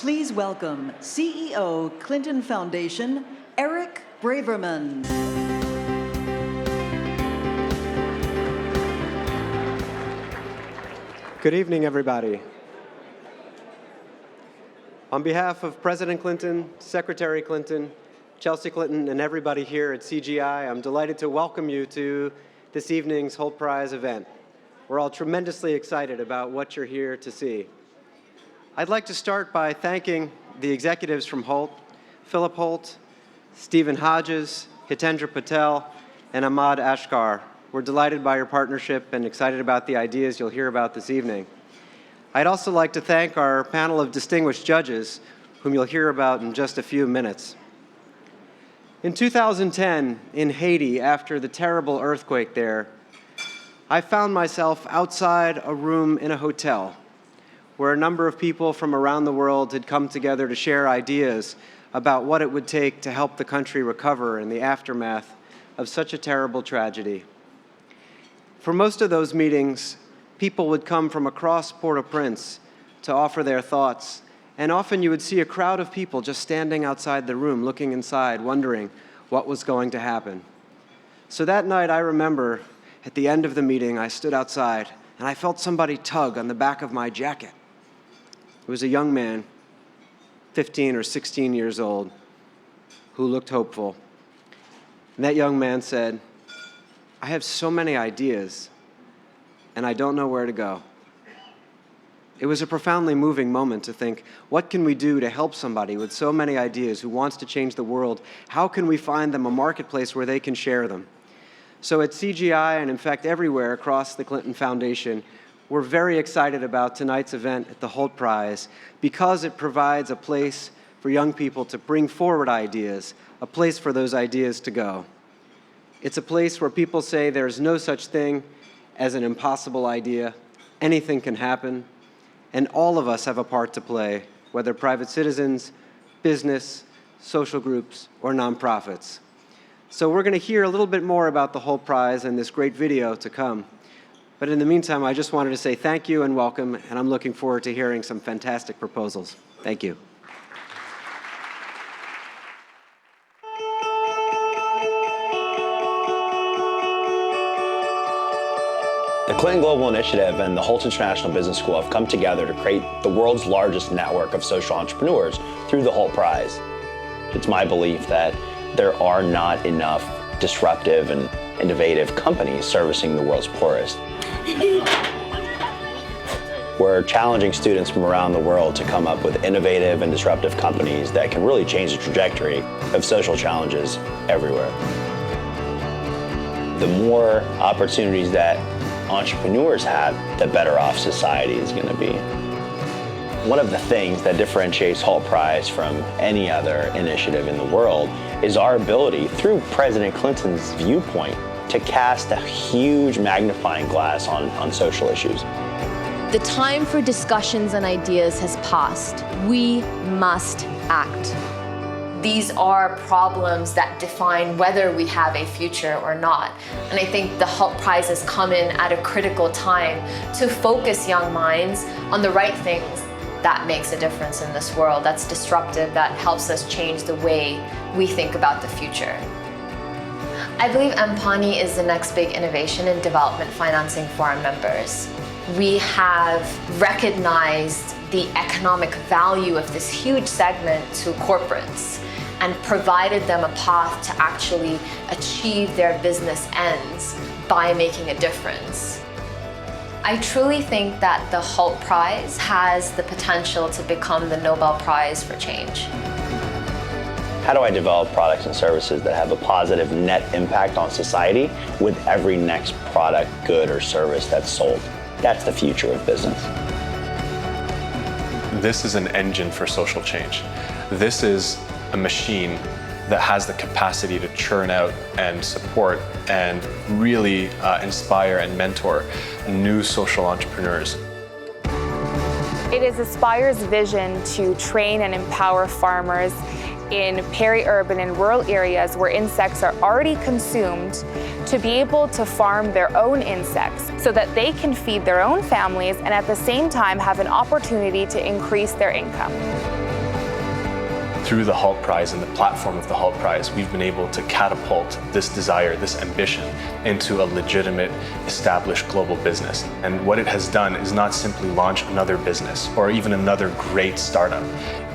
Please welcome CEO Clinton Foundation, Eric Braverman. Good evening, everybody. On behalf of President Clinton, Secretary Clinton, Chelsea Clinton, and everybody here at CGI, I'm delighted to welcome you to this evening's Hult Prize event. We're all tremendously excited about what you're here to see. I'd like to start by thanking the executives from Hult, Philip Hult, Stephen Hodges, Hitendra Patel, and Ahmad Ashkar. We're delighted by your partnership and excited about the ideas you'll hear about this evening. I'd also like to thank our panel of distinguished judges, whom you'll hear about in just a few minutes. In 2010, in Haiti, after the terrible earthquake there, I found myself outside a room in a hotel where a number of people from around the world had come together to share ideas about what it would take to help the country recover in the aftermath of such a terrible tragedy. For most of those meetings, people would come from across Port-au-Prince to offer their thoughts, and often you would see a crowd of people just standing outside the room, looking inside, wondering what was going to happen. So that night, I remember, at the end of the meeting, I stood outside, and I felt somebody tug on the back of my jacket. It was a young man, 15 or 16 years old, who looked hopeful. And that young man said, "I have so many ideas, and I don't know where to go." It was a profoundly moving moment to think, what can we do to help somebody with so many ideas who wants to change the world? How can we find them a marketplace where they can share them? So at CGI, and in fact everywhere across the Clinton Foundation, we're very excited about tonight's event at the Hult Prize because it provides a place for young people to bring forward ideas, a place for those ideas to go. It's a place where people say there's no such thing as an impossible idea, anything can happen, and all of us have a part to play, whether private citizens, business, social groups, or nonprofits. So we're going to hear a little bit more about the Hult Prize and this great video to come. But in the meantime, I just wanted to say thank you and welcome, and I'm looking forward to hearing some fantastic proposals. Thank you. The Clinton Global Initiative and the Hult International Business School have come together to create the world's largest network of social entrepreneurs through the Hult Prize. It's my belief that there are not enough disruptive and innovative companies servicing the world's poorest. We're challenging students from around the world to come up with innovative and disruptive companies that can really change the trajectory of social challenges everywhere. The more opportunities that entrepreneurs have, the better off society is going to be. One of the things that differentiates Hult Prize from any other initiative in the world is our ability, through President Clinton's viewpoint, to cast a huge magnifying glass on social issues. The time for discussions and ideas has passed. We must act. These are problems that define whether we have a future or not. And I think the Hult Prize has come in at a critical time to focus young minds on the right things that makes a difference in this world, that's disruptive, that helps us change the way we think about the future. I believe M-Pani is the next big innovation in development financing for our members. We have recognized the economic value of this huge segment to corporates and provided them a path to actually achieve their business ends by making a difference. I truly think that the Hult Prize has the potential to become the Nobel Prize for change. How do I develop products and services that have a positive net impact on society with every next product, good, or service that's sold? That's the future of business. This is an engine for social change. This is a machine that has the capacity to churn out and support and really inspire and mentor new social entrepreneurs. It is Aspire's vision to train and empower farmers in peri-urban and rural areas where insects are already consumed to be able to farm their own insects so that they can feed their own families and at the same time have an opportunity to increase their income. through the Hult Prize and the platform of the Hult Prize, we've been able to catapult this desire, this ambition, into a legitimate, established global business. And what it has done is not simply launch another business or even another great startup.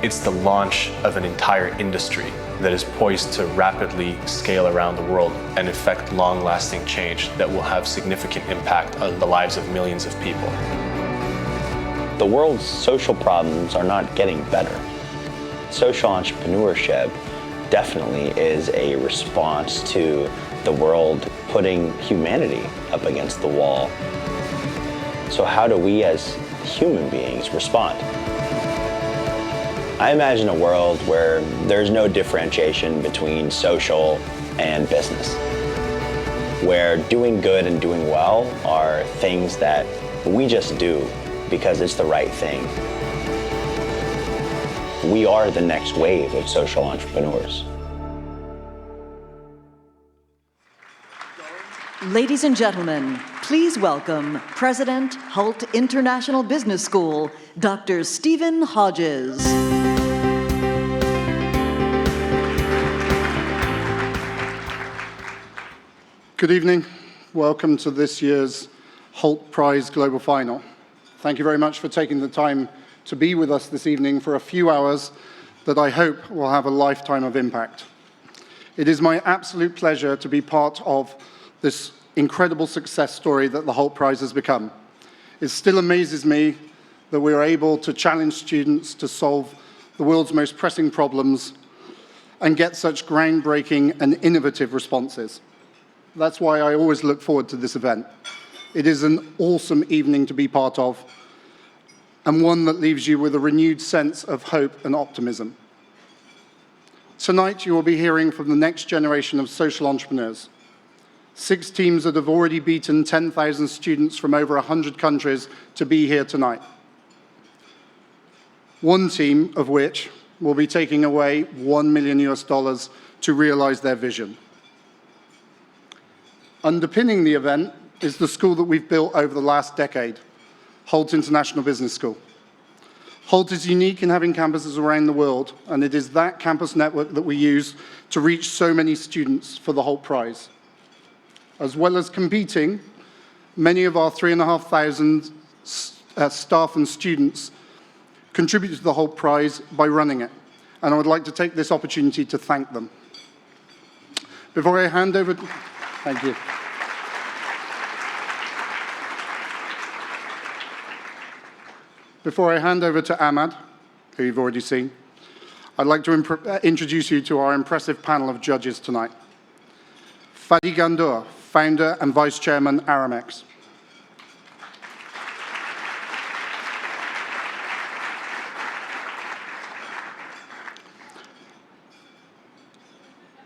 It's the launch of an entire industry that is poised to rapidly scale around the world and effect long-lasting change that will have significant impact on the lives of millions of people. The world's social problems are not getting better. Social entrepreneurship definitely is a response to the world putting humanity up against the wall. So how do we as human beings respond? I imagine a world where there's no differentiation between social and business, where doing good and doing well are things that we just do because it's the right thing. We are the next wave of social entrepreneurs. Ladies and gentlemen, please welcome President, Hult International Business School, Dr. Stephen Hodges. Good evening. Welcome to this year's Hult Prize Global Final. Thank you very much for taking the time to be with us this evening for a few hours that I hope will have a lifetime of impact. It is my absolute pleasure to be part of this incredible success story that the Hult Prize has become. It still amazes me that we are able to challenge students to solve the world's most pressing problems and get such groundbreaking and innovative responses. That's why I always look forward to this event. It is an awesome evening to be part of, and one that leaves you with a renewed sense of hope and optimism. Tonight, you will be hearing from the next generation of social entrepreneurs. 6 teams that have already beaten 10,000 students from over 100 countries to be here tonight. One team of which will be taking away $1 million to realize their vision. Underpinning the event is the school that we've built over the last decade, Hult International Business School. Hult is unique in having campuses around the world, and it is that campus network that we use to reach so many students for the Hult Prize. As well as competing, many of our 3,500 staff and students contribute to the Hult Prize by running it, and I would like to take this opportunity to thank them. Before I hand over, thank you. Before I hand over to Ahmad, who you've already seen, I'd like to introduce you to our impressive panel of judges tonight. Fadi Gandour, founder and vice chairman, Aramex.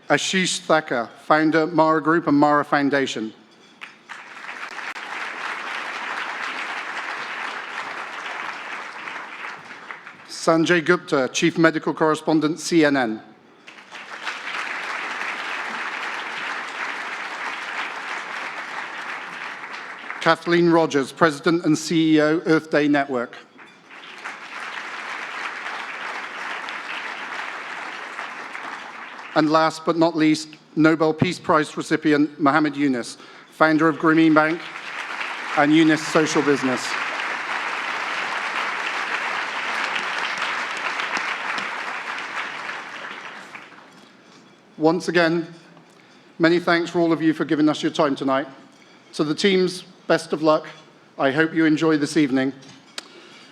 Ashish Thacker, founder, Mara Group and Mara Foundation. Sanjay Gupta, Chief Medical Correspondent, CNN. Kathleen Rogers, President and CEO, Earth Day Network. And last but not least, Nobel Peace Prize recipient, Mohammed Yunus, founder of Grameen Bank and Yunus Social Business. Once again, many thanks for all of you for giving us your time tonight. To the teams, best of luck. I hope you enjoy this evening.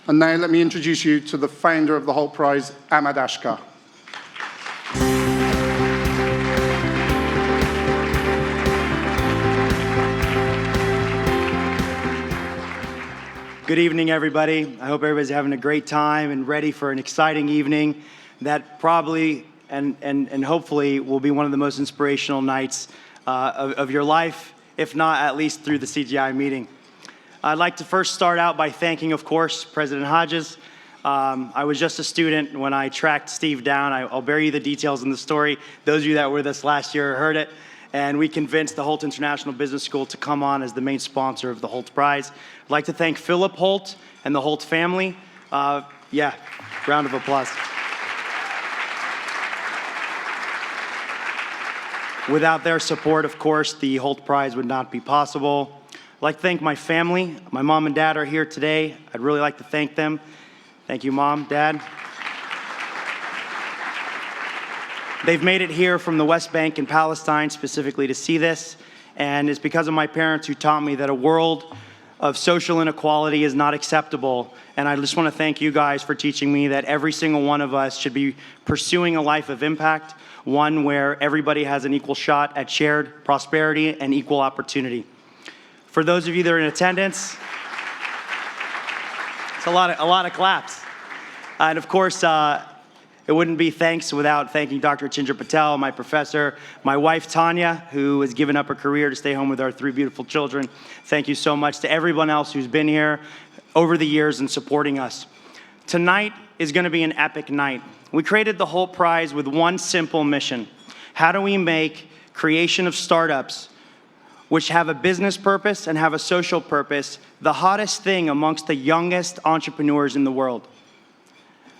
And now let me introduce you to the founder of the Hult Prize, Ahmad Ashkar. Good evening, everybody. I hope everybody's having a great time and ready for an exciting evening that probably and hopefully will be one of the most inspirational nights of your life, if not at least through the CGI meeting. I'd like to first start out by thanking, of course, President Hodges. I was just a student when I tracked Steve down. I'll bear you the details in the story. Those of you that were with us last year heard it. And we convinced the Hult International Business School to come on as the main sponsor of the Hult Prize. I'd like to thank Philip Hult and the Hult family. Round of applause. Without their support, of course, the Hult Prize would not be possible. I'd like to thank my family. My mom and dad are here today. I'd really like to thank them. Thank you, Mom, Dad. They've made it here from the West Bank and Palestine specifically to see this, and it's because of my parents who taught me that a world of social inequality is not acceptable. And I just want to thank you guys for teaching me that every single one of us should be pursuing a life of impact, one where everybody has an equal shot at shared prosperity and equal opportunity. For those of you that are in attendance, it's a lot of claps. And of course, it wouldn't be thanks without thanking Dr. Chindra Patel, my professor, my wife, Tanya, who has given up her career to stay home with our 3 beautiful children. Thank you so much to everyone else who's been here over the years and supporting us. Tonight is going to be an epic night. We created the Hult Prize with one simple mission. How do we make creation of startups, which have a business purpose and have a social purpose, the hottest thing amongst the youngest entrepreneurs in the world?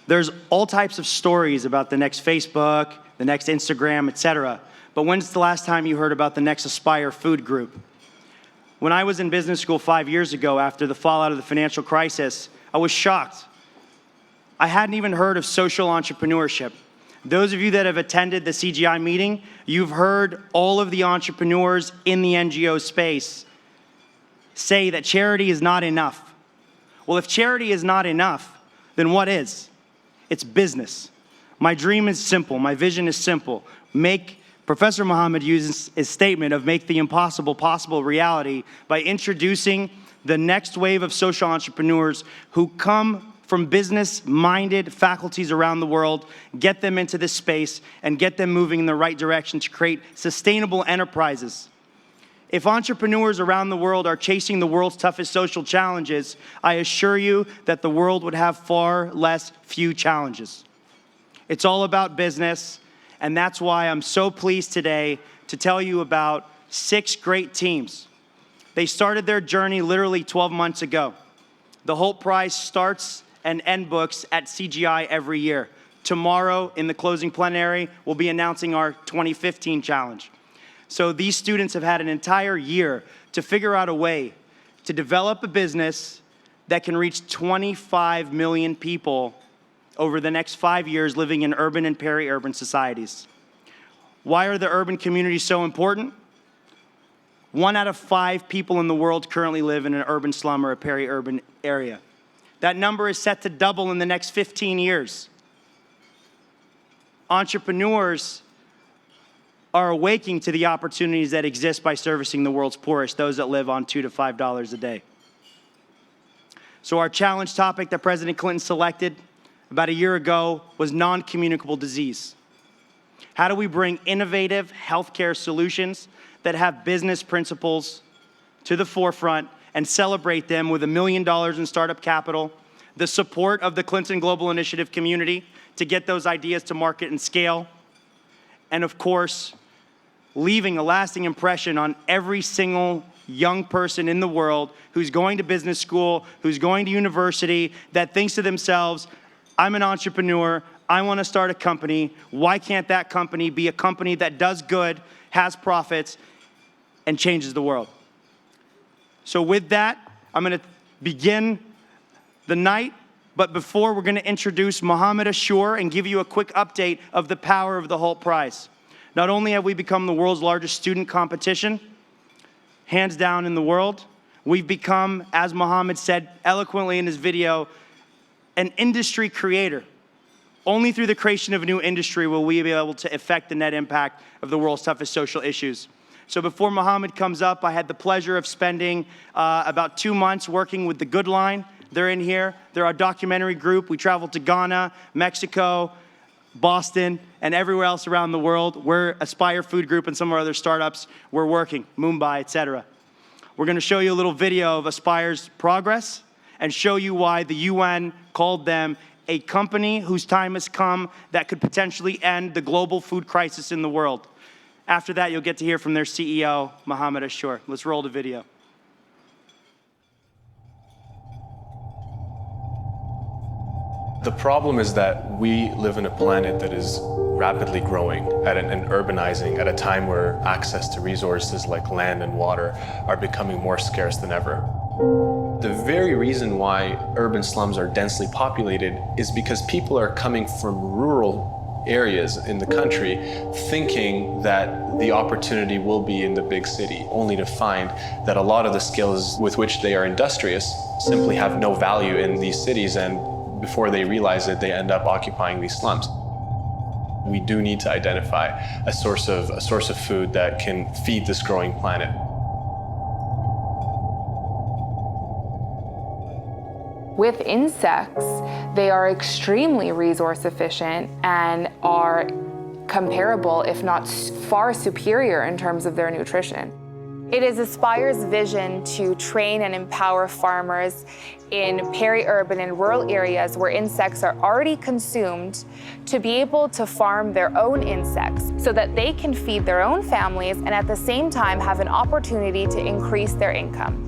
There's all types of stories about the next Facebook, the next Instagram, etc. But when's the last time you heard about the next Aspire food group? When I was in business school 5 years ago after the fallout of the financial crisis, I was shocked. I hadn't even heard of social entrepreneurship. Those of you that have attended the CGI meeting, you've heard all of the entrepreneurs in the NGO space say that charity is not enough. Well, if charity is not enough, then what is? It's business. My dream is simple. My vision is simple. Professor Muhammad uses his statement of make the impossible possible reality by introducing the next wave of social entrepreneurs who come from business-minded faculties around the world, get them into this space, and get them moving in the right direction to create sustainable enterprises. If entrepreneurs around the world are chasing the world's toughest social challenges, I assure you that the world would have far less few challenges. It's all about business, and that's why I'm so pleased today to tell you about 6 great teams. They started their journey literally 12 months ago. The Hult Prize starts and end books at CGI every year. Tomorrow, in the closing plenary, we'll be announcing our 2015 challenge. So these students have had an entire year to figure out a way to develop a business that can reach 25 million people over the next 5 years living in urban and peri-urban societies. Why are the urban communities so important? 1 out of 5 people in the world currently live in an urban slum or a peri-urban area. That number is set to double in the next 15 years. Entrepreneurs are awaking to the opportunities that exist by servicing the world's poorest, those that live on $2 to $5 a day. So our challenge topic that President Clinton selected about a year ago was non-communicable disease. How do we bring innovative healthcare solutions that have business principles to the forefront and celebrate them with $1 million in startup capital, the support of the Clinton Global Initiative community to get those ideas to market and scale, and of course, leaving a lasting impression on every single young person in the world who's going to business school, who's going to university, that thinks to themselves, I'm an entrepreneur, I want to start a company. Why can't that company be a company that does good, has profits, and changes the world? So with that, I'm going to begin the night. But before, we're going to introduce Ahmad Ashkar and give you a quick update of the power of the Hult Prize. Not only have we become the world's largest student competition, hands down in the world, we've become, as Muhammad said eloquently in his video, an industry creator. Only through the creation of a new industry will we be able to affect the net impact of the world's toughest social issues. So before Muhammad comes up, I had the pleasure of spending about 2 months working with the Good Line. They're in here. They're our documentary group. We traveled to Ghana, Mexico, Boston, and everywhere else around the world. We're Aspire Food Group and some of our other startups. We're working, Mumbai, etc. We're going to show you a little video of Aspire's progress and show you why the UN called them a company whose time has come that could potentially end the global food crisis in the world. After that, you'll get to hear from their CEO, Ahmad Ashkar. Let's roll the video. The problem is that we live in a planet that is rapidly growing and urbanizing at a time where access to resources like land and water are becoming more scarce than ever. The very reason why urban slums are densely populated is because people are coming from rural areas in the country thinking that the opportunity will be in the big city, only to find that a lot of the skills with which they are industrious simply have no value in these cities, and before they realize it, they end up occupying these slums. We do need to identify a source of food that can feed this growing planet. With insects, they are extremely resource efficient and are comparable, if not far superior in terms of their nutrition. It is Aspire's vision to train and empower farmers in peri-urban and rural areas where insects are already consumed to be able to farm their own insects so that they can feed their own families and at the same time have an opportunity to increase their income.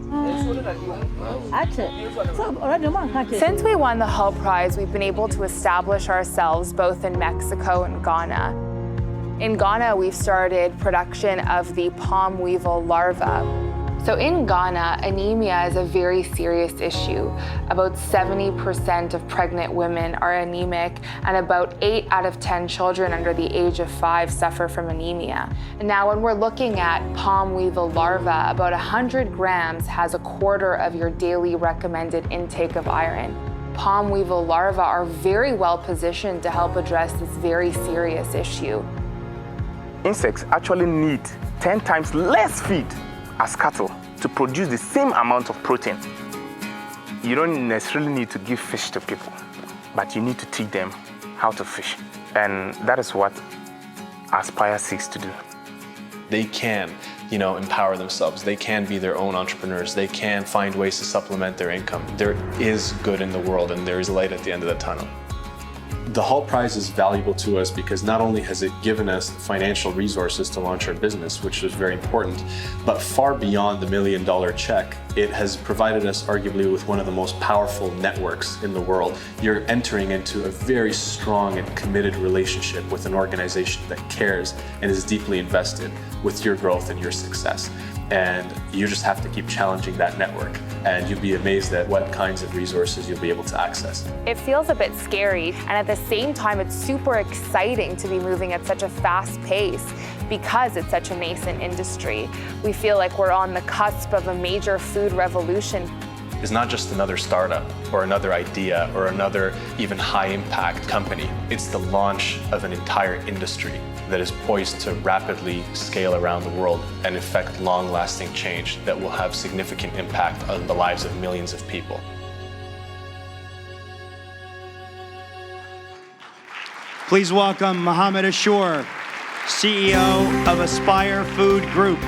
Since we won the Hult Prize, we've been able to establish ourselves both in Mexico and Ghana. In Ghana, we've started production of the palm weevil larva. So in Ghana, anemia is a very serious issue. About 70% of pregnant women are anemic, and about 8 out of 10 children under the age of 5 suffer from anemia. And now when we're looking at palm weevil larva, about 100 grams has a quarter of your daily recommended intake of iron. Palm weevil larvae are very well positioned to help address this very serious issue. Insects actually need 10 times less feed as cattle to produce the same amount of protein. You don't necessarily need to give fish to people, but you need to teach them how to fish. And that is what Aspire seeks to do. They can, empower themselves. They can be their own entrepreneurs. They can find ways to supplement their income. There is good in the world, and there is light at the end of the tunnel. The Hult Prize is valuable to us because not only has it given us financial resources to launch our business, which was very important, but far beyond the $1 million check, it has provided us arguably with one of the most powerful networks in the world. You're entering into a very strong and committed relationship with an organization that cares and is deeply invested with your growth and your success. And you just have to keep challenging that network, and you'll be amazed at what kinds of resources you'll be able to access. It feels a bit scary, and at the same time, it's super exciting to be moving at such a fast pace because it's such a nascent industry. We feel like we're on the cusp of a major food revolution. It's not just another startup or another idea or another even high-impact company. It's the launch of an entire industry that is poised to rapidly scale around the world and effect long-lasting change that will have significant impact on the lives of millions of people. Please welcome Ahmad Ashkar, CEO of Aspire Food Group.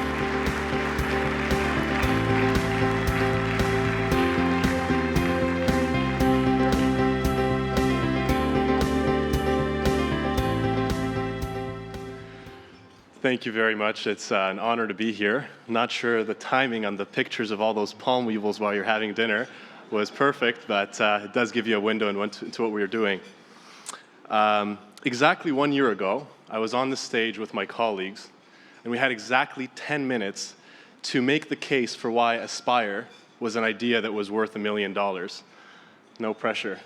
Thank you very much. It's an honor to be here. I'm not sure the timing on the pictures of all those palm weevils while you're having dinner was perfect, but it does give you a window into what we were doing. Exactly 1 year ago, I was on the stage with my colleagues, and we had exactly 10 minutes to make the case for why Aspire was an idea that was worth $1 million. No pressure.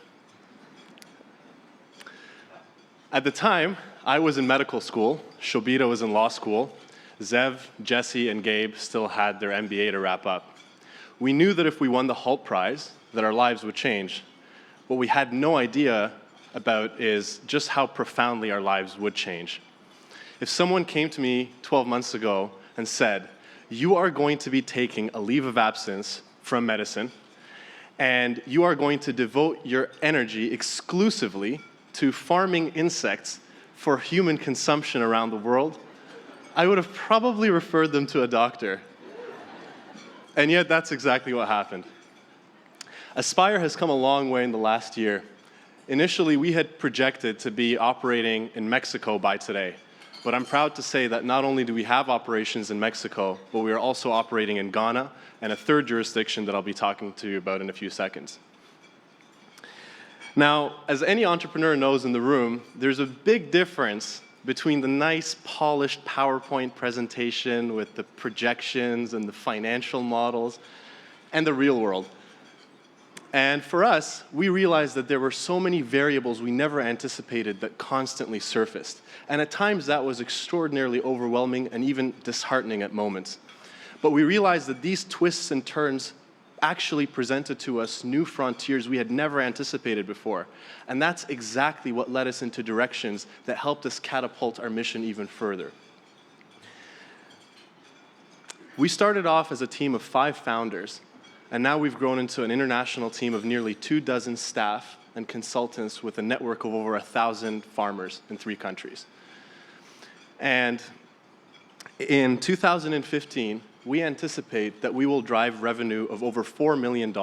At the time, I was in medical school, Shobita was in law school, Zev, Jesse, and Gabe still had their MBA to wrap up. We knew that if we won the Hult Prize, that our lives would change. What we had no idea about is just how profoundly our lives would change. If someone came to me 12 months ago and said, you are going to be taking a leave of absence from medicine, and you are going to devote your energy exclusively to farming insects for human consumption around the world, I would have probably referred them to a doctor. And yet that's exactly what happened. Aspire has come a long way in the last year. Initially, we had projected to be operating in Mexico by today. But I'm proud to say that not only do we have operations in Mexico, but we are also operating in Ghana and a third jurisdiction that I'll be talking to you about in a few seconds. Now, as any entrepreneur knows in the room, there's a big difference between the nice, polished PowerPoint presentation with the projections and the financial models and the real world. And for us, we realized that there were so many variables we never anticipated that constantly surfaced. And at times that was extraordinarily overwhelming and even disheartening at moments. But we realized that these twists and turns actually presented to us new frontiers we had never anticipated before. And that's exactly what led us into directions that helped us catapult our mission even further. We started off as a team of 5 founders, and now we've grown into an international team of nearly 24 staff and consultants with a network of over 1,000 farmers in 3 countries. And in 2015, we anticipate that we will drive revenue of over $4 million,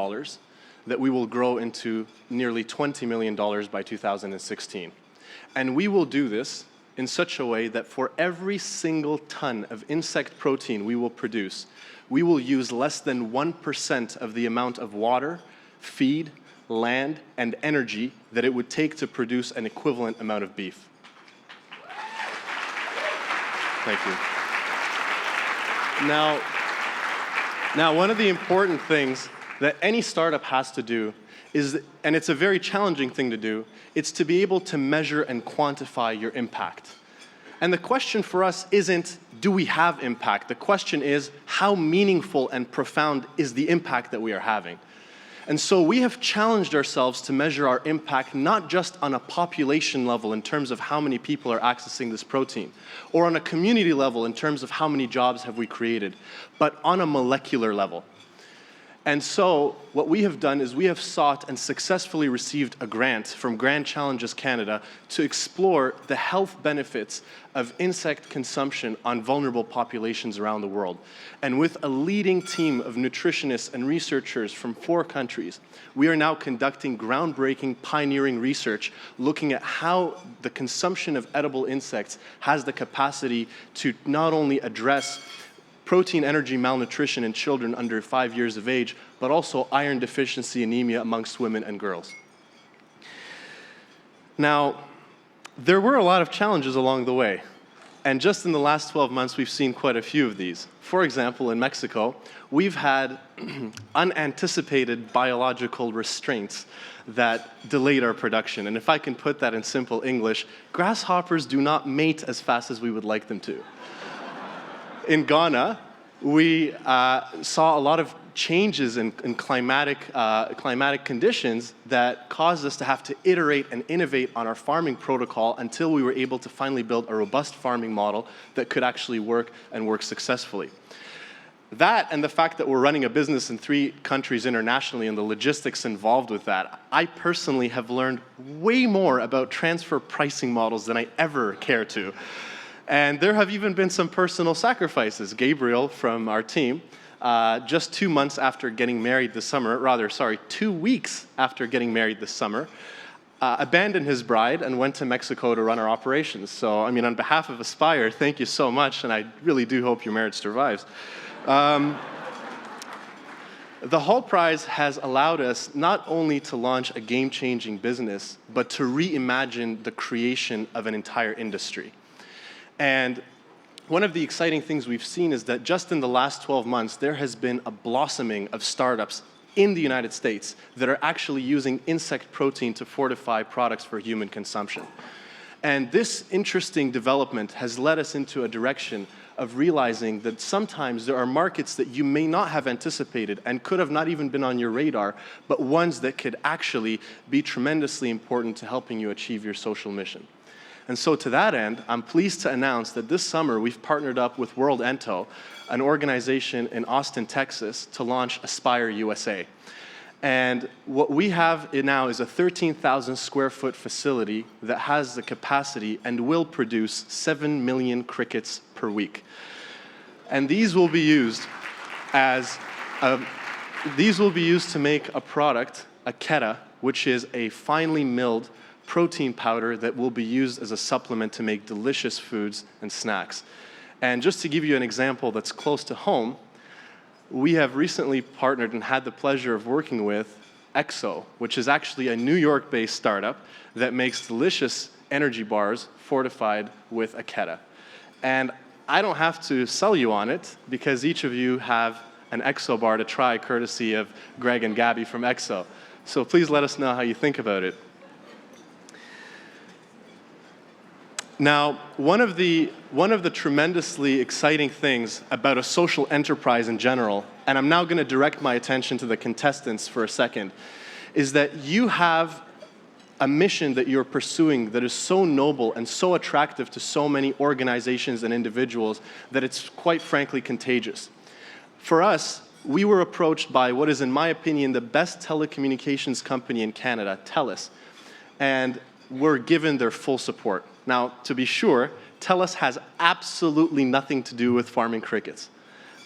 that we will grow into nearly $20 million by 2016. And we will do this in such a way that for every single ton of insect protein we will produce, we will use less than 1% of the amount of water, feed, land, and energy that it would take to produce an equivalent amount of beef. Thank you. Now, one of the important things that any startup has to do is, and it's a very challenging thing to do, it's to be able to measure and quantify your impact. And the question for us isn't, do we have impact? The question is, how meaningful and profound is the impact that we are having? And so we have challenged ourselves to measure our impact not just on a population level in terms of how many people are accessing this protein, or on a community level in terms of how many jobs have we created, but on a molecular level. And so what we have done is we have sought and successfully received a grant from Grand Challenges Canada to explore the health benefits of insect consumption on vulnerable populations around the world. And with a leading team of nutritionists and researchers from 4 countries, we are now conducting groundbreaking, pioneering research looking at how the consumption of edible insects has the capacity to not only address protein energy malnutrition in children under 5 years of age, but also iron deficiency anemia amongst women and girls. Now, there were a lot of challenges along the way, and just in the last 12 months, we've seen quite a few of these. For example, in Mexico, we've had unanticipated biological restraints that delayed our production. And if I can put that in simple English, grasshoppers do not mate as fast as we would like them to. In Ghana, we saw a lot of changes in climatic conditions that caused us to have to iterate and innovate on our farming protocol until we were able to finally build a robust farming model that could actually work and work successfully. That and the fact that we're running a business in 3 countries internationally and the logistics involved with that, I personally have learned way more about transfer pricing models than I ever care to. And there have even been some personal sacrifices. Gabriel from our team, just 2 months after getting married this summer, 2 weeks after getting married this summer, abandoned his bride and went to Mexico to run our operations. So, I mean, on behalf of Aspire, thank you so much, and I really do hope your marriage survives. The Hult Prize has allowed us not only to launch a game-changing business, but to reimagine the creation of an entire industry. And one of the exciting things we've seen is that just in the last 12 months, there has been a blossoming of startups in the United States that are actually using insect protein to fortify products for human consumption. And this interesting development has led us into a direction of realizing that sometimes there are markets that you may not have anticipated and could have not even been on your radar, but ones that could actually be tremendously important to helping you achieve your social mission. And so to that end, I'm pleased to announce that this summer we've partnered up with World Ento, an organization in Austin, Texas, to launch Aspire USA. And what we have now is a 13,000 square foot facility that has the capacity and will produce 7 million crickets per week. And these will be used to make a product, a keta, which is a finely milled protein powder that will be used as a supplement to make delicious foods and snacks. And just to give you an example that's close to home, we have recently partnered and had the pleasure of working with EXO, which is actually a New York-based startup that makes delicious energy bars fortified with Aketa. And I don't have to sell you on it because each of you have an EXO bar to try, courtesy of Greg and Gabby from EXO. So please let us know how you think about it. Now, one of the tremendously exciting things about a social enterprise in general, and I'm now going to direct my attention to the contestants for a second, is that you have a mission that you're pursuing that is so noble and so attractive to so many organizations and individuals that it's quite frankly contagious. For us, we were approached by what is, in my opinion, the best telecommunications company in Canada, TELUS, and we're given their full support. Now, to be sure, TELUS has absolutely nothing to do with farming crickets,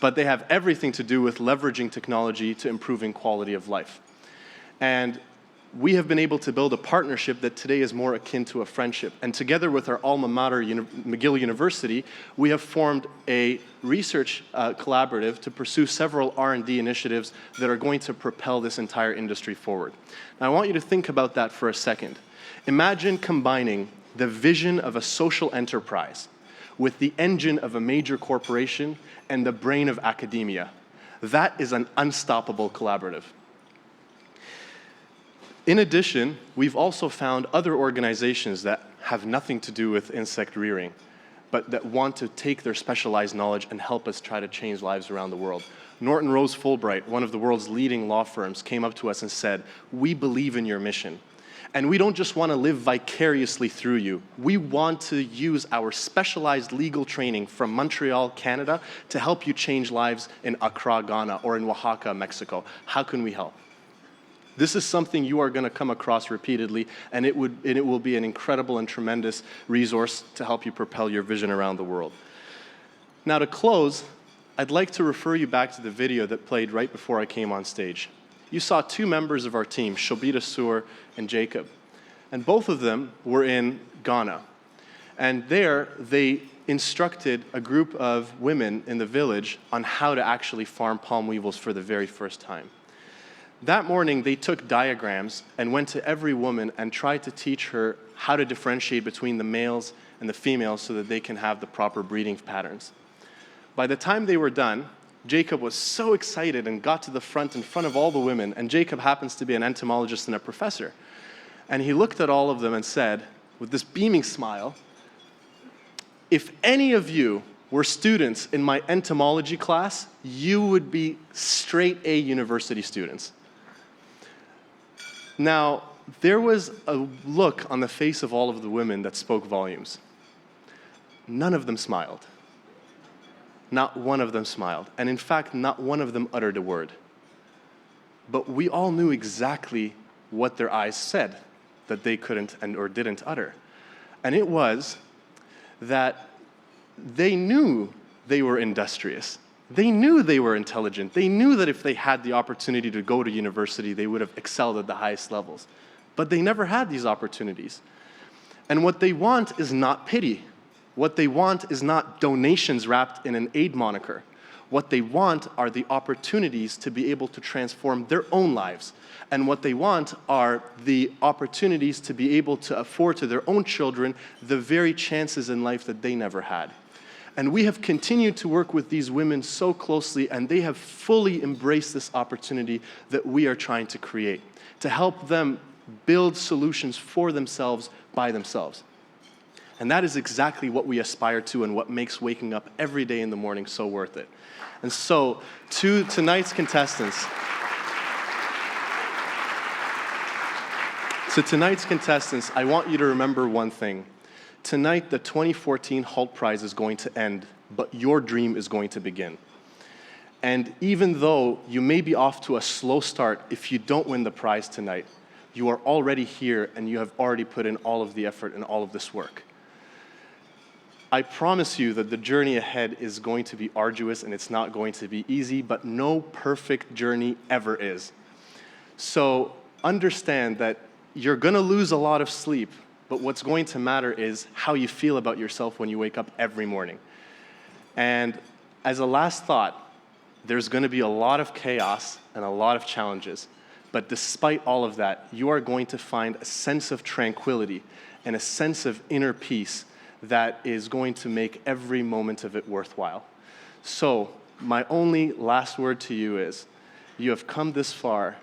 but they have everything to do with leveraging technology to improving quality of life. And we have been able to build a partnership that today is more akin to a friendship. And together with our alma mater, McGill University, we have formed a research collaborative to pursue several R&D initiatives that are going to propel this entire industry forward. Now, I want you to think about that for a second. Imagine combining the vision of a social enterprise with the engine of a major corporation and the brain of academia. That is an unstoppable collaborative. In addition, we've also found other organizations that have nothing to do with insect rearing, but that want to take their specialized knowledge and help us try to change lives around the world. Norton Rose Fulbright, one of the world's leading law firms, came up to us and said, "We believe in your mission. And we don't just want to live vicariously through you. We want to use our specialized legal training from Montreal, Canada, to help you change lives in Accra, Ghana, or in Oaxaca, Mexico. How can we help?" This is something you are going to come across repeatedly, and it will be an incredible and tremendous resource to help you propel your vision around the world. Now, to close, I'd like to refer you back to the video that played right before I came on stage. You saw two members of our team, Ashour and Jacob, and both of them were in Ghana. And there, they instructed a group of women in the village on how to actually farm palm weevils for the very first time. That morning, they took diagrams and went to every woman and tried to teach her how to differentiate between the males and the females so that they can have the proper breeding patterns. By the time they were done, Jacob was so excited and got to the front in front of all the women, and Jacob happens to be an entomologist and a professor. And he looked at all of them and said, with this beaming smile, "If any of you were students in my entomology class, you would be straight A university students." Now, there was a look on the face of all of the women that spoke volumes. None of them smiled. Not one of them smiled. And in fact, not one of them uttered a word. But we all knew exactly what their eyes said that they couldn't or didn't utter. And it was that they knew they were industrious. They knew they were intelligent. They knew that if they had the opportunity to go to university, they would have excelled at the highest levels. But they never had these opportunities. And what they want is not pity. What they want is not donations wrapped in an aid moniker. What they want are the opportunities to be able to transform their own lives. And what they want are the opportunities to be able to afford to their own children the very chances in life that they never had. And we have continued to work with these women so closely, and they have fully embraced this opportunity that we are trying to create, to help them build solutions for themselves by themselves. And that is exactly what we aspire to and what makes waking up every day in the morning so worth it. And so, to tonight's contestants, I want you to remember one thing. Tonight, the 2014 Hult Prize is going to end, but your dream is going to begin. And even though you may be off to a slow start if you don't win the prize tonight, you are already here and you have already put in all of the effort and all of this work. I promise you that the journey ahead is going to be arduous and it's not going to be easy, but no perfect journey ever is. So understand that you're going to lose a lot of sleep, but what's going to matter is how you feel about yourself when you wake up every morning. And as a last thought, there's going to be a lot of chaos and a lot of challenges. But despite all of that, you are going to find a sense of tranquility and a sense of inner peace that is going to make every moment of it worthwhile. So my only last word to you is, you have come this far,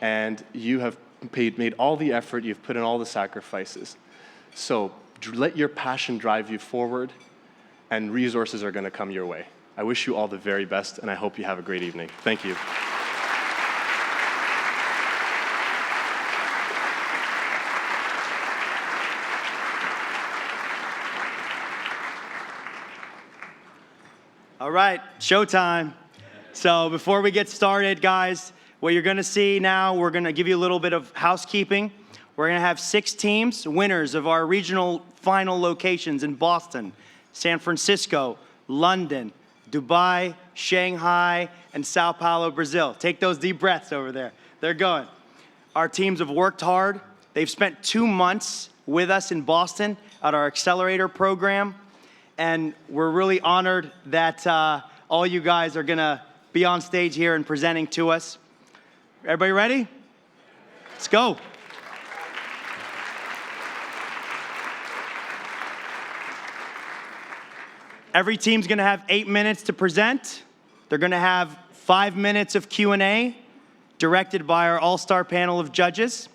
and you have made all the effort, you've put in all the sacrifices. So let your passion drive you forward, and resources are going to come your way. I wish you all the very best, and I hope you have a great evening. Thank you. All right, showtime. So before we get started, guys, what you're gonna see now, we're gonna give you a little bit of housekeeping. We're gonna have 6 teams, winners of our regional final locations in Boston, San Francisco, London, Dubai, Shanghai, and Sao Paulo, Brazil. Take those deep breaths over there. They're going. Our teams have worked hard. They've spent 2 months with us in Boston at our accelerator program. And we're really honored that all you guys are gonna be on stage here and presenting to us. Everybody ready? Let's go. Every team's gonna have 8 minutes to present. They're gonna have 5 minutes of Q&A directed by our all-star panel of judges.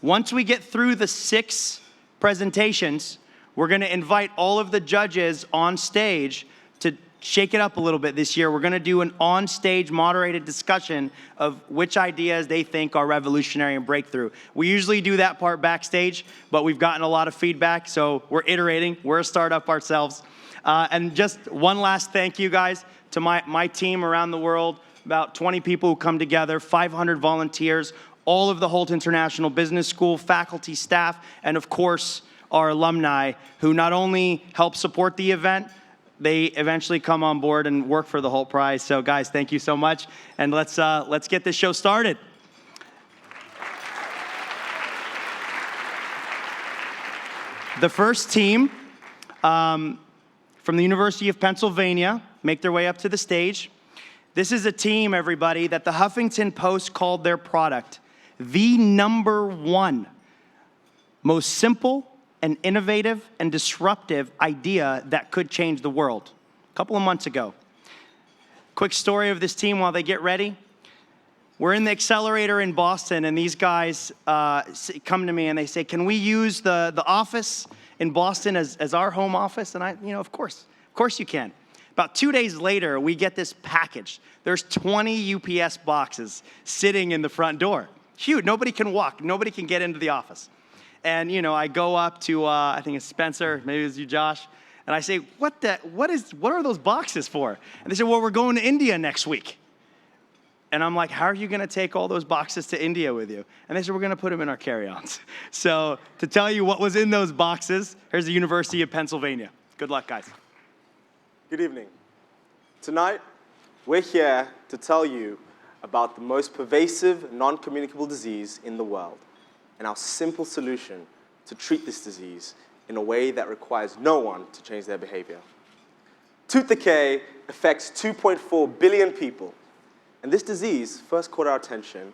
Once we get through the 6 presentations, we're gonna invite all of the judges on stage to shake it up a little bit this year. We're gonna do an on-stage moderated discussion of which ideas they think are revolutionary and breakthrough. We usually do that part backstage, but we've gotten a lot of feedback, so we're iterating. We're a startup ourselves. And just one last thank you, guys, to my team around the world, about 20 people who come together, 500 volunteers, all of the Hult International Business School, faculty, staff, and of course, our alumni who not only help support the event, they eventually come on board and work for the Hult Prize. So guys, thank you so much. And let's get this show started. The first team from the University of Pennsylvania make their way up to the stage. This is a team, everybody, that the Huffington Post called their product the #1 most simple and innovative and disruptive idea that could change the world. A couple of months ago. Quick story of this team while they get ready. We're in the accelerator in Boston, and these guys come to me and they say, can we use the office in Boston as our home office? And of course you can. About 2 days later, we get this package. There's 20 UPS boxes sitting in the front door. Huge, nobody can walk, nobody can get into the office. And I go up to, I think it's Spencer, maybe it's you, Josh, and I say, what are those boxes for? And they said, well, we're going to India next week. And I'm like, how are you gonna take all those boxes to India with you? And they said, we're gonna put them in our carry-ons. So to tell you what was in those boxes, here's the University of Pennsylvania. Good luck, guys. Good evening. Tonight, we're here to tell you about the most pervasive, non-communicable disease in the world, and our simple solution to treat this disease in a way that requires no one to change their behavior. Tooth decay affects 2.4 billion people, and this disease first caught our attention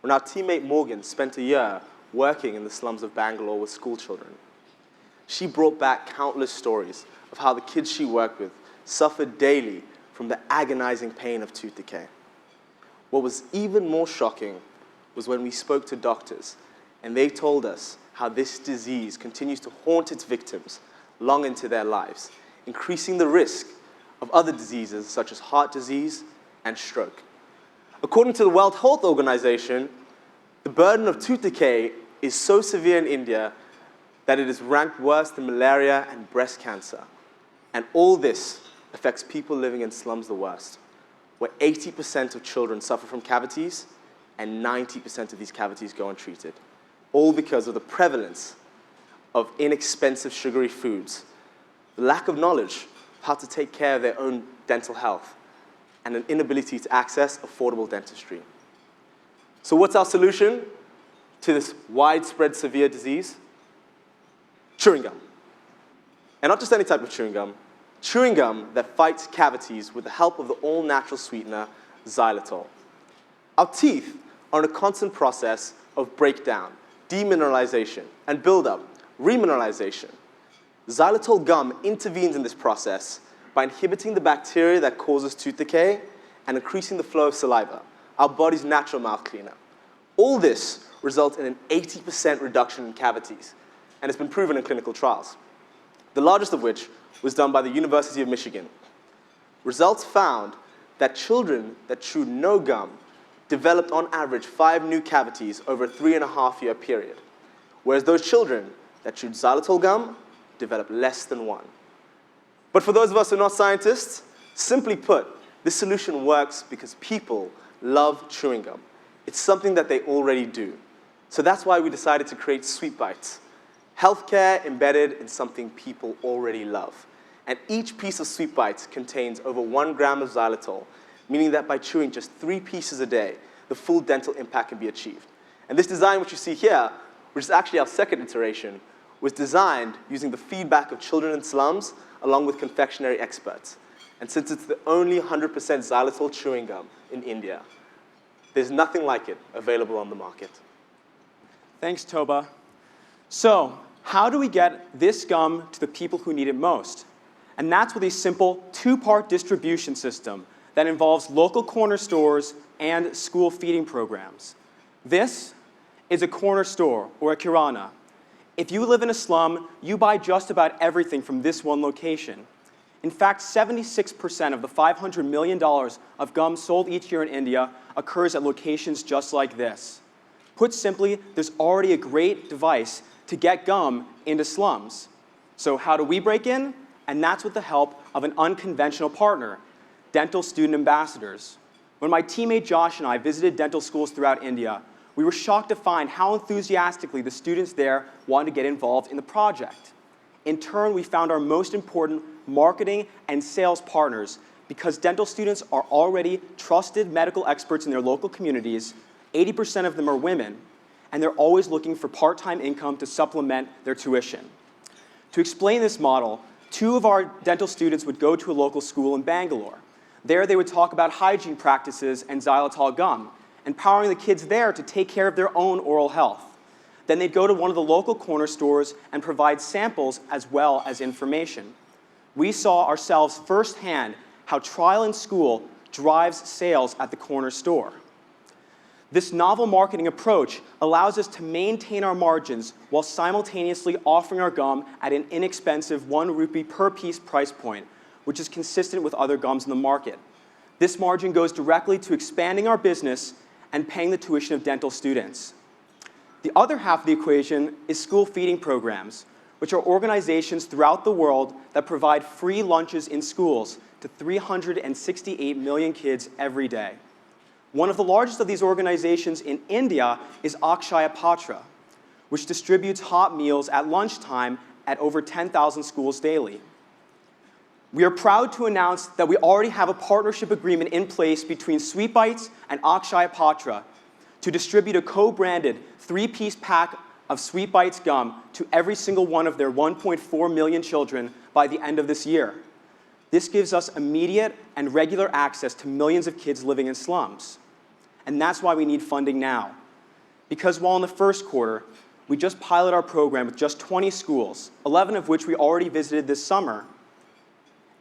when our teammate Morgan spent a year working in the slums of Bangalore with school children. She brought back countless stories of how the kids she worked with suffered daily from the agonizing pain of tooth decay. What was even more shocking was when we spoke to doctors, and they told us how this disease continues to haunt its victims long into their lives, increasing the risk of other diseases such as heart disease and stroke. According to the World Health Organization, the burden of tooth decay is so severe in India that it is ranked worse than malaria and breast cancer. And all this affects people living in slums the worst, where 80% of children suffer from cavities and 90% of these cavities go untreated, all because of the prevalence of inexpensive sugary foods, the lack of knowledge of how to take care of their own dental health, and an inability to access affordable dentistry. So what's our solution to this widespread severe disease? Chewing gum. And not just any type of chewing gum that fights cavities with the help of the all-natural sweetener, xylitol. Our teeth are in a constant process of breakdown, demineralization, and buildup, remineralization. Xylitol gum intervenes in this process by inhibiting the bacteria that causes tooth decay and increasing the flow of saliva, our body's natural mouth cleaner. All this results in an 80% reduction in cavities, and it's been proven in clinical trials, the largest of which was done by the University of Michigan. Results found that children that chewed no gum developed on average 5 new cavities over a 3.5-year period, whereas those children that chewed xylitol gum developed less than 1. But for those of us who are not scientists, simply put, this solution works because people love chewing gum. It's something that they already do. So that's why we decided to create Sweet Bites, healthcare embedded in something people already love. And each piece of Sweet Bites contains over 1 gram of xylitol, meaning that by chewing just 3 pieces a day, the full dental impact can be achieved. And this design, which you see here, which is actually our second iteration, was designed using the feedback of children in slums along with confectionery experts. And since it's the only 100% xylitol chewing gum in India, there's nothing like it available on the market. Thanks, Toba. So, how do we get this gum to the people who need it most? And that's with a simple 2-part distribution system that involves local corner stores and school feeding programs. This is a corner store, or a kirana. If you live in a slum, you buy just about everything from this one location. In fact, 76% of the $500 million of gum sold each year in India occurs at locations just like this. Put simply, there's already a great device to get gum into slums. So how do we break in? And that's with the help of an unconventional partner, dental student ambassadors. When my teammate Josh and I visited dental schools throughout India, we were shocked to find how enthusiastically the students there wanted to get involved in the project. In turn, we found our most important marketing and sales partners because dental students are already trusted medical experts in their local communities. 80% of them are women, and they're always looking for part-time income to supplement their tuition. To explain this model, 2 of our dental students would go to a local school in Bangalore. There, they would talk about hygiene practices and xylitol gum, empowering the kids there to take care of their own oral health. Then they'd go to one of the local corner stores and provide samples as well as information. We saw ourselves firsthand how trial in school drives sales at the corner store. This novel marketing approach allows us to maintain our margins while simultaneously offering our gum at an inexpensive 1 rupee per piece price point, which is consistent with other gums in the market. This margin goes directly to expanding our business and paying the tuition of dental students. The other half of the equation is school feeding programs, which are organizations throughout the world that provide free lunches in schools to 368 million kids every day. One of the largest of these organizations in India is Akshaya Patra, which distributes hot meals at lunchtime at over 10,000 schools daily. We are proud to announce that we already have a partnership agreement in place between Sweet Bites and Akshaya Patra to distribute a co-branded 3-piece pack of Sweet Bites gum to every single one of their 1.4 million children by the end of this year. This gives us immediate and regular access to millions of kids living in slums. And that's why we need funding now. Because while in the first quarter, we just piloted our program with just 20 schools, 11 of which we already visited this summer,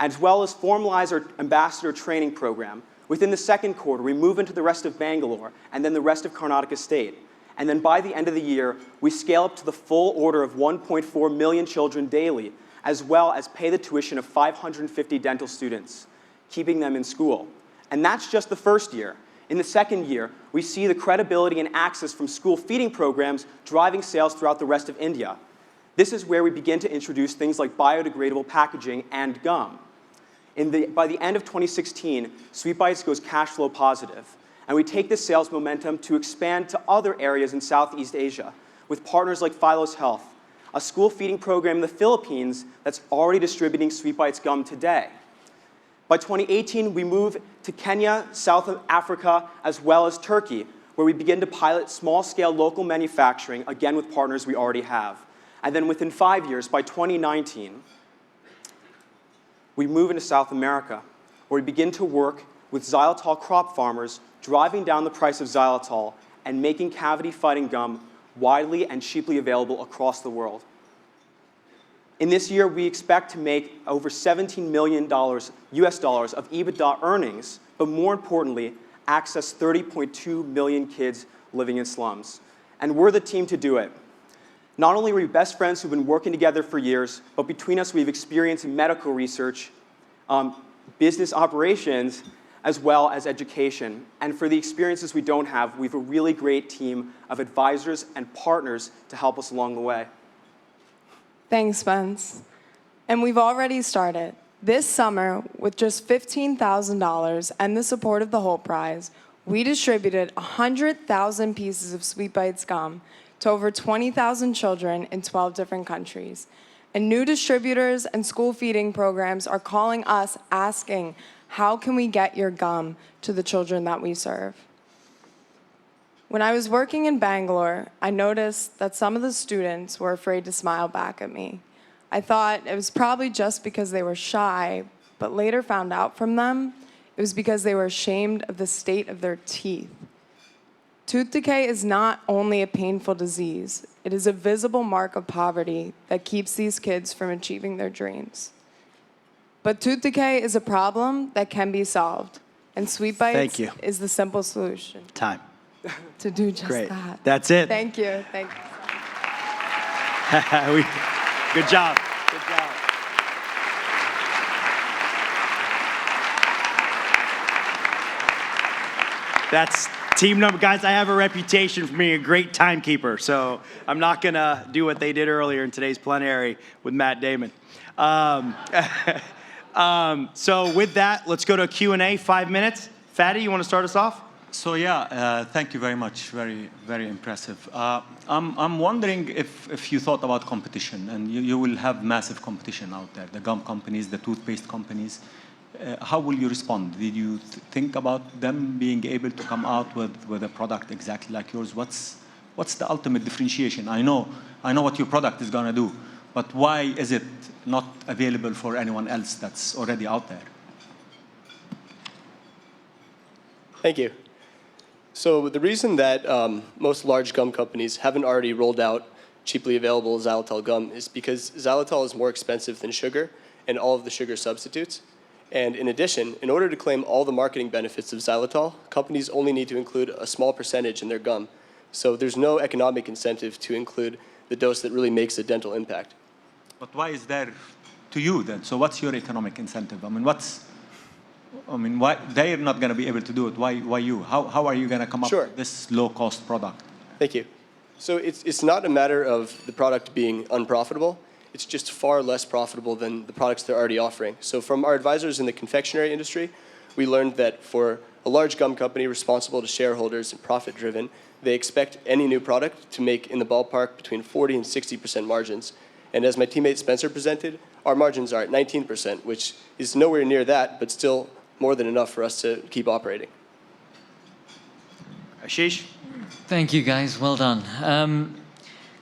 as well as formalize our ambassador training program. Within the second quarter, we move into the rest of Bangalore and then the rest of Karnataka State. And then by the end of the year, we scale up to the full order of 1.4 million children daily, as well as pay the tuition of 550 dental students, keeping them in school. And that's just the first year. In the second year, we see the credibility and access from school feeding programs driving sales throughout the rest of India. This is where we begin to introduce things like biodegradable packaging and gum. By the end of 2016, Sweet Bites goes cash flow positive. And we take this sales momentum to expand to other areas in Southeast Asia with partners like Philos Health, a school feeding program in the Philippines that's already distributing Sweet Bites gum today. By 2018, we move to Kenya, South Africa, as well as Turkey, where we begin to pilot small-scale local manufacturing, again with partners we already have. And then within 5 years, by 2019, we move into South America, where we begin to work with xylitol crop farmers, driving down the price of xylitol and making cavity-fighting gum widely and cheaply available across the world. In this year, we expect to make over $17 million US dollars of EBITDA earnings, but more importantly, access 30.2 million kids living in slums. And we're the team to do it. Not only are we best friends who've been working together for years, but between us, we have experience in medical research, business operations, as well as education. And for the experiences we don't have, we have a really great team of advisors and partners to help us along the way. Thanks, Spence. And we've already started. This summer, with just $15,000 and the support of the Hult Prize, we distributed 100,000 pieces of Sweet Bites gum to over 20,000 children in 12 different countries. And new distributors and school feeding programs are calling us asking, how can we get your gum to the children that we serve? When I was working in Bangalore, I noticed that some of the students were afraid to smile back at me. I thought it was probably just because they were shy, but later found out from them it was because they were ashamed of the state of their teeth. Tooth decay is not only a painful disease, it is a visible mark of poverty that keeps these kids from achieving their dreams. But tooth decay is a problem that can be solved, and Sweet Bites is the simple solution. Time. To do just Great. that. That's it. Thank you. Thank you. Good job. Good job. That's team number. Guys, I have a reputation for being a great timekeeper, so I'm not going to do what they did earlier in today's plenary with Matt Damon. So with that, let's go to Q&A, 5 minutes. Fatty, you want to start us off? So thank you very much. Very, very impressive. I'm wondering if you thought about competition, and you will have massive competition out there, the gum companies, the toothpaste companies. How will you respond? Did you think about them being able to come out with a product exactly like yours? What's the ultimate differentiation? I know what your product is going to do, but why is it not available for anyone else that's already out there? Thank you. So the reason that most large gum companies haven't already rolled out cheaply available xylitol gum is because xylitol is more expensive than sugar and all of the sugar substitutes. And in addition, in order to claim all the marketing benefits of xylitol, companies only need to include a small percentage in their gum. So there's no economic incentive to include the dose that really makes a dental impact. But why is there to you then? So what's your economic incentive? Why they're not going to be able to do it? Why you? How are you going to come up with this low-cost product? Thank you. So it's not a matter of the product being unprofitable. It's just far less profitable than the products they're already offering. So from our advisors in the confectionery industry, we learned that for a large gum company responsible to shareholders and profit-driven, they expect any new product to make in the ballpark between 40 and 60% margins. And as my teammate Spencer presented, our margins are at 19%, which is nowhere near that, but still more than enough for us to keep operating. Ashish? Thank you, guys. Well done.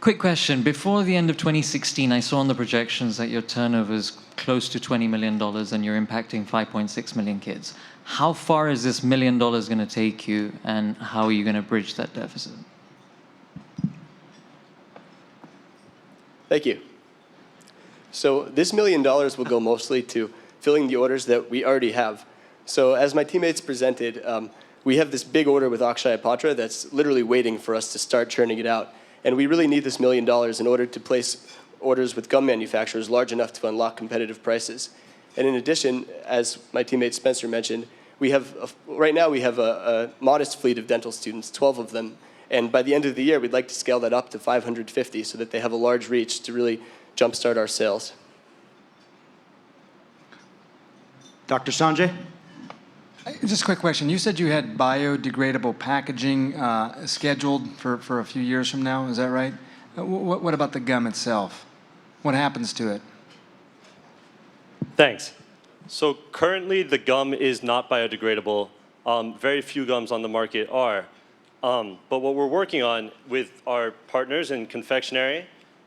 Quick question. Before the end of 2016, I saw on the projections that your turnover is close to $20 million and you're impacting 5.6 million kids. How far is this $1 million going to take you, and how are you going to bridge that deficit? Thank you. So this $1 million will go mostly to filling the orders that we already have. So as my teammates presented, we have this big order with Akshaya Patra that's literally waiting for us to start churning it out. And we really need this $1 million in order to place orders with gum manufacturers large enough to unlock competitive prices. And in addition, as my teammate Spencer mentioned, right now we have a modest fleet of dental students, 12 of them. And by the end of the year, we'd like to scale that up to 550 so that they have a large reach to really jumpstart our sales. Dr. Sanjay? Just a quick question. You said you had biodegradable packaging scheduled for a few years from now. Is that right? What about the gum itself? What happens to it? Thanks. So currently, the gum is not biodegradable. Very few gums on the market are. But what we're working on with our partners in confectionery,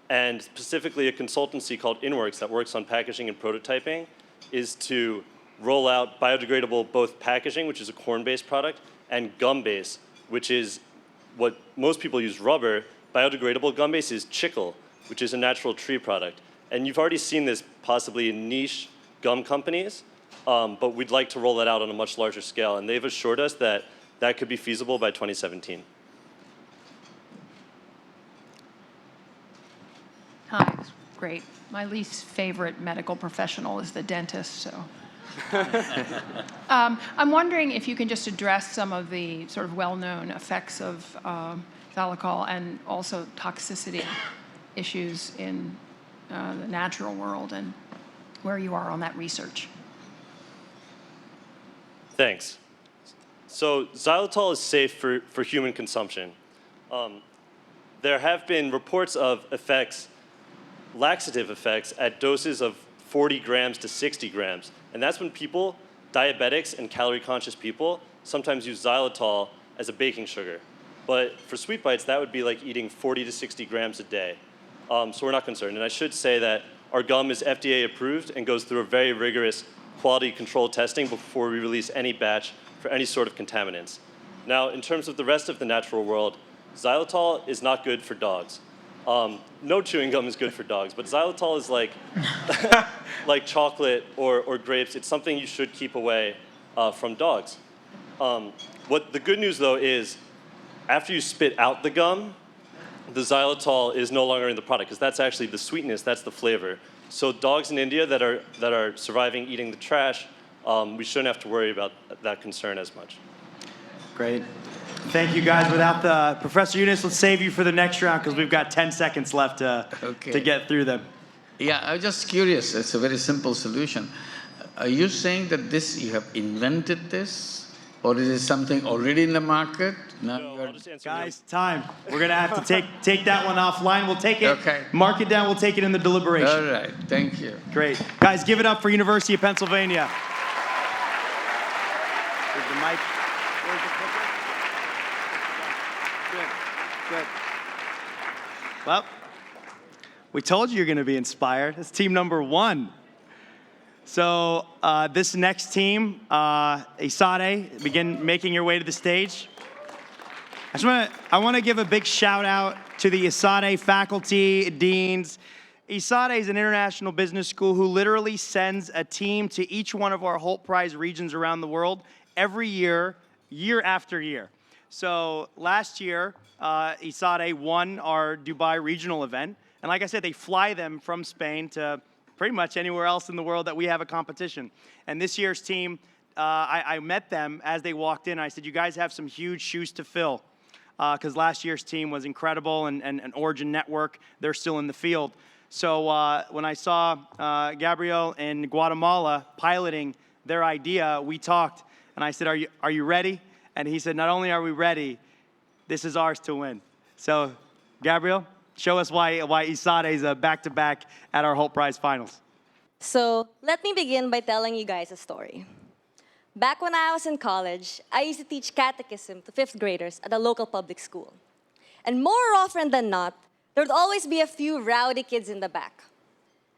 and specifically a consultancy called Inworks that works on packaging and prototyping, is to roll out biodegradable both packaging, which is a corn-based product, and gum-based, which is what most people use rubber, biodegradable gum base is chicle, which is a natural tree product. And you've already seen this possibly in niche gum companies, but we'd like to roll that out on a much larger scale. And they've assured us that that could be feasible by 2017. Hi, great. My least favorite medical professional is the dentist, so. I'm wondering if you can just address some of the sort of well-known effects of xylitol and also toxicity issues in the natural world and where you are on that research. Thanks. So xylitol is safe for human consumption. There have been reports of effects, laxative effects, at doses of 40 grams to 60 grams. And that's when people, diabetics and calorie-conscious people, sometimes use xylitol as a baking sugar. But for sweet bites, that would be like eating 40 to 60 grams a day. So we're not concerned. And I should say that our gum is FDA approved and goes through a very rigorous quality control testing before we release any batch for any sort of contaminants. Now, in terms of the rest of the natural world, xylitol is not good for dogs. No chewing gum is good for dogs, but xylitol is like, like chocolate or grapes. It's something you should keep away from dogs. What the good news, though, is after you spit out the gum, the xylitol is no longer in the product, because that's actually the sweetness, that's the flavor. So dogs in India that are surviving eating the trash, we shouldn't have to worry about that concern as much. Great. Thank you, guys. Without the Professor Yunus, let's save you for the next round because we've got 10 seconds left to get through them. Yeah, I'm just curious. It's a very simple solution. Are you saying that this, you have invented this, or is it something already in the market? No, guys, time. We're going to have to take that one offline. We'll take it, mark it down, we'll take it in the deliberation. All right, thank you. Great. Guys, give it up for University of Pennsylvania. Where's the mic? Where's the clicker? Good. Well, we told you you're going to be inspired. It's team number 1. So this next team, IESE, begin making your way to the stage. I want to give a big shout out to the IESE faculty, deans. IESE is an international business school who literally sends a team to each one of our Hult Prize regions around the world every year, year after year. So last year, IESE won our Dubai regional event. And like I said, they fly them from Spain to pretty much anywhere else in the world that we have a competition. And this year's team, I met them as they walked in. I said, you guys have some huge shoes to fill. Because last year's team was incredible, and Origin Network, they're still in the field. So when I saw Gabriel in Guatemala piloting their idea, we talked. And I said, are you ready? And he said, not only are we ready, this is ours to win. So, Gabriel, show us why IESE is a back-to-back at our Hult Prize finals. So, let me begin by telling you guys a story. Back when I was in college, I used to teach catechism to 5th graders at a local public school. And more often than not, there would always be a few rowdy kids in the back.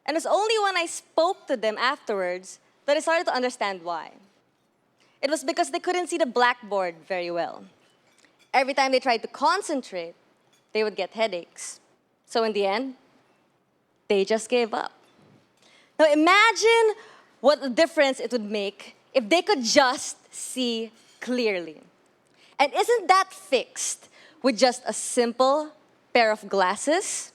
And it was only when I spoke to them afterwards that I started to understand why. It was because they couldn't see the blackboard very well. Every time they tried to concentrate, they would get headaches. So in the end, they just gave up. Now imagine what a difference it would make if they could just see clearly. And isn't that fixed with just a simple pair of glasses?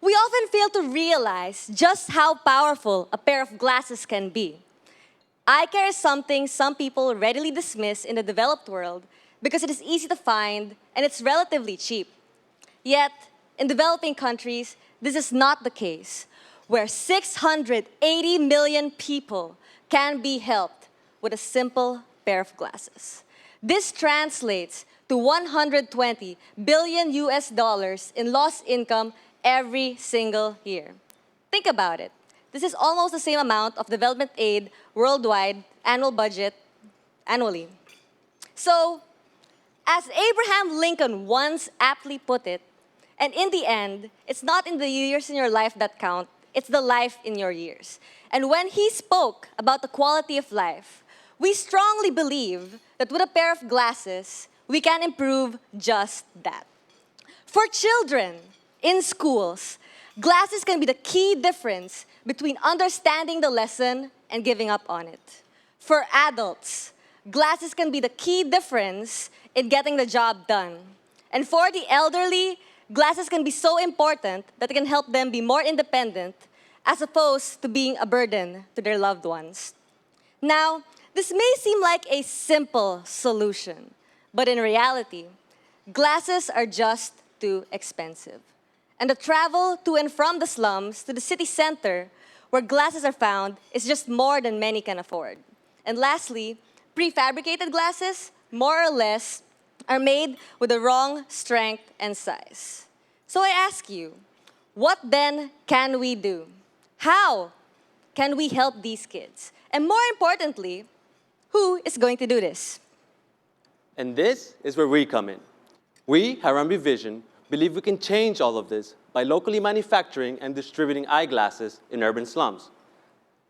We often fail to realize just how powerful a pair of glasses can be. Eye care is something some people readily dismiss in the developed world because it is easy to find and it's relatively cheap. Yet, in developing countries, this is not the case, where 680 million people can be helped with a simple pair of glasses. This translates to 120 billion US dollars in lost income every single year. Think about it. This is almost the same amount of development aid worldwide annual budget annually. So, as Abraham Lincoln once aptly put it, and in the end, it's not in the years in your life that count, it's the life in your years. And when he spoke about the quality of life, we strongly believe that with a pair of glasses, we can improve just that. For children in schools, glasses can be the key difference between understanding the lesson and giving up on it. For adults, glasses can be the key difference in getting the job done. And for the elderly, glasses can be so important that it can help them be more independent as opposed to being a burden to their loved ones. Now, this may seem like a simple solution, but in reality, glasses are just too expensive. And the travel to and from the slums to the city center where glasses are found is just more than many can afford. And lastly, prefabricated glasses, more or less, are made with the wrong strength and size. So I ask you, what then can we do? How can we help these kids? And more importantly, who is going to do this? And this is where we come in. We, Harambee Vision, believe we can change all of this by locally manufacturing and distributing eyeglasses in urban slums.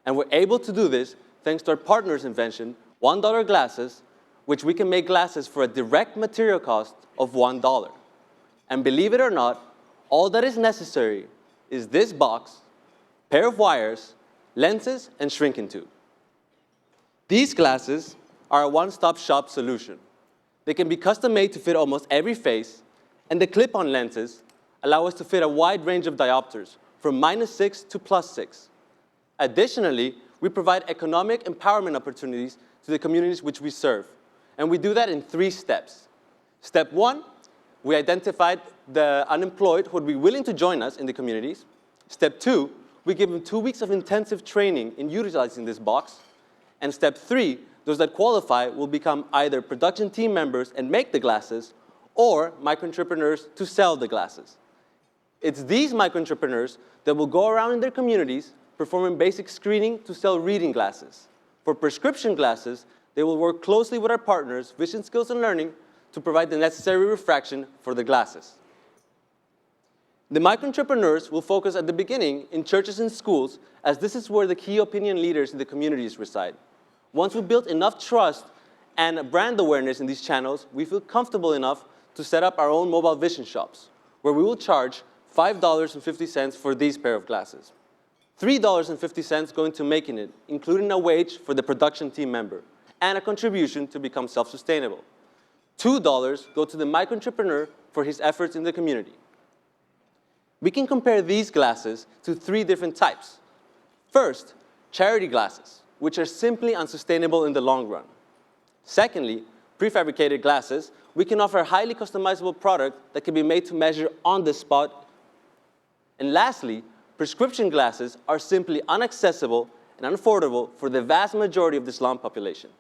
And we're able to do this thanks to our partner's invention, $1 glasses, which we can make glasses for a direct material cost of $1. And believe it or not, all that is necessary is this box, pair of wires, lenses, and shrinking tube. These glasses are a one-stop shop solution. They can be custom-made to fit almost every face, and the clip-on lenses allow us to fit a wide range of diopters, from -6 to +6. Additionally, we provide economic empowerment opportunities to the communities which we serve. And we do that in 3 steps. Step 1, we identified the unemployed who would be willing to join us in the communities. Step 2, we give them 2 weeks of intensive training in utilizing this box. And step 3, those that qualify will become either production team members and make the glasses, or micro-entrepreneurs to sell the glasses. It's these micro-entrepreneurs that will go around in their communities performing basic screening to sell reading glasses. For prescription glasses, they will work closely with our partners, Vision Skills and Learning, to provide the necessary refraction for the glasses. The micro-entrepreneurs will focus at the beginning in churches and schools, as this is where the key opinion leaders in the communities reside. Once we've built enough trust and brand awareness in these channels, we feel comfortable enough to set up our own mobile vision shops, where we will charge $5.50 for these pair of glasses. $3.50 going to making it, including a wage for the production team member, and a contribution to become self-sustainable. $2 go to the micro-entrepreneur for his efforts in the community. We can compare these glasses to 3 different types. First, charity glasses, which are simply unsustainable in the long run. Secondly, prefabricated glasses, we can offer a highly customizable product that can be made to measure on the spot. And lastly, prescription glasses are simply inaccessible and unaffordable for the vast majority of the slum population.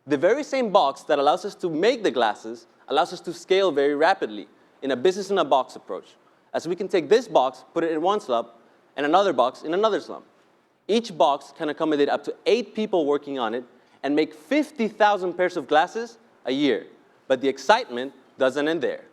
The very same box that allows us to make the glasses allows us to scale very rapidly in a business-in-a-box approach, as we can take this box, put it in one slum, and another box in another slum. Each box can accommodate up to 8 people working on it and make 50,000 pairs of glasses a year. But the excitement doesn't end there.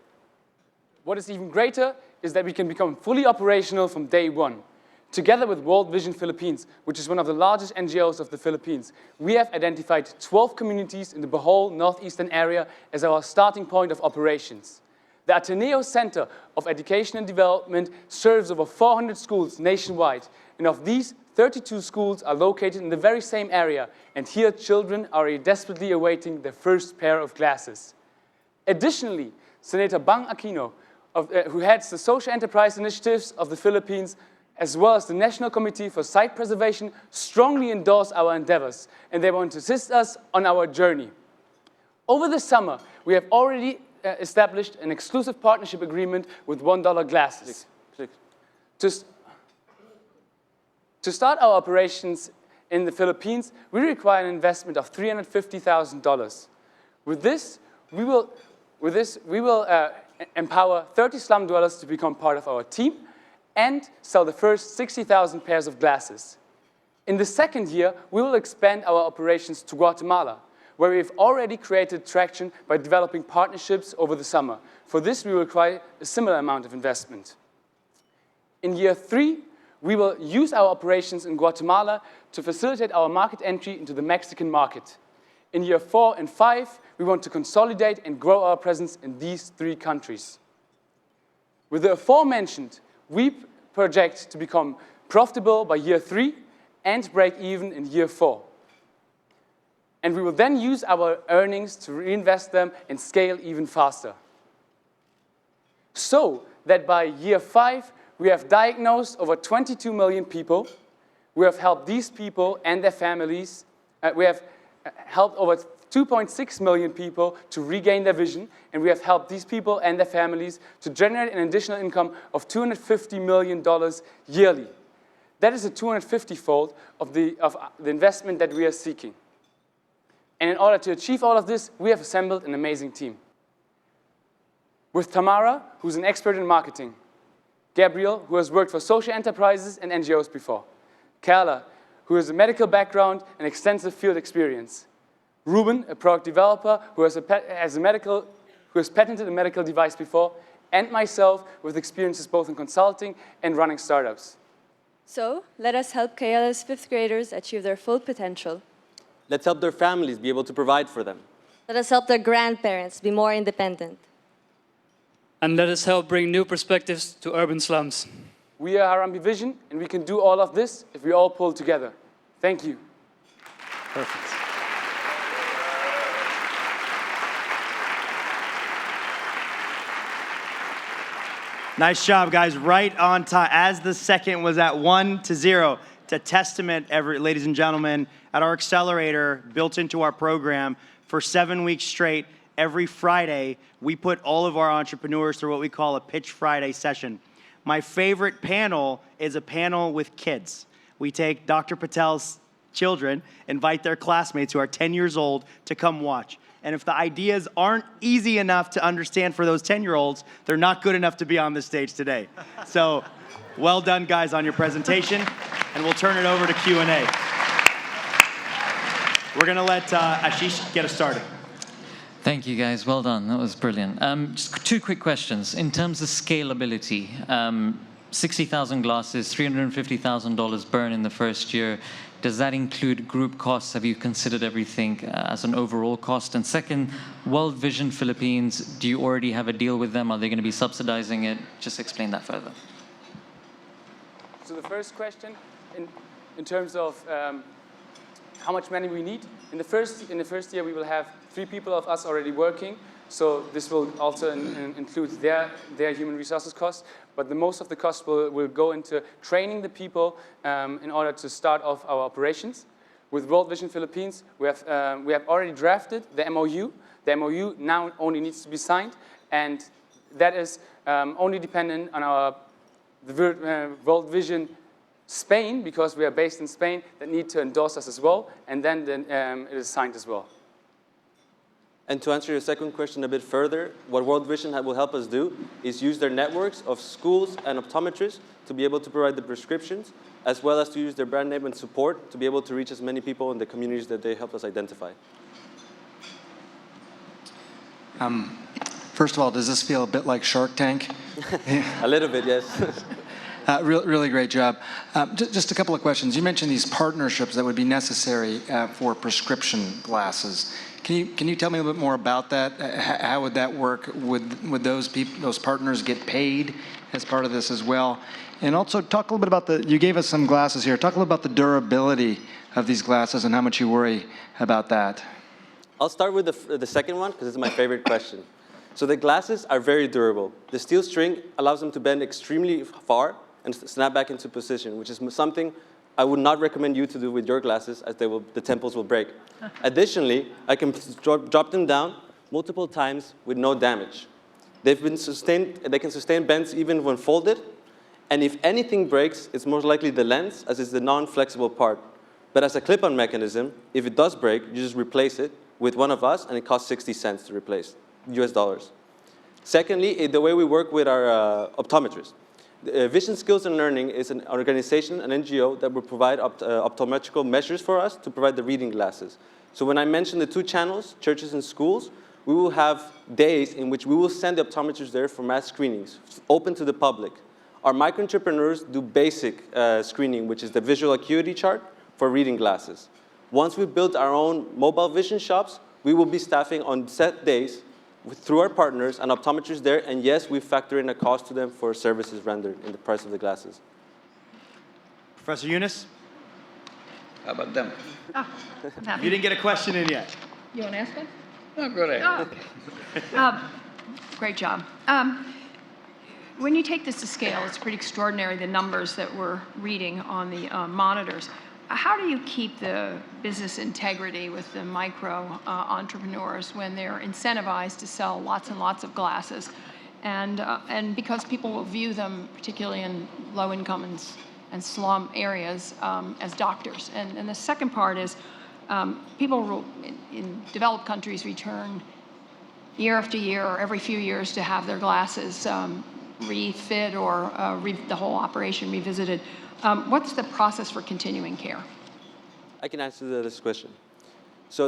What is even greater is that we can become fully operational from day one. Together with World Vision Philippines, which is one of the largest NGOs of the Philippines, we have identified 12 communities in the Bohol northeastern area as our starting point of operations. The Ateneo Center of Education and Development serves over 400 schools nationwide, and of these, 32 schools are located in the very same area, and here children are desperately awaiting their first pair of glasses. Additionally, Senator Bang Aquino, who heads the social enterprise initiatives of the Philippines, as well as the National Committee for Site Preservation, strongly endorse our endeavors, and they want to assist us on our journey. Over the summer, we have already established an exclusive partnership agreement with $1 glasses. To start our operations in the Philippines, we require an investment of $350,000. With this, we will empower 30 slum dwellers to become part of our team and sell the first 60,000 pairs of glasses. In the second year, we will expand our operations to Guatemala, where we've already created traction by developing partnerships over the summer. For this, we will require a similar amount of investment. In year 3, we will use our operations in Guatemala to facilitate our market entry into the Mexican market. In year 4 and 5, we want to consolidate and grow our presence in these 3 countries. With the aforementioned, we project to become profitable by year 3 and break even in year 4. And we will then use our earnings to reinvest them and scale even faster. So that by year 5, we have diagnosed over 22 million people. We have helped these people and their families. We have helped over 2.6 million people to regain their vision, and we have helped these people and their families to generate an additional income of $250 million yearly. That is a 250-fold of the investment that we are seeking. And in order to achieve all of this, we have assembled an amazing team. With Tamara, who's an expert in marketing. Gabriel, who has worked for social enterprises and NGOs before. Carla, who has a medical background and extensive field experience. Ruben, a product developer who has patented a medical device before. And myself, with experiences both in consulting and running startups. So, let us help Kayala's 5th graders achieve their full potential. Let's help their families be able to provide for them. Let us help their grandparents be more independent. And let us help bring new perspectives to urban slums. We are Harambee Vision, and we can do all of this if we all pull together. Thank you. Perfect. Nice job, guys. Right on time. As the second was at 1-0. It's a testament, ladies and gentlemen, at our accelerator built into our program for 7 weeks straight. Every Friday, we put all of our entrepreneurs through what we call a Pitch Friday session. My favorite panel is a panel with kids. We take Dr. Patel's children, invite their classmates who are 10 years old to come watch. And if the ideas aren't easy enough to understand for those 10-year-olds, they're not good enough to be on the stage today. So, well done, guys, on your presentation. And we'll turn it over to Q&A. We're going to let Ashish get us started. Thank you, guys. Well done. That was brilliant. Just 2 quick questions. In terms of scalability, 60,000 glasses, $350,000 burn in the first year. Does that include group costs? Have you considered everything as an overall cost? And second, World Vision Philippines, do you already have a deal with them? Are they going to be subsidizing it? Just explain that further. So the first question, in terms of how much money we need, in the first year we will have 3 people of us already working. So this will also include their human resources costs. But the most of the costs will go into training the people in order to start off our operations. With World Vision Philippines, we have already drafted the MOU. The MOU now only needs to be signed, and that is only dependent on the World Vision Spain, because we are based in Spain, that need to endorse us as well, and then it is signed as well. And to answer your second question a bit further, what World Vision will help us do is use their networks of schools and optometrists to be able to provide the prescriptions, as well as to use their brand name and support to be able to reach as many people in the communities that they help us identify. First of all, does this feel a bit like Shark Tank? A little bit, yes. Really great job. Just a couple of questions. You mentioned these partnerships that would be necessary for prescription glasses. Can you tell me a bit more about that? How would that work? Would those partners get paid as part of this as well? And also talk a little bit about you gave us some glasses here. Talk a little about the durability of these glasses and how much you worry about that. I'll start with the second one because it's my favorite question. So the glasses are very durable. The steel string allows them to bend extremely far and snap back into position, which is something I would not recommend you to do with your glasses, as the temples will break. Additionally, I can drop them down multiple times with no damage. They can sustain bends even when folded, and if anything breaks, it's most likely the lens, as it's the non-flexible part. But as a clip-on mechanism, if it does break, you just replace it with one of us, and it costs 60 cents to replace, US dollars. Secondly, the way we work with our optometrists. Vision Skills and Learning is an organization, an NGO, that will provide optometrical measures for us to provide the reading glasses. So when I mentioned the 2 channels, churches and schools, we will have days in which we will send the optometrists there for mass screenings, open to the public. Our micro-entrepreneurs do basic screening, which is the visual acuity chart for reading glasses. Once we build our own mobile vision shops, we will be staffing on set days through our partners and optometrists there, and yes, we factor in a cost to them for services rendered in the price of the glasses. Professor Yunus? How about them? I'm happy. You didn't get a question in yet. You want to ask one? No, go ahead. Oh, okay. Great job. When you take this to scale, it's pretty extraordinary, the numbers that we're reading on the monitors. How do you keep the business integrity with the micro entrepreneurs when they're incentivized to sell lots and lots of glasses? And because people will view them, particularly in low income and slum areas, as doctors. And the second part is people in developed countries return year after year or every few years to have their glasses refit or the whole operation revisited. What's the process for continuing care? I can answer this question. So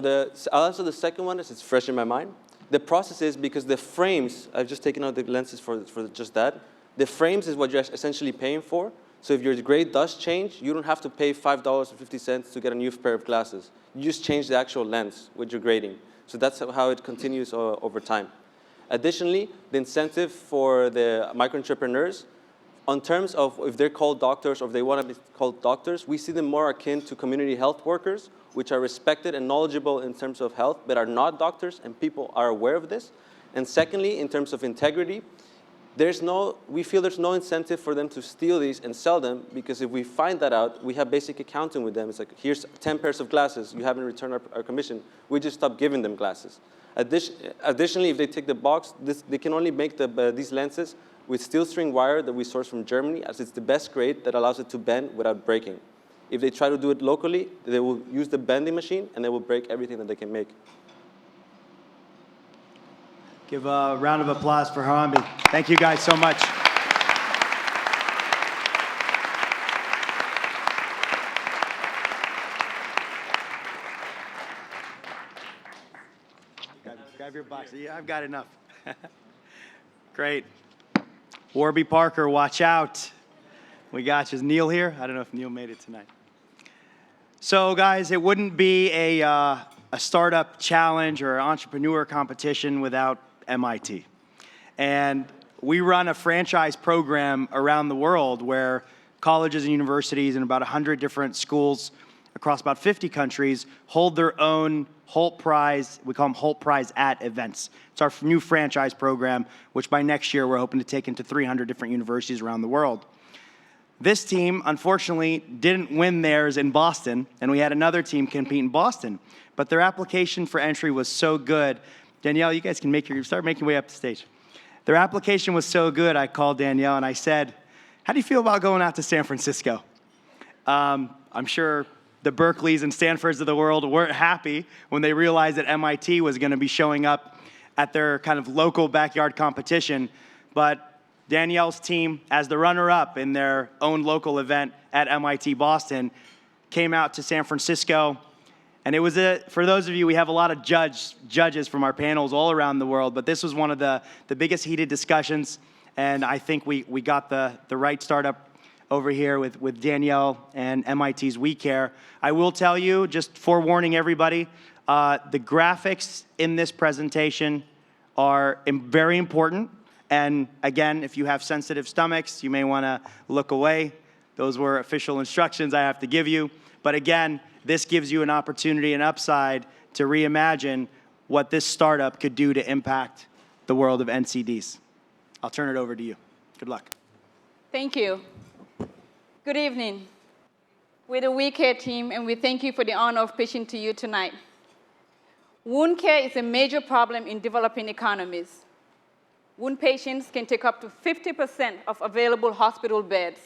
I'll answer the second one as it's fresh in my mind. The process is because the frames, I've just taken out the lenses for just that. The frames is what you're essentially paying for. So if your grade does change, you don't have to pay $5.50 to get a new pair of glasses. You just change the actual lens with your grading. So that's how it continues over time. Additionally, the incentive for the micro-entrepreneurs, on terms of if they're called doctors or if they want to be called doctors, we see them more akin to community health workers, which are respected and knowledgeable in terms of health, but are not doctors, and people are aware of this. And secondly, in terms of integrity, we feel there's no incentive for them to steal these and sell them, because if we find that out, we have basic accounting with them. It's like, here's 10 pairs of glasses, you haven't returned our commission. We just stop giving them glasses. Additionally, if they take the box, they can only make these lenses with steel string wire that we source from Germany, as it's the best grade that allows it to bend without breaking. If they try to do it locally, they will use the bending machine and they will break everything that they can make. Give a round of applause for Harambee. Thank you guys so much. Grab your box. Yeah, I've got enough. Great. Warby Parker, watch out. We got you. Is Neil here? I don't know if Neil made it tonight. So guys, it wouldn't be a startup challenge or entrepreneur competition without MIT. And we run a franchise program around the world where colleges and universities and about 100 different schools across about 50 countries hold their own Hult Prize. We call them Hult Prize at events. It's our new franchise program, which by next year we're hoping to take into 300 different universities around the world. This team, unfortunately, didn't win theirs in Boston, and we had another team compete in Boston. But their application for entry was so good. Danielle, you guys can start making your way up the stage. Their application was so good, I called Danielle and I said, how do you feel about going out to San Francisco? I'm sure the Berkeleys and Stanfords of the world weren't happy when they realized that MIT was going to be showing up at their kind of local backyard competition. But Danielle's team, as the runner-up in their own local event at MIT Boston, came out to San Francisco. And it was for those of you, we have a lot of judges from our panels all around the world, but this was one of the biggest heated discussions. And I think we got the right startup over here with Danielle and MIT's WeCare. I will tell you, just forewarning everybody, the graphics in this presentation are very important. And again, if you have sensitive stomachs, you may want to look away. Those were official instructions I have to give you. But again, this gives you an opportunity, an upside to reimagine what this startup could do to impact the world of NCDs. I'll turn it over to you. Good luck. Thank you. Good evening. We're the WeCare team, and we thank you for the honor of pitching to you tonight. Wound care is a major problem in developing economies. Wound patients can take up to 50% of available hospital beds.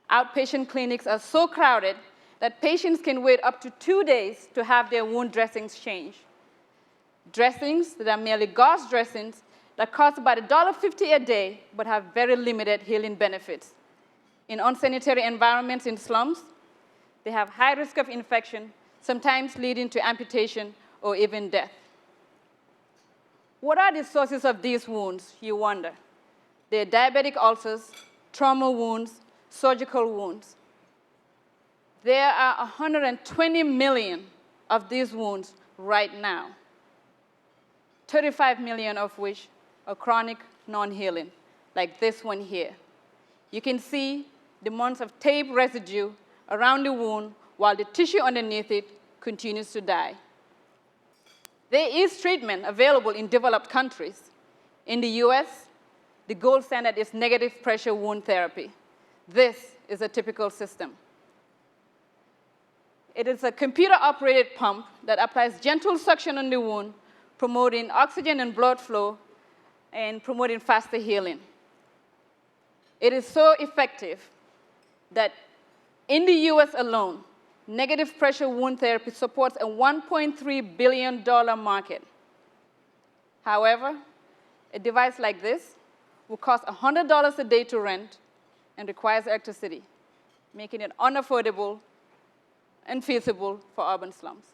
Outpatient clinics are so crowded that patients can wait up to 2 days to have their wound dressings changed. Dressings that are merely gauze dressings that cost about $1.50 a day but have very limited healing benefits. In unsanitary environments in slums, they have high risk of infection, sometimes leading to amputation or even death. What are the sources of these wounds, you wonder? They're diabetic ulcers, trauma wounds, surgical wounds. There are 120 million of these wounds right now, 35 million of which are chronic non-healing, like this one here. You can see the months of tape residue around the wound while the tissue underneath it continues to die. There is treatment available in developed countries. In the US, the gold standard is negative pressure wound therapy. This is a typical system. It is a computer-operated pump that applies gentle suction on the wound, promoting oxygen and blood flow and promoting faster healing. It is so effective that in the US alone, negative pressure wound therapy supports a $1.3 billion market. However, a device like this will cost $100 a day to rent and requires electricity, making it unaffordable and feasible for urban slums.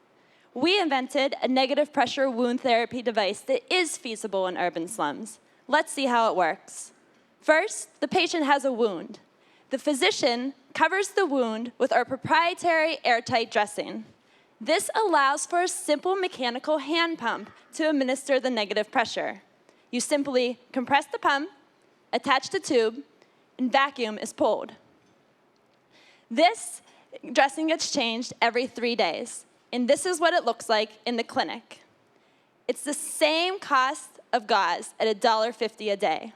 We invented a negative pressure wound therapy device that is feasible in urban slums. Let's see how it works. First, the patient has a wound. The physician covers the wound with our proprietary airtight dressing. This allows for a simple mechanical hand pump to administer the negative pressure. You simply compress the pump, attach the tube, and vacuum is pulled. This dressing gets changed every 3 days, and this is what it looks like in the clinic. It's the same cost of gauze at $1.50 a day.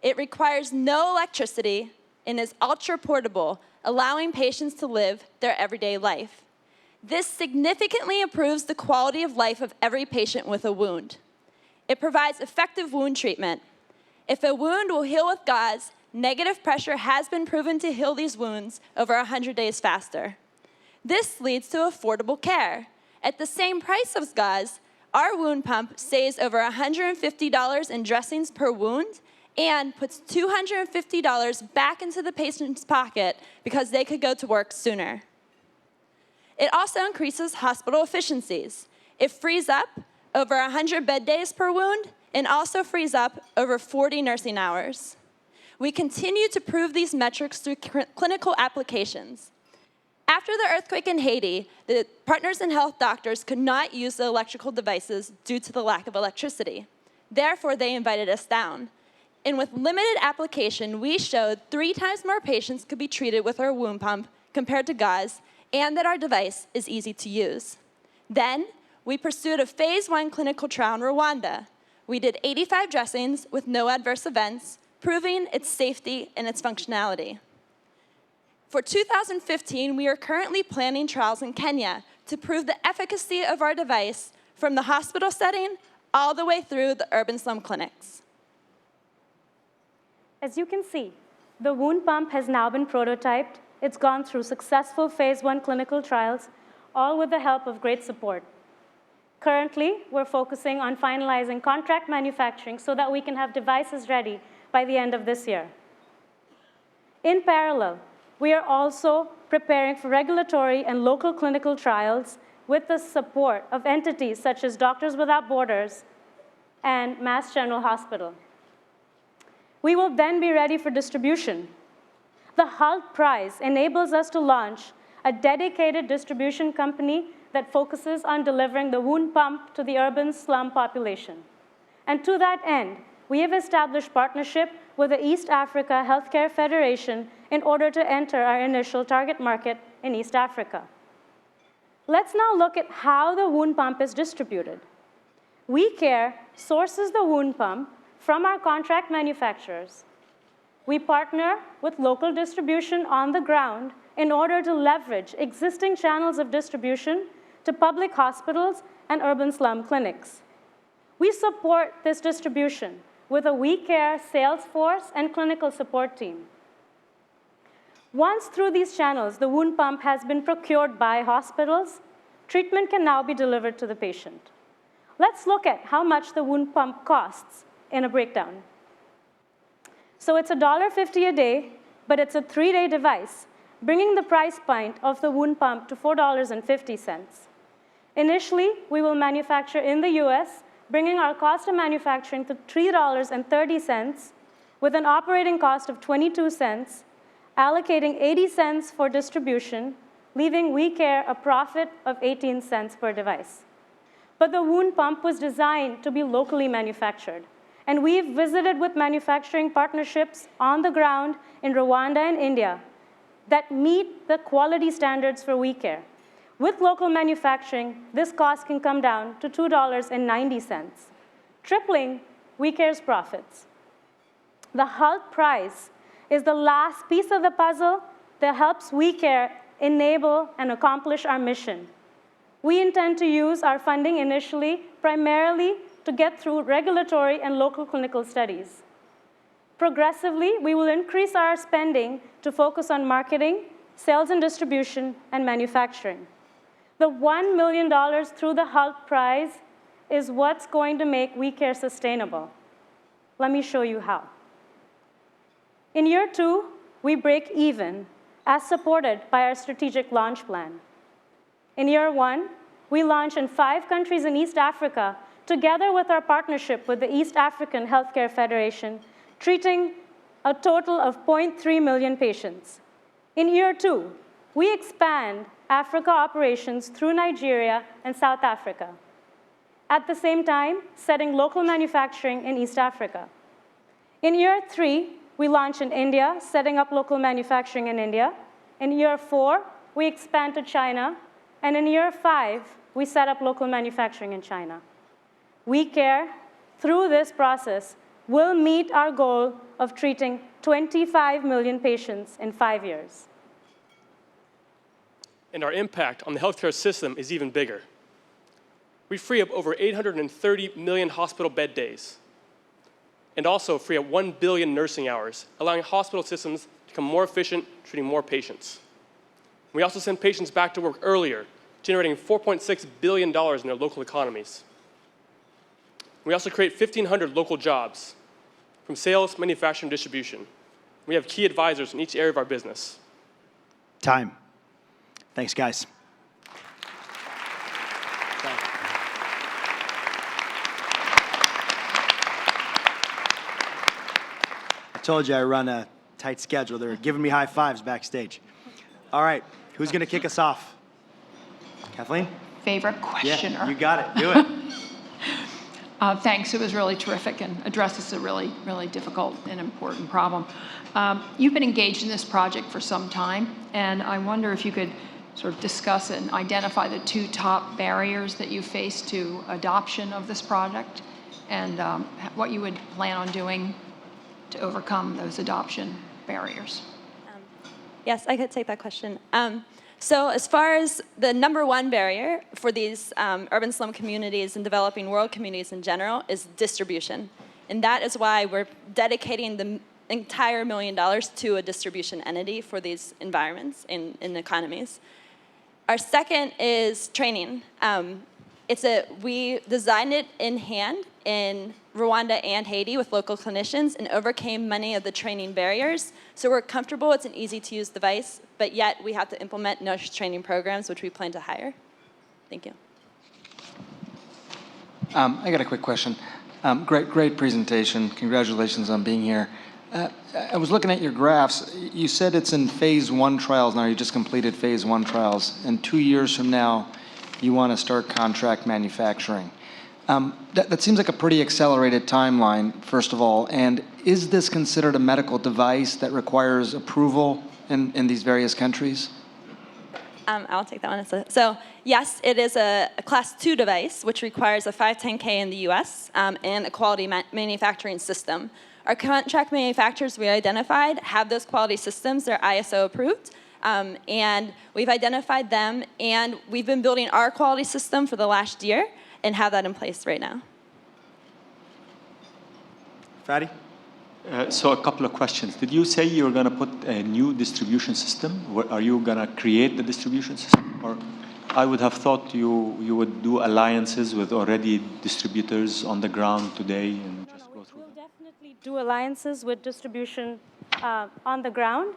It requires no electricity and is ultra portable, allowing patients to live their everyday life. This significantly improves the quality of life of every patient with a wound. It provides effective wound treatment. If a wound will heal with gauze, negative pressure has been proven to heal these wounds over 100 days faster. This leads to affordable care. At the same price as gauze, our wound pump saves over $150 in dressings per wound and puts $250 back into the patient's pocket because they could go to work sooner. It also increases hospital efficiencies. It frees up over 100 bed days per wound and also frees up over 40 nursing hours. We continue to prove these metrics through clinical applications. After the earthquake in Haiti, the partners in health doctors could not use the electrical devices due to the lack of electricity. Therefore, they invited us down. And with limited application, we showed 3 times more patients could be treated with our wound pump compared to gauze, and that our device is easy to use. Then, we pursued a phase 1 clinical trial in Rwanda. We did 85 dressings with no adverse events, proving its safety and its functionality. For 2015, we are currently planning trials in Kenya to prove the efficacy of our device from the hospital setting all the way through the urban slum clinics. As you can see, the wound pump has now been prototyped. It's gone through successful phase 1 clinical trials, all with the help of great support. Currently, we're focusing on finalizing contract manufacturing so that we can have devices ready by the end of this year. In parallel, we are also preparing for regulatory and local clinical trials with the support of entities such as Doctors Without Borders and Mass General Hospital. We will then be ready for distribution. The Hult Prize enables us to launch a dedicated distribution company that focuses on delivering the wound pump to the urban slum population. And to that end, we have established partnership with the East Africa Healthcare Federation in order to enter our initial target market in East Africa. Let's now look at how the wound pump is distributed. WeCare sources the wound pump from our contract manufacturers. We partner with local distribution on the ground in order to leverage existing channels of distribution to public hospitals and urban slum clinics. We support this distribution with a WeCare sales force and clinical support team. Once through these channels, the wound pump has been procured by hospitals, treatment can now be delivered to the patient. Let's look at how much the wound pump costs in a breakdown. So it's $1.50 a day, but it's a 3-day device, bringing the price point of the wound pump to $4.50. Initially, we will manufacture in the US, bringing our cost of manufacturing to $3.30 with an operating cost of 22 cents, allocating 80 cents for distribution, leaving WeCare a profit of 18 cents per device. But the wound pump was designed to be locally manufactured. And we've visited with manufacturing partnerships on the ground in Rwanda and India that meet the quality standards for WeCare. With local manufacturing, this cost can come down to $2.90, tripling WeCare's profits. The Hult Prize is the last piece of the puzzle that helps WeCare enable and accomplish our mission. We intend to use our funding initially primarily to get through regulatory and local clinical studies. Progressively, we will increase our spending to focus on marketing, sales and distribution, and manufacturing. The $1 million through the Hult Prize is what's going to make WeCare sustainable. Let me show you how. In year 2, we break even, as supported by our strategic launch plan. In year 1, we launch in 5 countries in East Africa, together with our partnership with the East African Healthcare Federation, treating a total of 0.3 million patients. In year 2, we expand Africa operations through Nigeria and South Africa. At the same time, setting local manufacturing in East Africa. In year 3, we launch in India, setting up local manufacturing in India. In year 4, we expand to China. And in year 5, we set up local manufacturing in China. WeCare, through this process, will meet our goal of treating 25 million patients in 5 years. And our impact on the healthcare system is even bigger. We free up over 830 million hospital bed days, and also free up 1 billion nursing hours, allowing hospital systems to become more efficient, treating more patients. We also send patients back to work earlier, generating $4.6 billion in their local economies. We also create 1,500 local jobs, from sales, manufacturing, distribution. We have key advisors in each area of our business. Time. Thanks, guys. I told you I run a tight schedule. They're giving me high fives backstage. All right, who's going to kick us off? Kathleen? Favorite questioner. Yeah, you got it. Do it. Thanks. It was really terrific and addresses a really, really difficult and important problem. You've been engaged in this project for some time, and I wonder if you could sort of discuss and identify the 2 top barriers that you face to adoption of this project and what you would plan on doing to overcome those adoption barriers. Yes, I could take that question. So as far as the #1 barrier for these urban slum communities and developing world communities in general is distribution. And that is why we're dedicating the entire $1 million to a distribution entity for these environments and economies. Our second is training. We designed it in hand in Rwanda and Haiti with local clinicians and overcame many of the training barriers. So we're comfortable, it's an easy-to-use device, but yet we have to implement nurse training programs, which we plan to hire. Thank you. I got a quick question. Great presentation. Congratulations on being here. I was looking at your graphs. You said it's in phase 1 trials now. You just completed phase 1 trials. And 2 years from now, you want to start contract manufacturing. That seems like a pretty accelerated timeline, first of all. And is this considered a medical device that requires approval in these various countries? I'll take that one. So yes, it is a Class 2 device, which requires a 510K in the US and a quality manufacturing system. Our contract manufacturers we identified have those quality systems. They're ISO approved. And we've identified them, and we've been building our quality system for the last year and have that in place right now. Fadi? So a couple of questions. Did you say you're going to put a new distribution system? Are you going to create the distribution system? Or I would have thought you would do alliances with already distributors on the ground today and just go through. We'll definitely do alliances with distribution on the ground.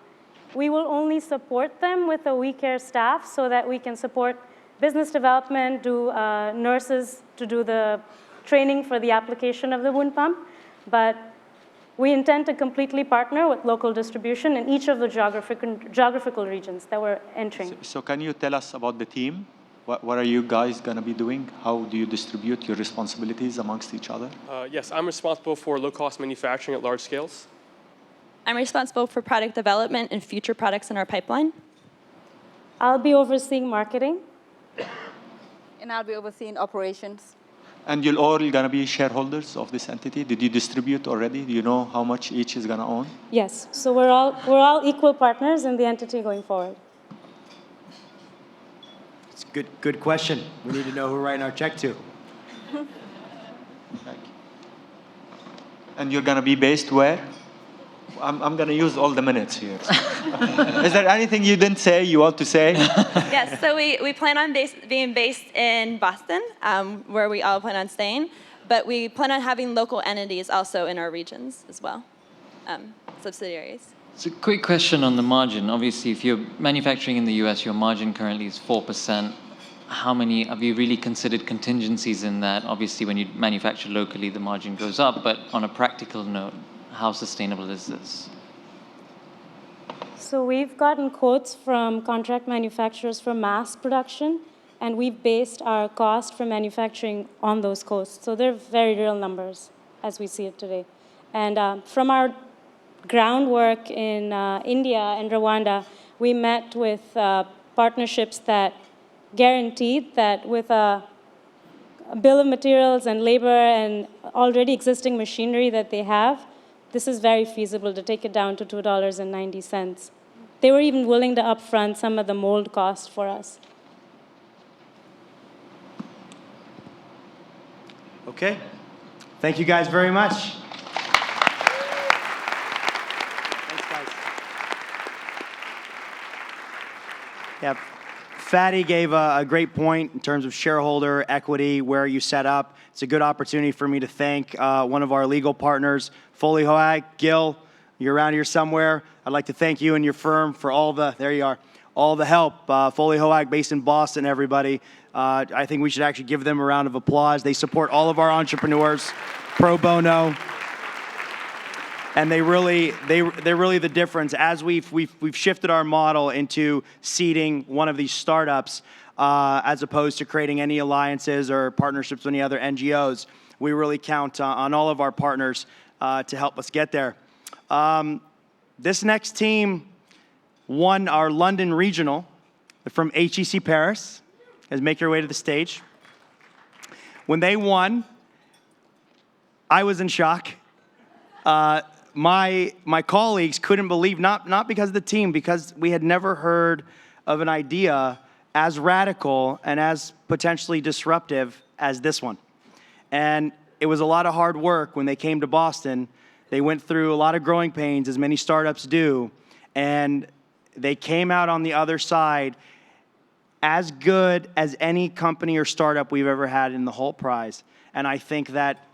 We will only support them with a WeCare staff so that we can support business development, do nurses to do the training for the application of the wound pump. But We intend to completely partner with local distribution in each of the geographical regions that we're entering. So can you tell us about the team? What are you guys going to be doing? How do you distribute your responsibilities amongst each other? Yes, I'm responsible for low-cost manufacturing at large scales. I'm responsible for product development and future products in our pipeline. I'll be overseeing marketing. And I'll be overseeing operations. And you're all going to be shareholders of this entity? Did you distribute already? Do you know how much each is going to own? Yes, so we're all equal partners in the entity going forward. It's a good question. We need to know who we're writing our check to. And you're going to be based where? I'm going to use all the minutes here. Is there anything you didn't say you want to say? Yes, so we plan on being based in Boston, where we all plan on staying, but we plan on having local entities also in our regions as well, subsidiaries. So quick question on the margin. Obviously, if you're manufacturing in the US, your margin currently is 4%. How many, have you really considered contingencies in that? Obviously, when you manufacture locally, the margin goes up, but on a practical note, how sustainable is this? So we've gotten quotes from contract manufacturers for mass production, and we've based our cost for manufacturing on those quotes. So they're very real numbers as we see it today. And from our groundwork in India and Rwanda, we met with partnerships that guaranteed that with a bill of materials and labor and already existing machinery that they have, this is very feasible to take it down to $2.90. They were even willing to upfront some of the mold cost for us. Okay. Thank you guys very much. Thanks, guys. Yeah. Fatty gave a great point in terms of shareholder equity, where you set up. It's a good opportunity for me to thank one of our legal partners, Foley Hoag. Gil, you're around here somewhere. I'd like to thank you and your firm for all the, there you are, all the help. Foley Hoag, based in Boston, everybody. I think we should actually give them a round of applause. They support all of our entrepreneurs pro bono. And they're really the difference. As we've shifted our model into seeding one of these startups, as opposed to creating any alliances or partnerships with any other NGOs, we really count on all of our partners to help us get there. This next team won our London regional from HEC Paris. Guys, make your way to the stage. When they won, I was in shock. My colleagues couldn't believe, not because of the team, because we had never heard of an idea as radical and as potentially disruptive as this one. And it was a lot of hard work when they came to Boston. They went through a lot of growing pains, as many startups do, and they came out on the other side as good as any company or startup we've ever had in the Hult Prize. And I think that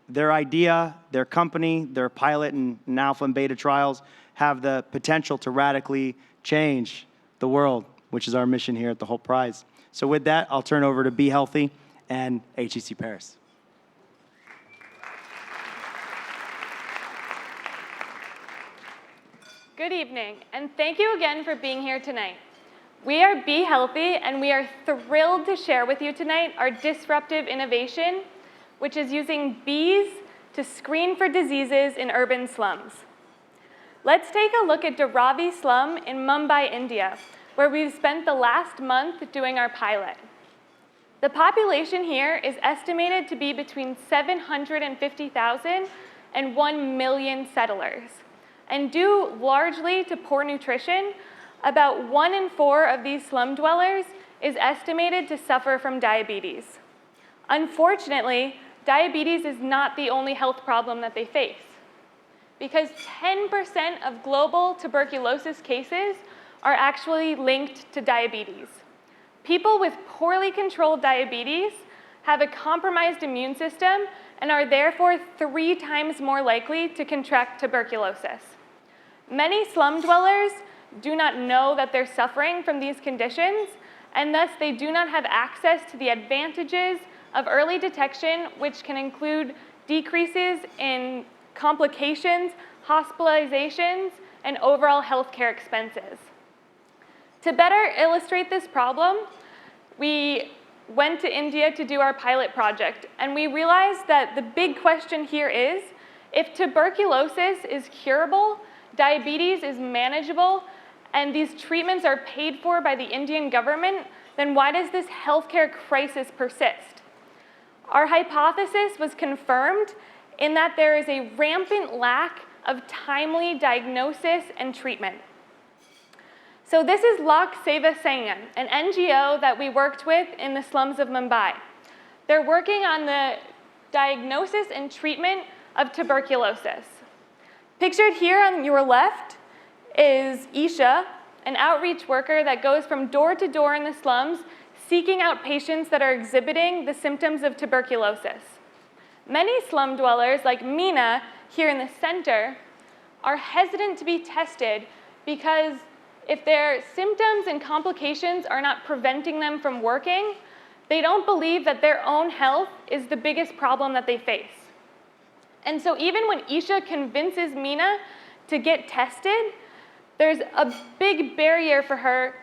their idea, their company, their pilot and alpha and beta trials have the potential to radically change the world, which is our mission here at the Hult Prize. So with that, I'll turn over to BeHealthy and HEC Paris. Good evening, and thank you again for being here tonight. We are BeHealthy, and we are thrilled to share with you tonight our disruptive innovation, which is using bees to screen for diseases in urban slums. Let's take a look at Dharavi slum in Mumbai, India, where we've spent the last month doing our pilot. The population here is estimated to be between 750,000 and 1 million settlers. And due largely to poor nutrition, about 1 in 4 of these slum dwellers is estimated to suffer from diabetes. Unfortunately, diabetes is not the only health problem that they face, because 10% of global tuberculosis cases are actually linked to diabetes. People with poorly controlled diabetes have a compromised immune system and are therefore 3 times more likely to contract tuberculosis. Many slum dwellers do not know that they're suffering from these conditions, and thus they do not have access to the advantages of early detection, which can include decreases in complications, hospitalizations, and overall healthcare expenses. To better illustrate this problem, we went to India to do our pilot project, and we realized that the big question here is, if tuberculosis is curable, diabetes is manageable, and these treatments are paid for by the Indian government, then why does this healthcare crisis persist? Our hypothesis was confirmed in that there is a rampant lack of timely diagnosis and treatment. So this is Lok Seva Sangam, an NGO that we worked with in the slums of Mumbai. They're working on the diagnosis and treatment of tuberculosis. Pictured here on your left is Isha, an outreach worker that goes from door to door in the slums, seeking out patients that are exhibiting the symptoms of tuberculosis. Many slum dwellers, like Meena here in the center, are hesitant to be tested because if their symptoms and complications are not preventing them from working, they don't believe that their own health is the biggest problem that they face. And so even when Isha convinces Meena to get tested, there's a big barrier for her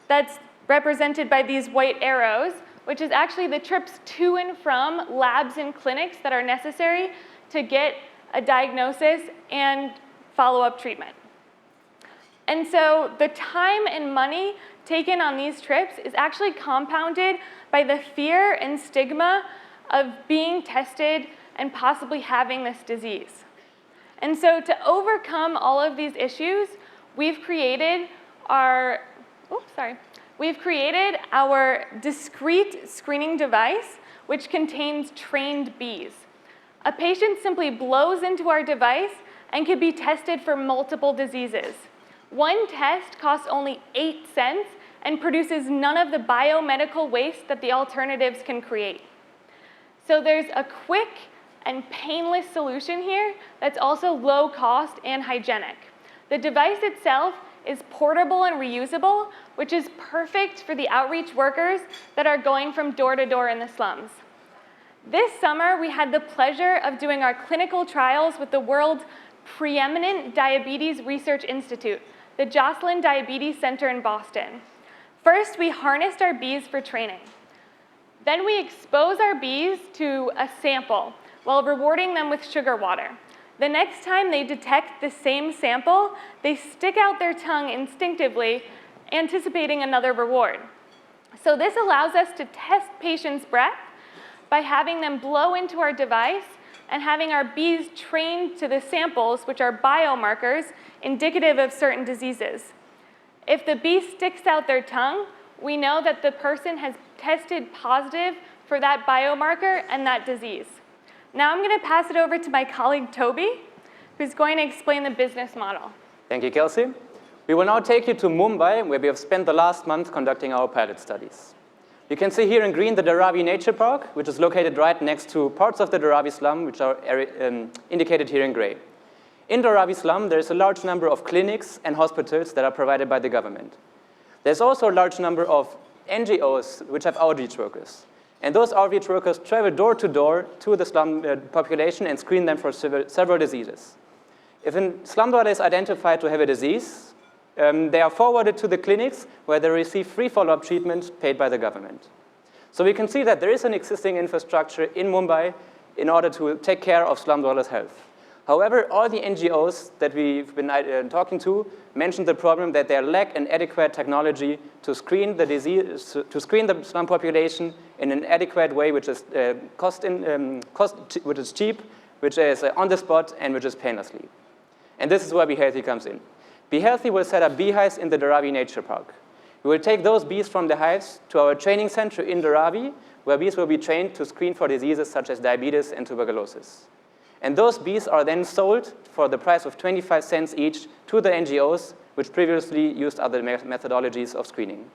that's represented by these white arrows, which is actually the trips to and from labs and clinics that are necessary to get a diagnosis and follow-up treatment. And so the time and money taken on these trips is actually compounded by the fear and stigma of being tested and possibly having this disease. And so to overcome all of these issues, we've created our discrete screening device, which contains trained bees. A patient simply blows into our device and can be tested for multiple diseases. One test costs only 8 cents and produces none of the biomedical waste that the alternatives can create. So there's a quick and painless solution here that's also low cost and hygienic. The device itself is portable and reusable, which is perfect for the outreach workers that are going from door to door in the slums. This summer, we had the pleasure of doing our clinical trials with the world's preeminent diabetes research institute, the Joslin Diabetes Center in Boston. First, we harnessed our bees for training. Then we expose our bees to a sample while rewarding them with sugar water. The next time they detect the same sample, they stick out their tongue instinctively, anticipating another reward. So this allows us to test patients' breath by having them blow into our device and having our bees trained to the samples, which are biomarkers indicative of certain diseases. If the bee sticks out their tongue, we know that the person has tested positive for that biomarker and that disease. Now I'm going to pass it over to my colleague Toby, who's going to explain the business model. Thank you, Kelsey. We will now take you to Mumbai, where we have spent the last month conducting our pilot studies. You can see here in green the Dharavi Nature Park, which is located right next to parts of the Dharavi slum, which are indicated here in gray. In Dharavi slum, there is a large number of clinics and hospitals that are provided by the government. There's also a large number of NGOs which have outreach workers. And those outreach workers travel door to door to the slum population and screen them for several diseases. If a slum dweller is identified to have a disease, they are forwarded to the clinics where they receive free follow-up treatment paid by the government. So we can see that there is an existing infrastructure in Mumbai in order to take care of slum dwellers' health. However, all the NGOs that we've been talking to mentioned the problem that they lack an adequate technology to screen the disease, to screen the slum population in an adequate way, which is which is cheap, which is on the spot, and which is painlessly. And this is where BeHealthy comes in. BeHealthy will set up bee hives in the Dharavi Nature Park. We will take those bees from the hives to our training center in Dharavi, where bees will be trained to screen for diseases such as diabetes and tuberculosis. And those bees are then sold for the price of 25 cents each to the NGOs, which previously used other methodologies of screening.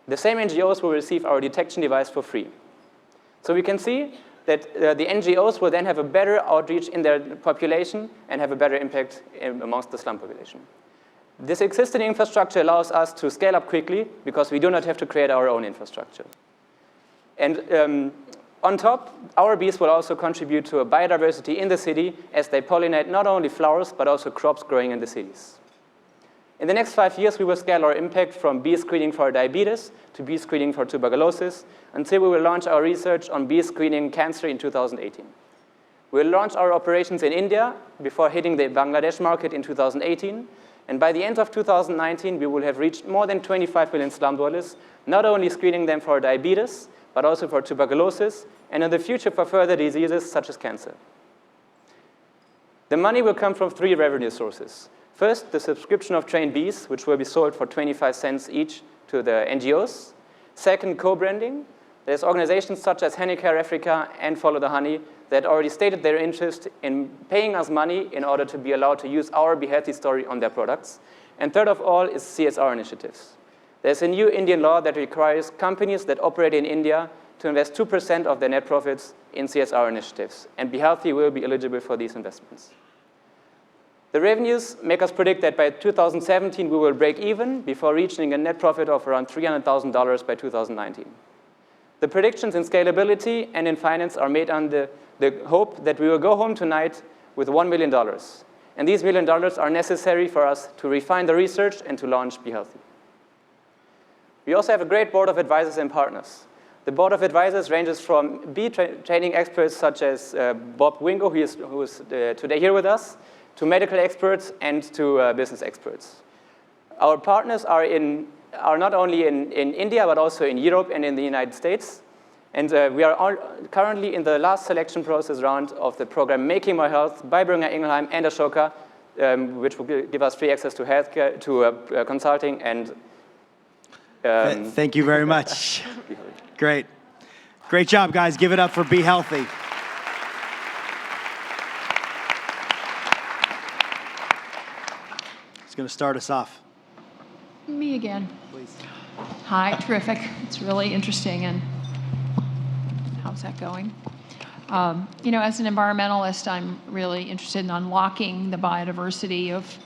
The same NGOs will receive our detection device for free. So we can see that the NGOs will then have a better outreach in their population and have a better impact amongst the slum population. This existing infrastructure allows us to scale up quickly because we do not have to create our own infrastructure. And On top, our bees will also contribute to a biodiversity in the city as they pollinate not only flowers, but also crops growing in the cities. In the next 5 years, we will scale our impact from bee screening for diabetes to bee screening for tuberculosis until we will launch our research on bee screening cancer in 2018. We'll launch our operations in India before hitting the Bangladesh market in 2018. And by the end of 2019, we will have reached more than 25 million slum dwellers, not only screening them for diabetes, but also for tuberculosis, and in the future for further diseases such as cancer. The money will come from 3 revenue sources. First, the subscription of trained bees, which will be sold for 25 cents each to the NGOs. Second, co-branding. There's organizations such as Honeycare Africa and Follow the Honey that already stated their interest in paying us money in order to be allowed to use our BeHealthy story on their products. And third of all is CSR initiatives. There's a new Indian law that requires companies that operate in India to invest 2% of their net profits in CSR initiatives, and BeHealthy will be eligible for these investments. The revenues make us predict that by 2017 we will break even before reaching a net profit of around $300,000 by 2019. The predictions in scalability and in finance are made on the hope that we will go home tonight with $1 million. And these $1 million are necessary for us to refine the research and to launch BeHealthy. We also have a great board of advisors and partners. The board of advisors ranges from bee training experts such as Bob Wingo, who is today here with us, to medical experts and to business experts. Our partners are not only in India, but also in Europe and in the United States. And we are currently in the last selection process round of the program Making My Health by Boehringer Ingelheim and Ashour, which will give us free access to healthcare, to consulting and thank you very much. Great. Great job, guys. Give it up for BeHealthy. It's going to start us off. Me again. Please. Hi, terrific. It's really interesting. And how's that going? You know, as an environmentalist, I'm really interested in unlocking the biodiversity of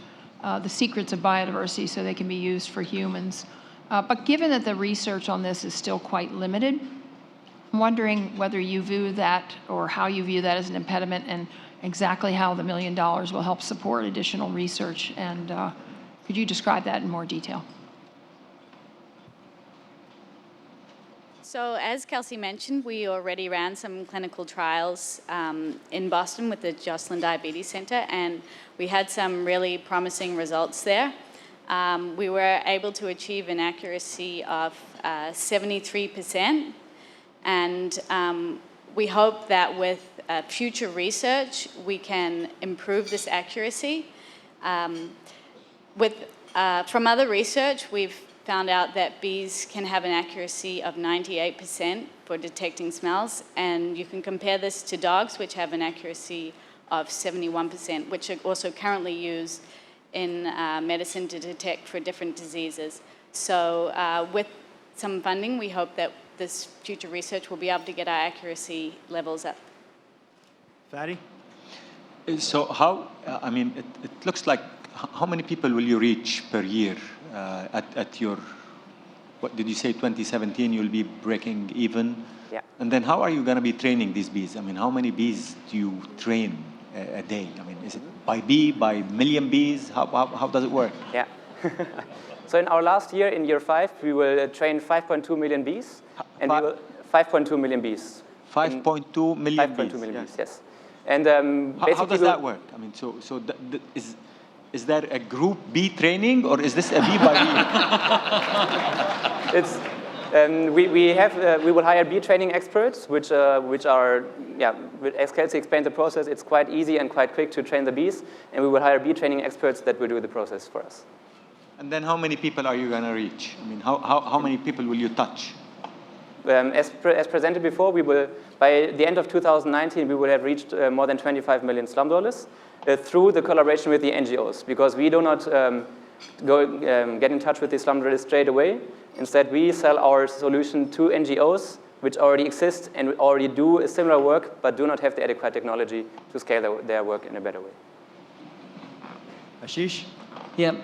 the secrets of biodiversity so they can be used for humans. But given that the research on this is still quite limited, I'm wondering whether you view that or how you view that as an impediment and exactly how the $1 million will help support additional research. And could you describe that in more detail? So as Kelsey mentioned, we already ran some clinical trials in Boston with the Joslin Diabetes Center, and we had some really promising results there. We were able to achieve an accuracy of 73%, and we hope that with future research, we can improve this accuracy. From other research, we've found out that bees can have an accuracy of 98% for detecting smells, and you can compare this to dogs, which have an accuracy of 71%, which are also currently used in medicine to detect for different diseases. So with some funding, we hope that this future research will be able to get our accuracy levels up. Fatty? So how, I mean, it looks like, how many people will you reach per year at your, what did you say, 2017 you'll be breaking even? Yeah. And then how are you going to be training these bees? I mean, how many bees do you train a day? I mean, is it by bee, by million bees? How does it work? Yeah. So in our last year, in year 5, we will train 5.2 million bees. And we will 5.2 million bees. 5.2 million bees. 5.2 million yes. bees, yes. And how does that work? I mean, so is there a group bee training, or is this a bee by bee? It's we will hire bee training experts, which are, yeah, as Kelsey explained the process, it's quite easy and quite quick to train the bees, and we will hire bee training experts that will do the process for us. And then how many people are you going to reach? I mean, how many people will you touch? As presented before, we will, by the end of 2019, we will have reached more than 25 million slum dwellers through the collaboration with the NGOs, because we do not get in touch with the slum dwellers straight away. Instead, we sell our solution to NGOs, which already exist and already do a similar work, but do not have the adequate technology to scale their work in a better way. Ashish? Yeah.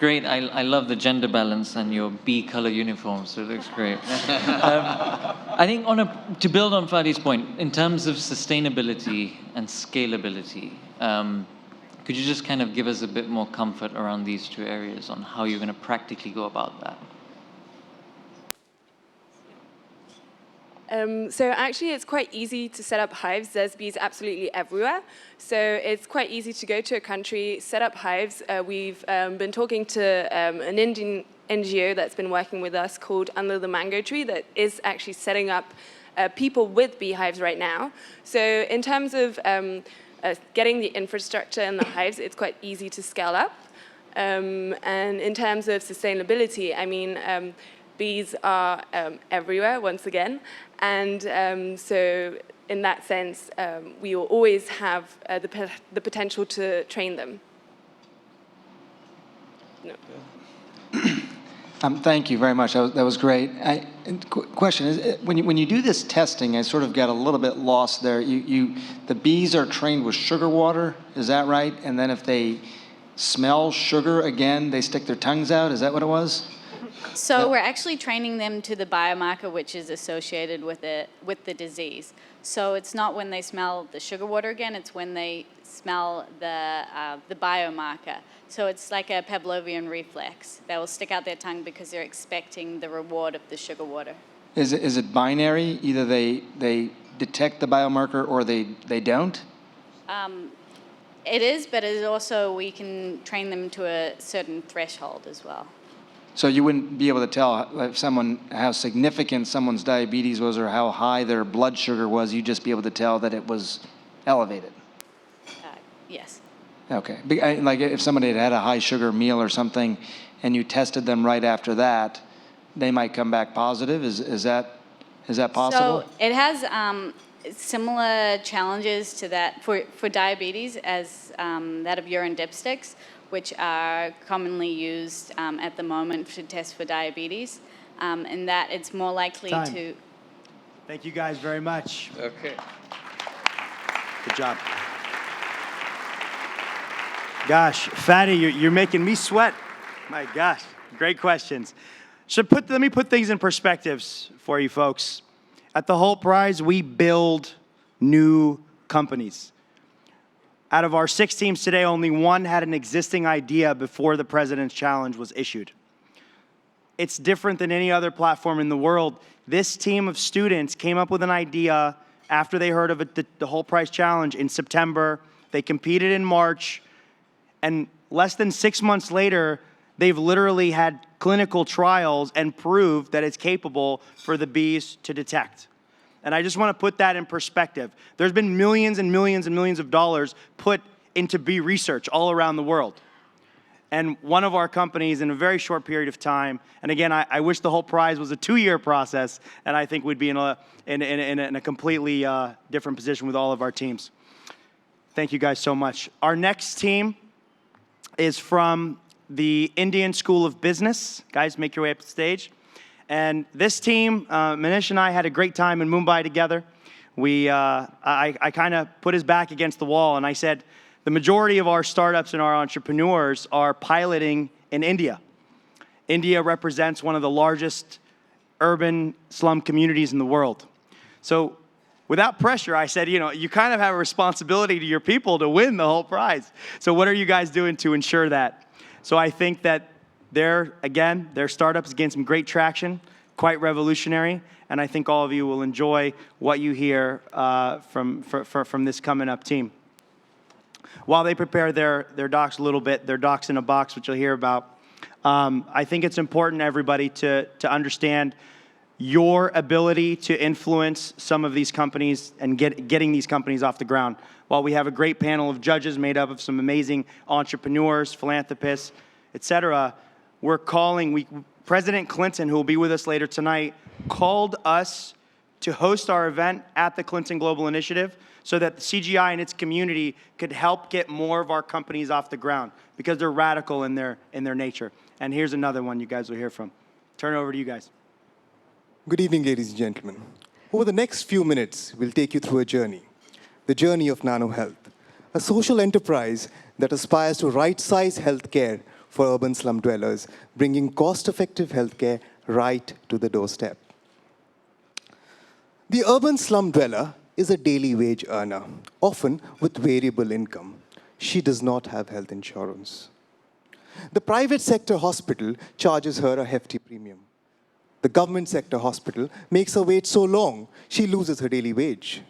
great. I love the gender balance and your bee color uniform, so it looks great. I think to build on Fadi's point, in terms of sustainability and scalability, could you just kind of give us a bit more comfort around these two areas on how you're going to practically go about that? So actually, it's quite easy to set up hives. There's bees absolutely everywhere. So it's quite easy to go to a country, set up hives. We've been talking to an Indian NGO that's been working with us called Under the Mango Tree that is actually setting up people with beehives right now. So in terms of getting the infrastructure and the hives, it's quite easy to scale up. And in terms of sustainability, I mean, bees are everywhere, once again. And so in that sense, we will always have the potential to train them. No. Thank you very much. That was great. Question is, when you do this testing, I sort of got a little bit lost there. The bees are trained with sugar water, is that right? And then if they smell sugar again, they stick their tongues out. Is that what it was? So we're actually training them to the biomarker which is associated with the disease. So it's not when they smell the sugar water again, it's when they smell the biomarker. So it's like a Pavlovian reflex. They will stick out their tongue because they're expecting the reward of the sugar water. Is it binary? Either they detect the biomarker or they don't? It is, but it is also we can train them to a certain threshold as well. So you wouldn't be able to tell if how significant someone's diabetes was or how high their blood sugar was. You'd just be able to tell that it was elevated. Yes. Okay. Like if somebody had had a high sugar meal or something, and you tested them right after that, they might come back positive. Is that possible? So it has similar challenges to that for diabetes as that of urine dipsticks, which are commonly used at the moment to test for diabetes, and that it's more likely to... Thank you guys very much. Okay. Good job. Gosh, Fadi, you're making me sweat. My gosh, great questions. So let me put things in perspectives for you folks. At the Hult Prize, we build new companies. Out of our 6 teams today, only 1 had an existing idea before the President's Challenge was issued. It's different than any other platform in the world. This team of students came up with an idea after they heard of it, the Hult Prize Challenge in September. They competed in March, and less than 6 months later, they've literally had clinical trials and proved that it's capable for the bees to detect. And I just want to put that in perspective. There's been millions and millions and millions of dollars put into bee research all around the world. And one of our companies in a very short period of time, and again, I wish the Hult Prize was a 2-year process, and I think we'd be in a completely different position with all of our teams. Thank you guys so much. Our next team is from the Indian School of Business. Guys, make your way up to the stage. And this team, Manish and I had a great time in Mumbai together. I kind of put his back against the wall and I said, the majority of our startups and our entrepreneurs are piloting in India. India represents one of the largest urban slum communities in the world. So without pressure, I said, you kind of have a responsibility to your people to win the Hult Prize. So what are you guys doing to ensure that? So I think that their startups gained some great traction, quite revolutionary, and I think all of you will enjoy what you hear from this coming up team. While they prepare their docs a little bit, their docs in a box, which you'll hear about, I think it's important, everybody, to understand your ability to influence some of these companies and getting these companies off the ground. While we have a great panel of judges made up of some amazing entrepreneurs, philanthropists, etc., President Clinton, who will be with us later tonight, called us to host our event at the Clinton Global Initiative so that the CGI and its community could help get more of our companies off the ground because they're radical in their nature. And here's another one you guys will hear from. Turn it over to you guys. Good evening, ladies and gentlemen. Over the next few minutes, we'll take you through a journey, the journey of Nano Health, a social enterprise that aspires to right-size healthcare for urban slum dwellers, bringing cost-effective healthcare right to the doorstep. The urban slum dweller is a daily wage earner, often with variable income. She does not have health insurance. The private sector hospital charges her a hefty premium. The government sector hospital makes her wait so long, she loses her daily wage.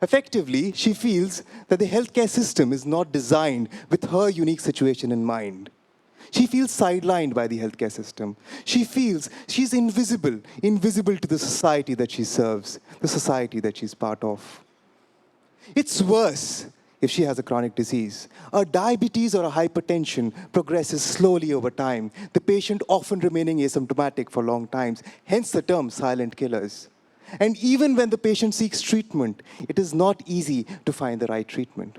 Effectively, she feels that the healthcare system is not designed with her unique situation in mind. She feels sidelined by the healthcare system. She feels she's invisible to the society that she serves, the society that she's part of. It's worse if she has a chronic disease. A diabetes or a hypertension progresses slowly over time, the patient often remaining asymptomatic for long times, hence the term silent killers. And even when the patient seeks treatment, it is not easy to find the right treatment.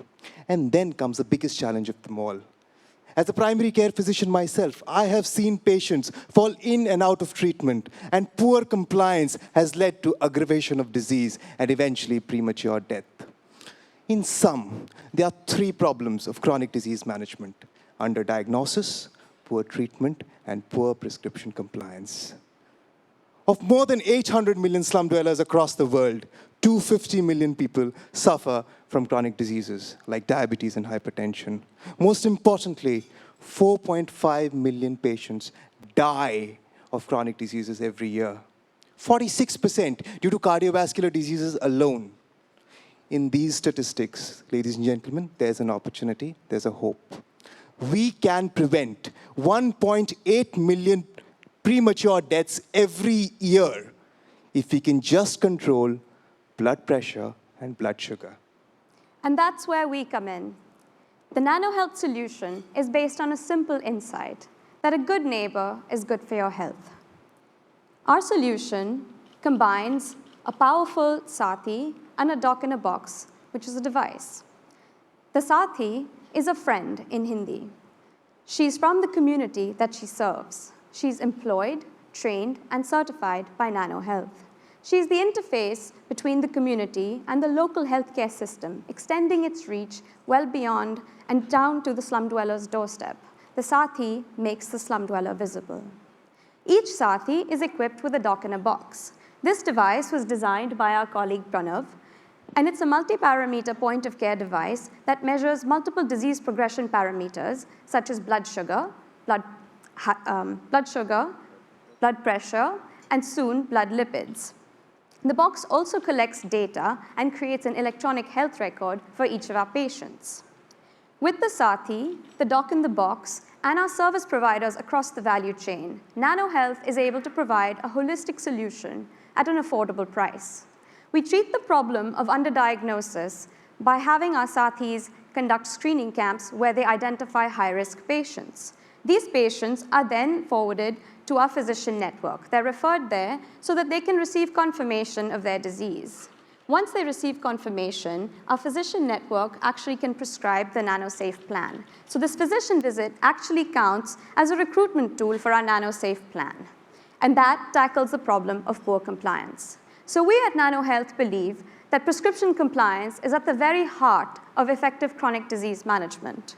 And then comes the biggest challenge of them all. As a primary care physician myself, I have seen patients fall in and out of treatment, and poor compliance has led to aggravation of disease and eventually premature death. In sum, there are three problems of chronic disease management: underdiagnosis, poor treatment, and poor prescription compliance. Of more than 800 million slum dwellers across the world, 250 million people suffer from chronic diseases like diabetes and hypertension. Most importantly, 4.5 million patients die of chronic diseases every year. 46% due to cardiovascular diseases alone. In these statistics, ladies and gentlemen, there's an opportunity, there's a hope. We can prevent 1.8 million premature deaths every year if we can just control blood pressure and blood sugar. And that's where we come in. The Nano Health solution is based on a simple insight that a good neighbor is good for your health. Our solution combines a powerful Saathi and a dock in a box, which is a device. The Saathi is a friend in Hindi. She's from the community that she serves. She's employed, trained, and certified by Nano Health. She's the interface between the community and the local healthcare system, extending its reach well beyond and down to the slum dweller's doorstep. The Saathi makes the slum dweller visible. Each Saathi is equipped with a dock in a box. This device was designed by our colleague Pranav, and it's a multi-parameter point-of-care device that measures multiple disease progression parameters, such as blood sugar, blood pressure, and soon blood lipids. The box also collects data and creates an electronic health record for each of our patients. With the Saathi, the dock in the box, and our service providers across the value chain, Nano Health is able to provide a holistic solution at an affordable price. We treat the problem of underdiagnosis by having our Saathis conduct screening camps where they identify high-risk patients. These patients are then forwarded to our physician network. They're referred there so that they can receive confirmation of their disease. Once they receive confirmation, our physician network actually can prescribe the NanoSafe plan. So this physician visit actually counts as a recruitment tool for our NanoSafe plan. And that tackles the problem of poor compliance. So we at Nano Health believe that prescription compliance is at the very heart of effective chronic disease management.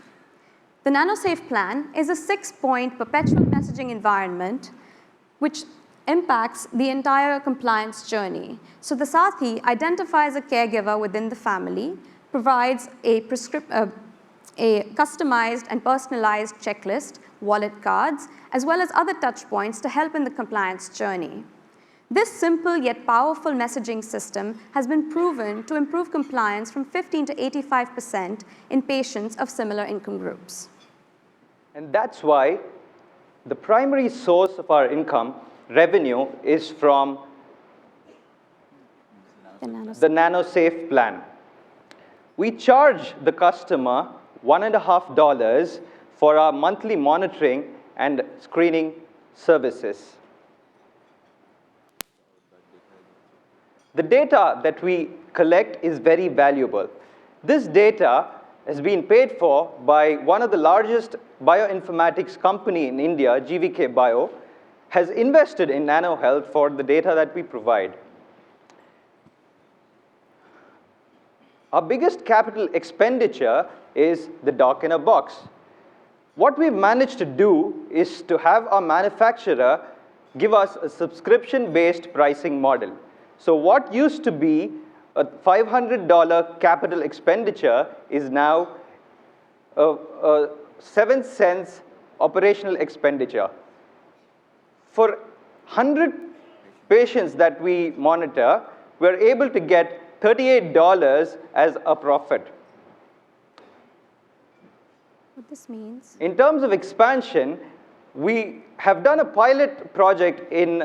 The NanoSafe plan is a 6-point perpetual messaging environment which impacts the entire compliance journey. So the Saathi identifies a caregiver within the family, provides a customized and personalized checklist, wallet cards, as well as other touch points to help in the compliance journey. This simple yet powerful messaging system has been proven to improve compliance from 15 to 85% in patients of similar income groups. And that's why the primary source of our income revenue is from the NanoSafe plan. We charge the customer $1.50 for our monthly monitoring and screening services. The data that we collect is very valuable. This data has been paid for by one of the largest bioinformatics company in India, GVK Bio, has invested in Nano Health for the data that we provide. Our biggest capital expenditure is the dock in a box. What we've managed to do is to have our manufacturer give us a subscription-based pricing model. So what used to be a $500 capital expenditure is now a 7 cents operational expenditure. For 100 patients that we monitor, we're able to get $38 as a profit. What this means? In terms of expansion, we have done a pilot project in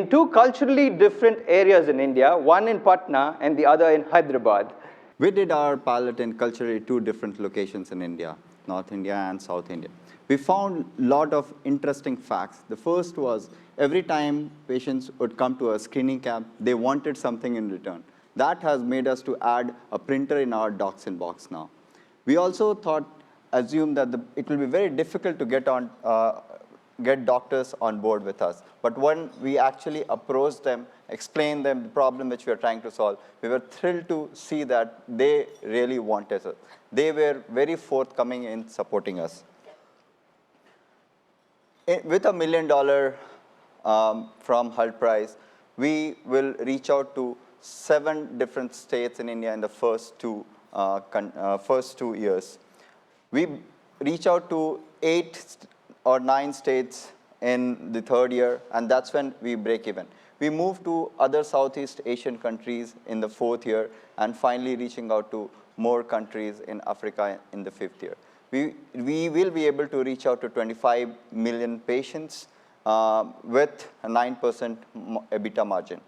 two culturally different areas in India, one in Patna and the other in Hyderabad. We did our pilot in culturally two different locations in India, North India and South India. We found a lot of interesting facts. The first was every time patients would come to a screening camp, they wanted something in return. That has made us to add a printer in our docs in box now. We also assumed that it will be very difficult to get doctors on board with us. But when we actually approached them, explained them the problem which we are trying to solve, we were thrilled to see that they really wanted us. They were very forthcoming in supporting us. With $1 million from Hult Prize, we will reach out to 7 different states in India in the first two years. We reach out to 8 or 9 states in the 3rd year, and that's when we break even. We move to other Southeast Asian countries in the 4th year, and finally reaching out to more countries in Africa in the 5th year. We will be able to reach out to 25 million patients with a 9% EBITDA margin.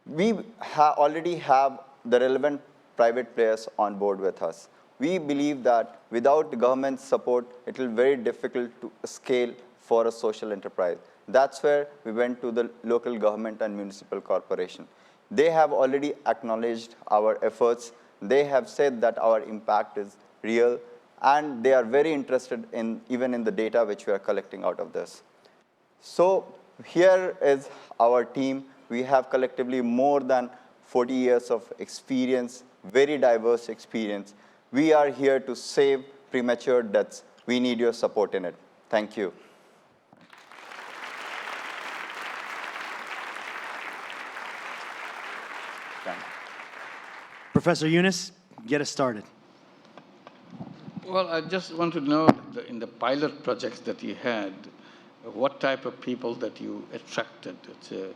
We already have the relevant private players on board with us. We believe that without the government support, it will be very difficult to scale for a social enterprise. That's where we went to the local government and municipal corporation. They have already acknowledged our efforts. They have said that our impact is real, and they are very interested even in the data which we are collecting out of this. So here is our team. We have collectively more than 40 years of experience, very diverse experience. We are here to save premature deaths. We need your support in it. Thank you. Professor Yunus, get us started. Well, I just want to know, in the pilot projects that you had, what type of people that you attracted? It's a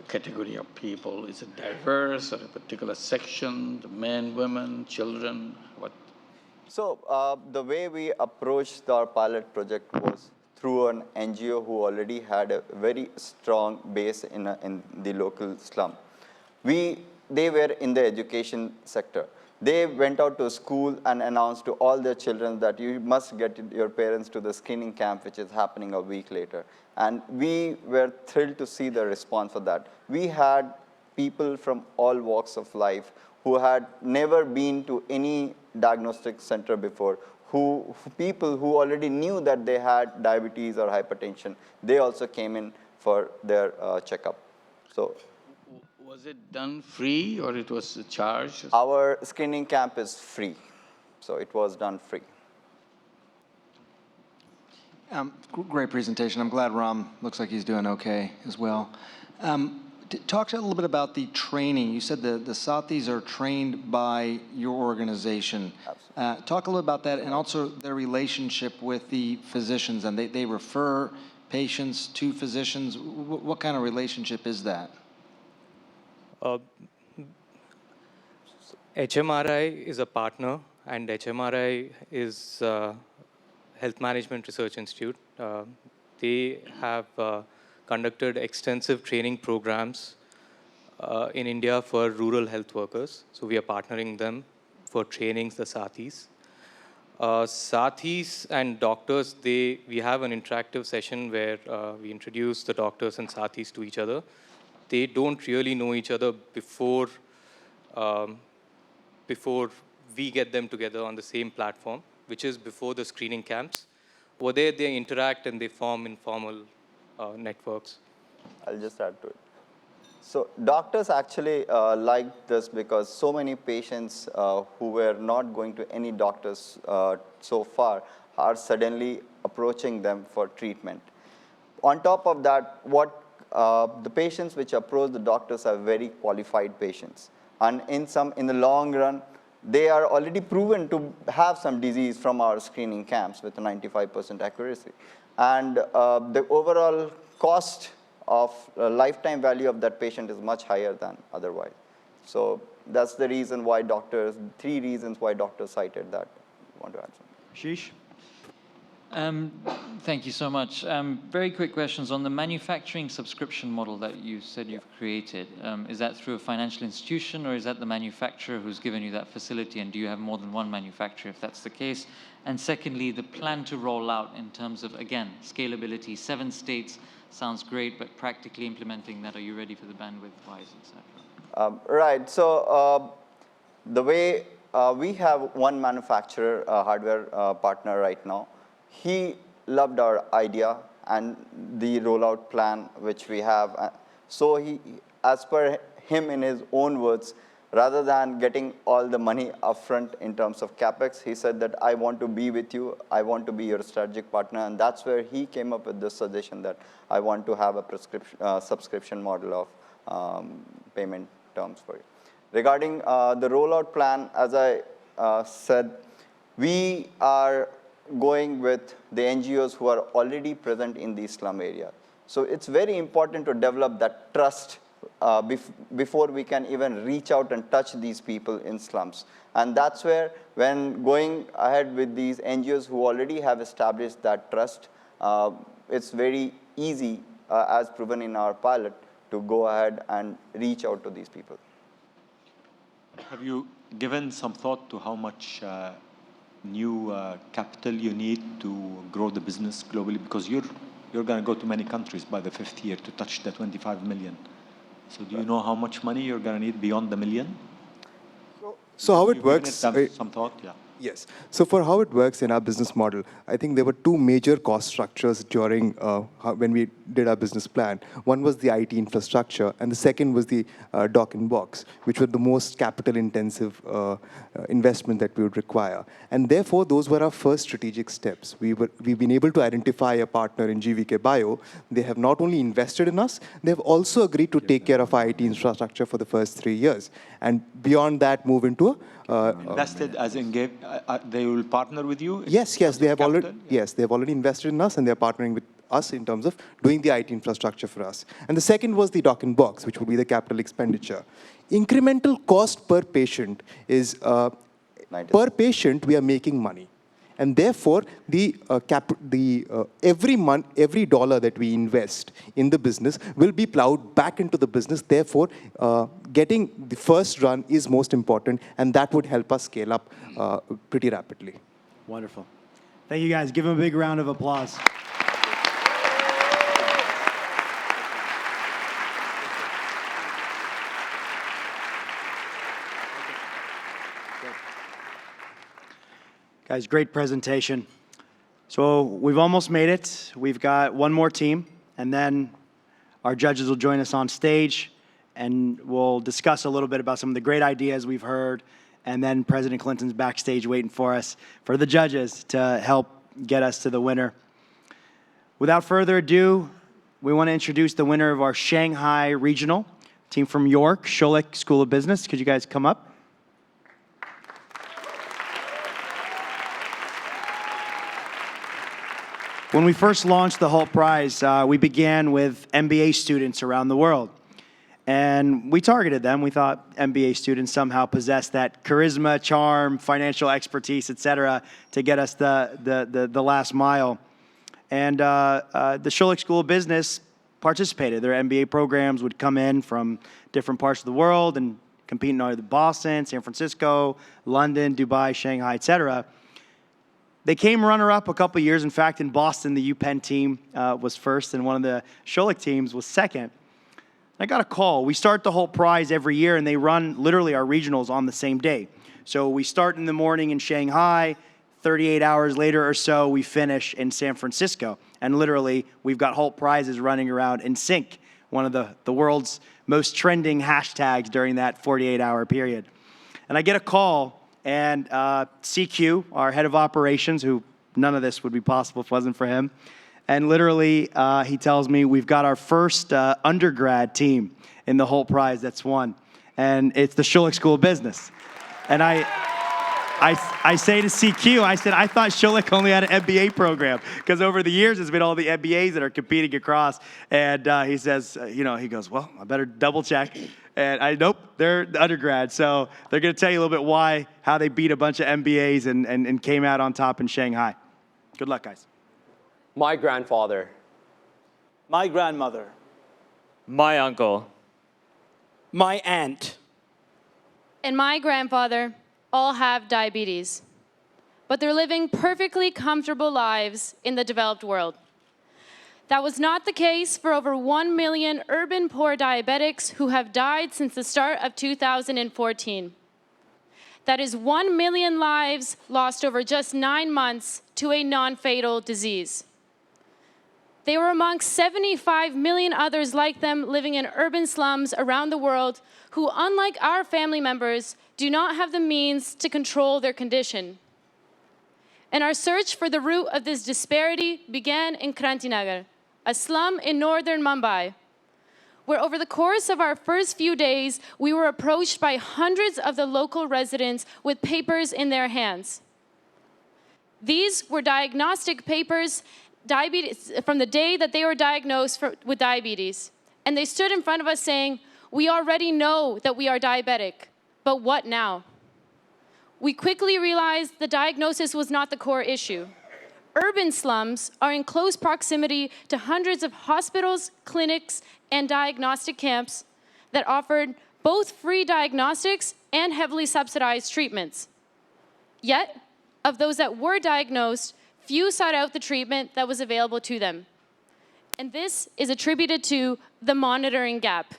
category of people. Is it diverse or a particular section, the men, women, children? What? So the way we approached our pilot project was through an NGO who already had a very strong base in the local slum. They were in the education sector. They went out to school and announced to all their children that you must get your parents to the screening camp, which is happening a week later. And we were thrilled to see the response for that. We had people from all walks of life who had never been to any diagnostic center before, people who already knew that they had diabetes or hypertension. They also came in for their checkup. So, was it done free or it was charged? Our screening camp is free, so it was done free. Great presentation. I'm glad Ram looks like he's doing okay as well. Talk a little bit about the training. You said the Sathis are trained by your organization. Talk a little about that, and also their relationship with the physicians. And they refer patients to physicians. What kind of relationship is that? HMRI is a partner, and HMRI is Health Management Research Institute. They have conducted extensive training programs in India for rural health workers. So we are partnering them for training the Sathis. Sathis and doctors, we have an interactive session where we introduce the doctors and Sathis to each other. They don't really know each other before we get them together on the same platform, which is before the screening camps. Over there, they interact and they form informal networks. I'll just add to it. So doctors actually liked this because so many patients who were not going to any doctors so far are suddenly approaching them for treatment. On top of that, the patients which approach the doctors are very qualified patients. And in the long run, they are already proven to have some disease from our screening camps with 95% accuracy. And the overall cost of lifetime value of that patient is much higher than otherwise. So that's the reason why three reasons why doctors cited that. I want to add something. Sheesh? Thank you so much. Very quick questions on the manufacturing subscription model that you said you've created. Is that through a financial institution, or is that the manufacturer who's given you that facility, and do you have more than one manufacturer if that's the case? And secondly, the plan to roll out in terms of, again, scalability. 7 states sounds great, but practically implementing that, are you ready for the bandwidth-wise, et cetera? Right. So the way we have one manufacturer, hardware partner right now. He loved our idea and the rollout plan which we have. So he, as per him in his own words, rather than getting all the money upfront in terms of CapEx, he said that I want to be with you, I want to be your strategic partner, and that's where he came up with this suggestion that I want to have a subscription model of payment terms for you. Regarding the rollout plan, as I said, we are going with the NGOs who are already present in the slum area. So it's very important to develop that trust before we can even reach out and touch these people in slums. And that's where, when going ahead with these NGOs who already have established that trust, it's very easy, as proven in our pilot, to go ahead and reach out to these people. Have you given some thought to how much new capital you need to grow the business globally? Because you're going to go to many countries by the 5th year to touch the 25 million. So do you know how much money you're going to need beyond the million? So how it works? Some thought, yeah. Yes. So for how it works in our business model, I think there were 2 major cost structures during when we did our business plan. One was the IT infrastructure, and the second was the dock and box, which were the most capital-intensive investment that we would require. And therefore, those were our first strategic steps. We've been able to identify a partner in GVK Bio. They have not only invested in us, they have also agreed to take care of our IT infrastructure for the first 3 years. And beyond that, move into a invested as in they will partner with you? Yes, they have already. Yes, they have already invested in us, and they are partnering with us in terms of doing the IT infrastructure for us. And the second was the dock and box, which would be the capital expenditure. Incremental cost per patient is per patient we are making money, and therefore every month, every dollar that we invest in the business will be plowed back into the business. Therefore, getting the first run is most important, and that would help us scale up pretty rapidly. Wonderful. Thank you, guys. Give them a big round of applause. Guys, great presentation. So we've almost made it. We've got one more team, and then our judges will join us on stage, and we'll discuss a little bit about some of the great ideas we've heard, and then President Clinton's backstage waiting for us, for the judges to help get us to the winner. Without further ado, we want to introduce the winner of our Shanghai Regional, team from York, Schulich School of Business. Could you guys come up? When we first launched the Hult Prize, we began with MBA students around the world. And we targeted them. We thought MBA students somehow possessed that charisma, charm, financial expertise, et cetera, to get us the last mile. And the Schulich School of Business participated. Their MBA programs would come in from different parts of the world and compete in either Boston, San Francisco, London, Dubai, Shanghai, et cetera. They came runner-up a couple of years. In fact, in Boston, the UPenn team was first, and one of the Schulich teams was second. I got a call. We start the Hult Prize every year, and they run literally our regionals on the same day. So we start in the morning in Shanghai. 38 hours later or so, we finish in San Francisco. And literally, we've got Hult Prizes running around in sync one of the world's most trending hashtags during that 48-hour period. And I get a call, and CQ, our head of operations, who none of this would be possible if it wasn't for him, and literally he tells me we've got our first undergrad team in the Hult Prize that's won, and it's the Schulich School of Business. And I say to CQ, I said, I thought Schulich only had an MBA program, because over the years, it's been all the MBAs that are competing across. And he says, he goes, well, I better double check. And nope, they're the undergrad. So they're going to tell you a little bit how they beat a bunch of MBAs and came out on top in Shanghai. Good luck, guys. My grandfather. My grandmother. My uncle. My aunt. And my grandfather all have diabetes, but they're living perfectly comfortable lives in the developed world. That was not the case for over 1 million urban poor diabetics who have died since the start of 2014. That is 1 million lives lost over just 9 months to a non-fatal disease. They were amongst 75 million others like them living in urban slums around the world who, unlike our family members, do not have the means to control their condition. And our search for the root of this disparity began in Krantinagar, a slum in northern Mumbai, where over the course of our first few days, we were approached by hundreds of the local residents with papers in their hands. These were diagnostic papers from the day that they were diagnosed with diabetes. And they stood in front of us saying, we already know that we are diabetic, but what now? We quickly realized the diagnosis was not the core issue. Urban slums are in close proximity to hundreds of hospitals, clinics, and diagnostic camps that offered both free diagnostics and heavily subsidized treatments. Yet, of those that were diagnosed, few sought out the treatment that was available to them. And this is attributed to the monitoring gap.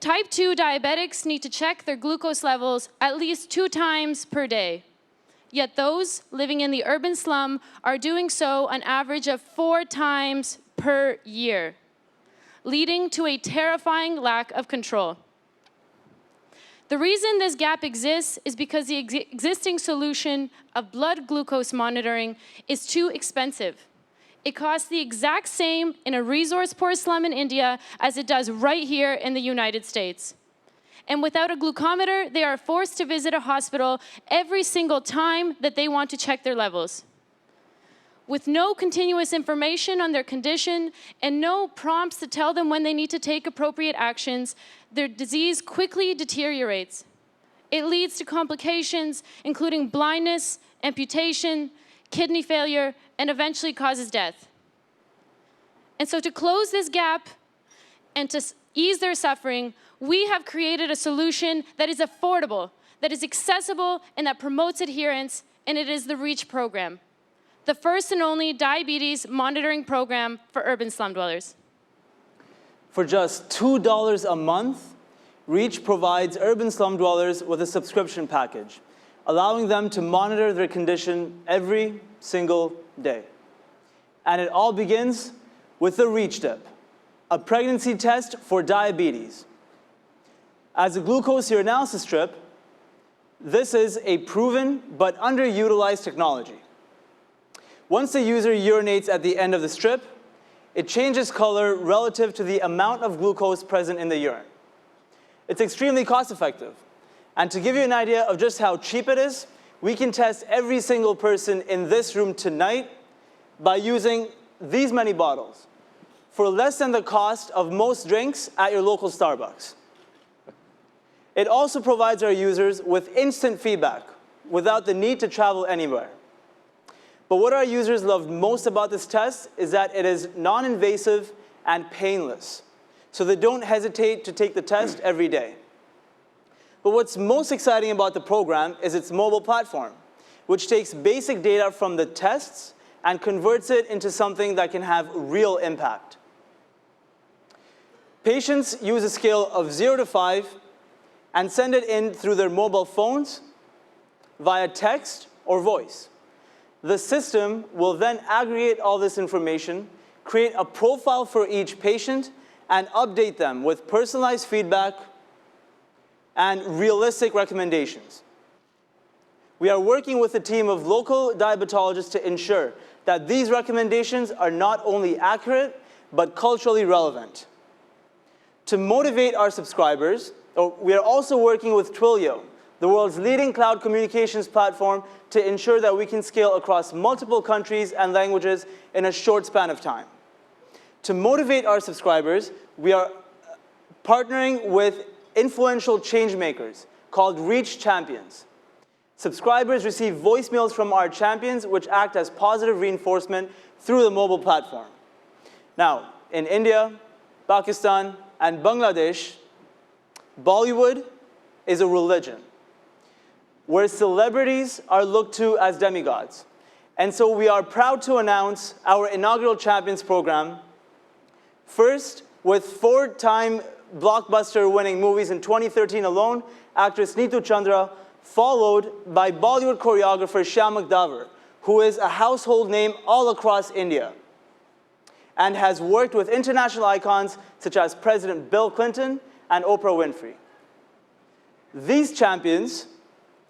Type 2 diabetics need to check their glucose levels at least 2 times per day. Yet those living in the urban slum are doing so an average of 4 times per year, leading to a terrifying lack of control. The reason this gap exists is because the existing solution of blood glucose monitoring is too expensive. It costs the exact same in a resource-poor slum in India as it does right here in the United States. And without a glucometer, they are forced to visit a hospital every single time that they want to check their levels. With no continuous information on their condition and no prompts to tell them when they need to take appropriate actions, their disease quickly deteriorates. It leads to complications, including blindness, amputation, kidney failure, and eventually causes death. And so to close this gap and to ease their suffering, we have created a solution that is affordable, that is accessible, and that promotes adherence, and it is the REACH program, the first and only diabetes monitoring program for urban slum dwellers. For just $2 a month, REACH provides urban slum dwellers with a subscription package, allowing them to monitor their condition every single day. And it all begins with the REACH dip, a pregnancy test for diabetes. As a glucose urinalysis strip, this is a proven but underutilized technology. Once the user urinates at the end of the strip, it changes color relative to the amount of glucose present in the urine. It's extremely cost-effective. And to give you an idea of just how cheap it is, we can test every single person in this room tonight by using these many bottles for less than the cost of most drinks at your local Starbucks. It also provides our users with instant feedback without the need to travel anywhere. But what our users loved most about this test is that it is non-invasive and painless, so they don't hesitate to take the test every day. But what's most exciting about the program is its mobile platform, which takes basic data from the tests and converts it into something that can have real impact. Patients use a scale of 0 to 5 and send it in through their mobile phones, via text or voice. The system will then aggregate all this information, create a profile for each patient, and update them with personalized feedback and realistic recommendations. We are working with a team of local diabetologists to ensure that these recommendations are not only accurate, but culturally relevant. To motivate our subscribers, we are also working with Twilio, the world's leading cloud communications platform, to ensure that we can scale across multiple countries and languages in a short span of time. To motivate our subscribers, we are partnering with influential change makers called Reach Champions. Subscribers receive voicemails from our champions, which act as positive reinforcement through the mobile platform. Now, in India, Pakistan, and Bangladesh, Bollywood is a religion where celebrities are looked to as demigods. And so we are proud to announce our inaugural Champions program, first with 4-time blockbuster-winning movies in 2013 alone, actress Neetu Chandra, followed by Bollywood choreographer Shyam Davar, who is a household name all across India and has worked with international icons such as President Bill Clinton and Oprah Winfrey. These champions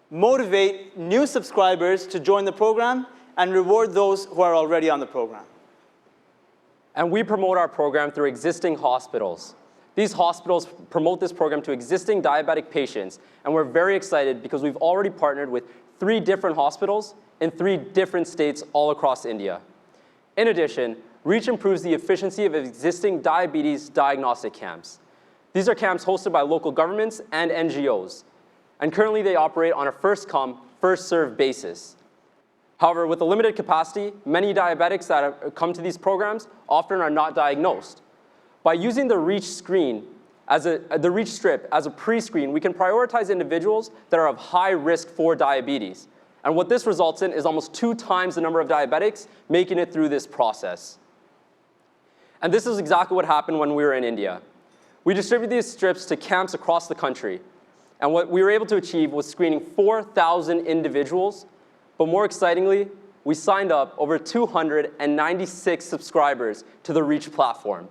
motivate new subscribers to join the program and reward those who are already on the program. And we promote our program through existing hospitals. These hospitals promote this program to existing diabetic patients, and we're very excited because we've already partnered with 3 different hospitals in 3 different states all across India. In addition, Reach improves the efficiency of existing diabetes diagnostic camps. These are camps hosted by local governments and NGOs, and currently they operate on a first-come, first-served basis. However, with a limited capacity, many diabetics that have come to these programs often are not diagnosed. By using the Reach screen, the Reach strip as a pre-screen, we can prioritize individuals that are of high risk for diabetes. And what this results in is almost 2 times the number of diabetics making it through this process. And this is exactly what happened when we were in India. We distributed these strips to camps across the country. And what we were able to achieve was screening 4,000 individuals. But more excitingly, we signed up over 296 subscribers to the Reach platform.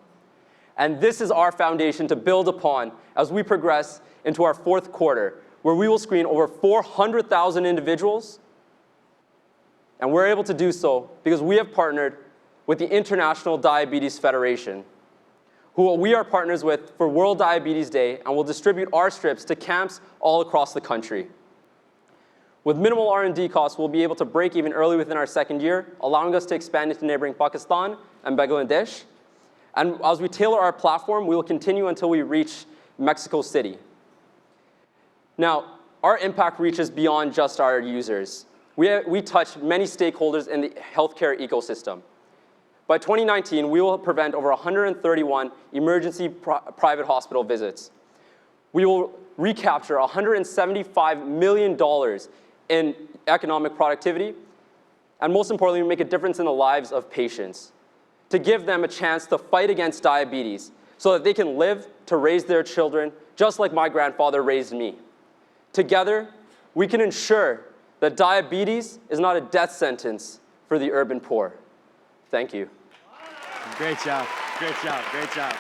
And this is our foundation to build upon as we progress into our 4th quarter, where we will screen over 400,000 individuals. And we're able to do so because we have partnered with the International Diabetes Federation, who we are partners with for World Diabetes Day, and will distribute our strips to camps all across the country. With minimal R&D costs, we'll be able to break even early within our 2nd year, allowing us to expand into neighboring Pakistan and Bangladesh. And as we tailor our platform, we will continue until we reach Mexico City. Now, our impact reaches beyond just our users. We touch many stakeholders in the healthcare ecosystem. By 2019, we will prevent over 131 emergency private hospital visits. We will recapture $175 million in economic productivity, and most importantly, we make a difference in the lives of patients to give them a chance to fight against diabetes so that they can live to raise their children just like my grandfather raised me. Together, we can ensure that diabetes is not a death sentence for the urban poor. Thank you. Great job, great job, great job.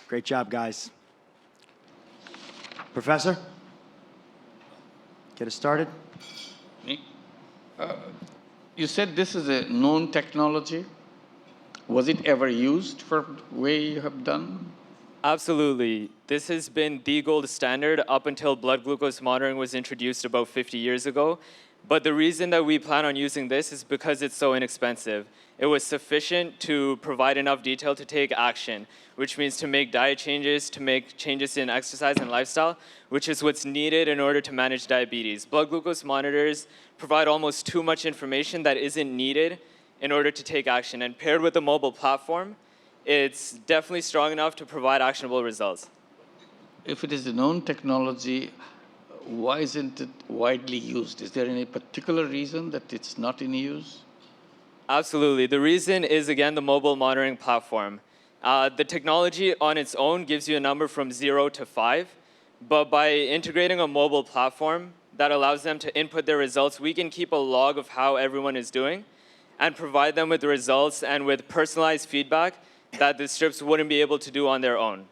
Great job, guys. Professor, get us started. Me? You said this is a known technology. Was it ever used for the way you have done? Absolutely. This has been the gold standard up until blood glucose monitoring was introduced about 50 years ago. But the reason that we plan on using this is because it's so inexpensive. It was sufficient to provide enough detail to take action, which means to make diet changes, to make changes in exercise and lifestyle, which is what's needed in order to manage diabetes. Blood glucose monitors provide almost too much information that isn't needed in order to take action. And paired with a mobile platform, it's definitely strong enough to provide actionable results. If it is a known technology, why isn't it widely used? Is there any particular reason that it's not in use? Absolutely. The reason is, again, the mobile monitoring platform. The technology on its own gives you a number from 0 to 5, but by integrating a mobile platform, that allows them to input their results. We can keep a log of how everyone is doing and provide them with the results and with personalized feedback that the strips wouldn't be able to do on their own.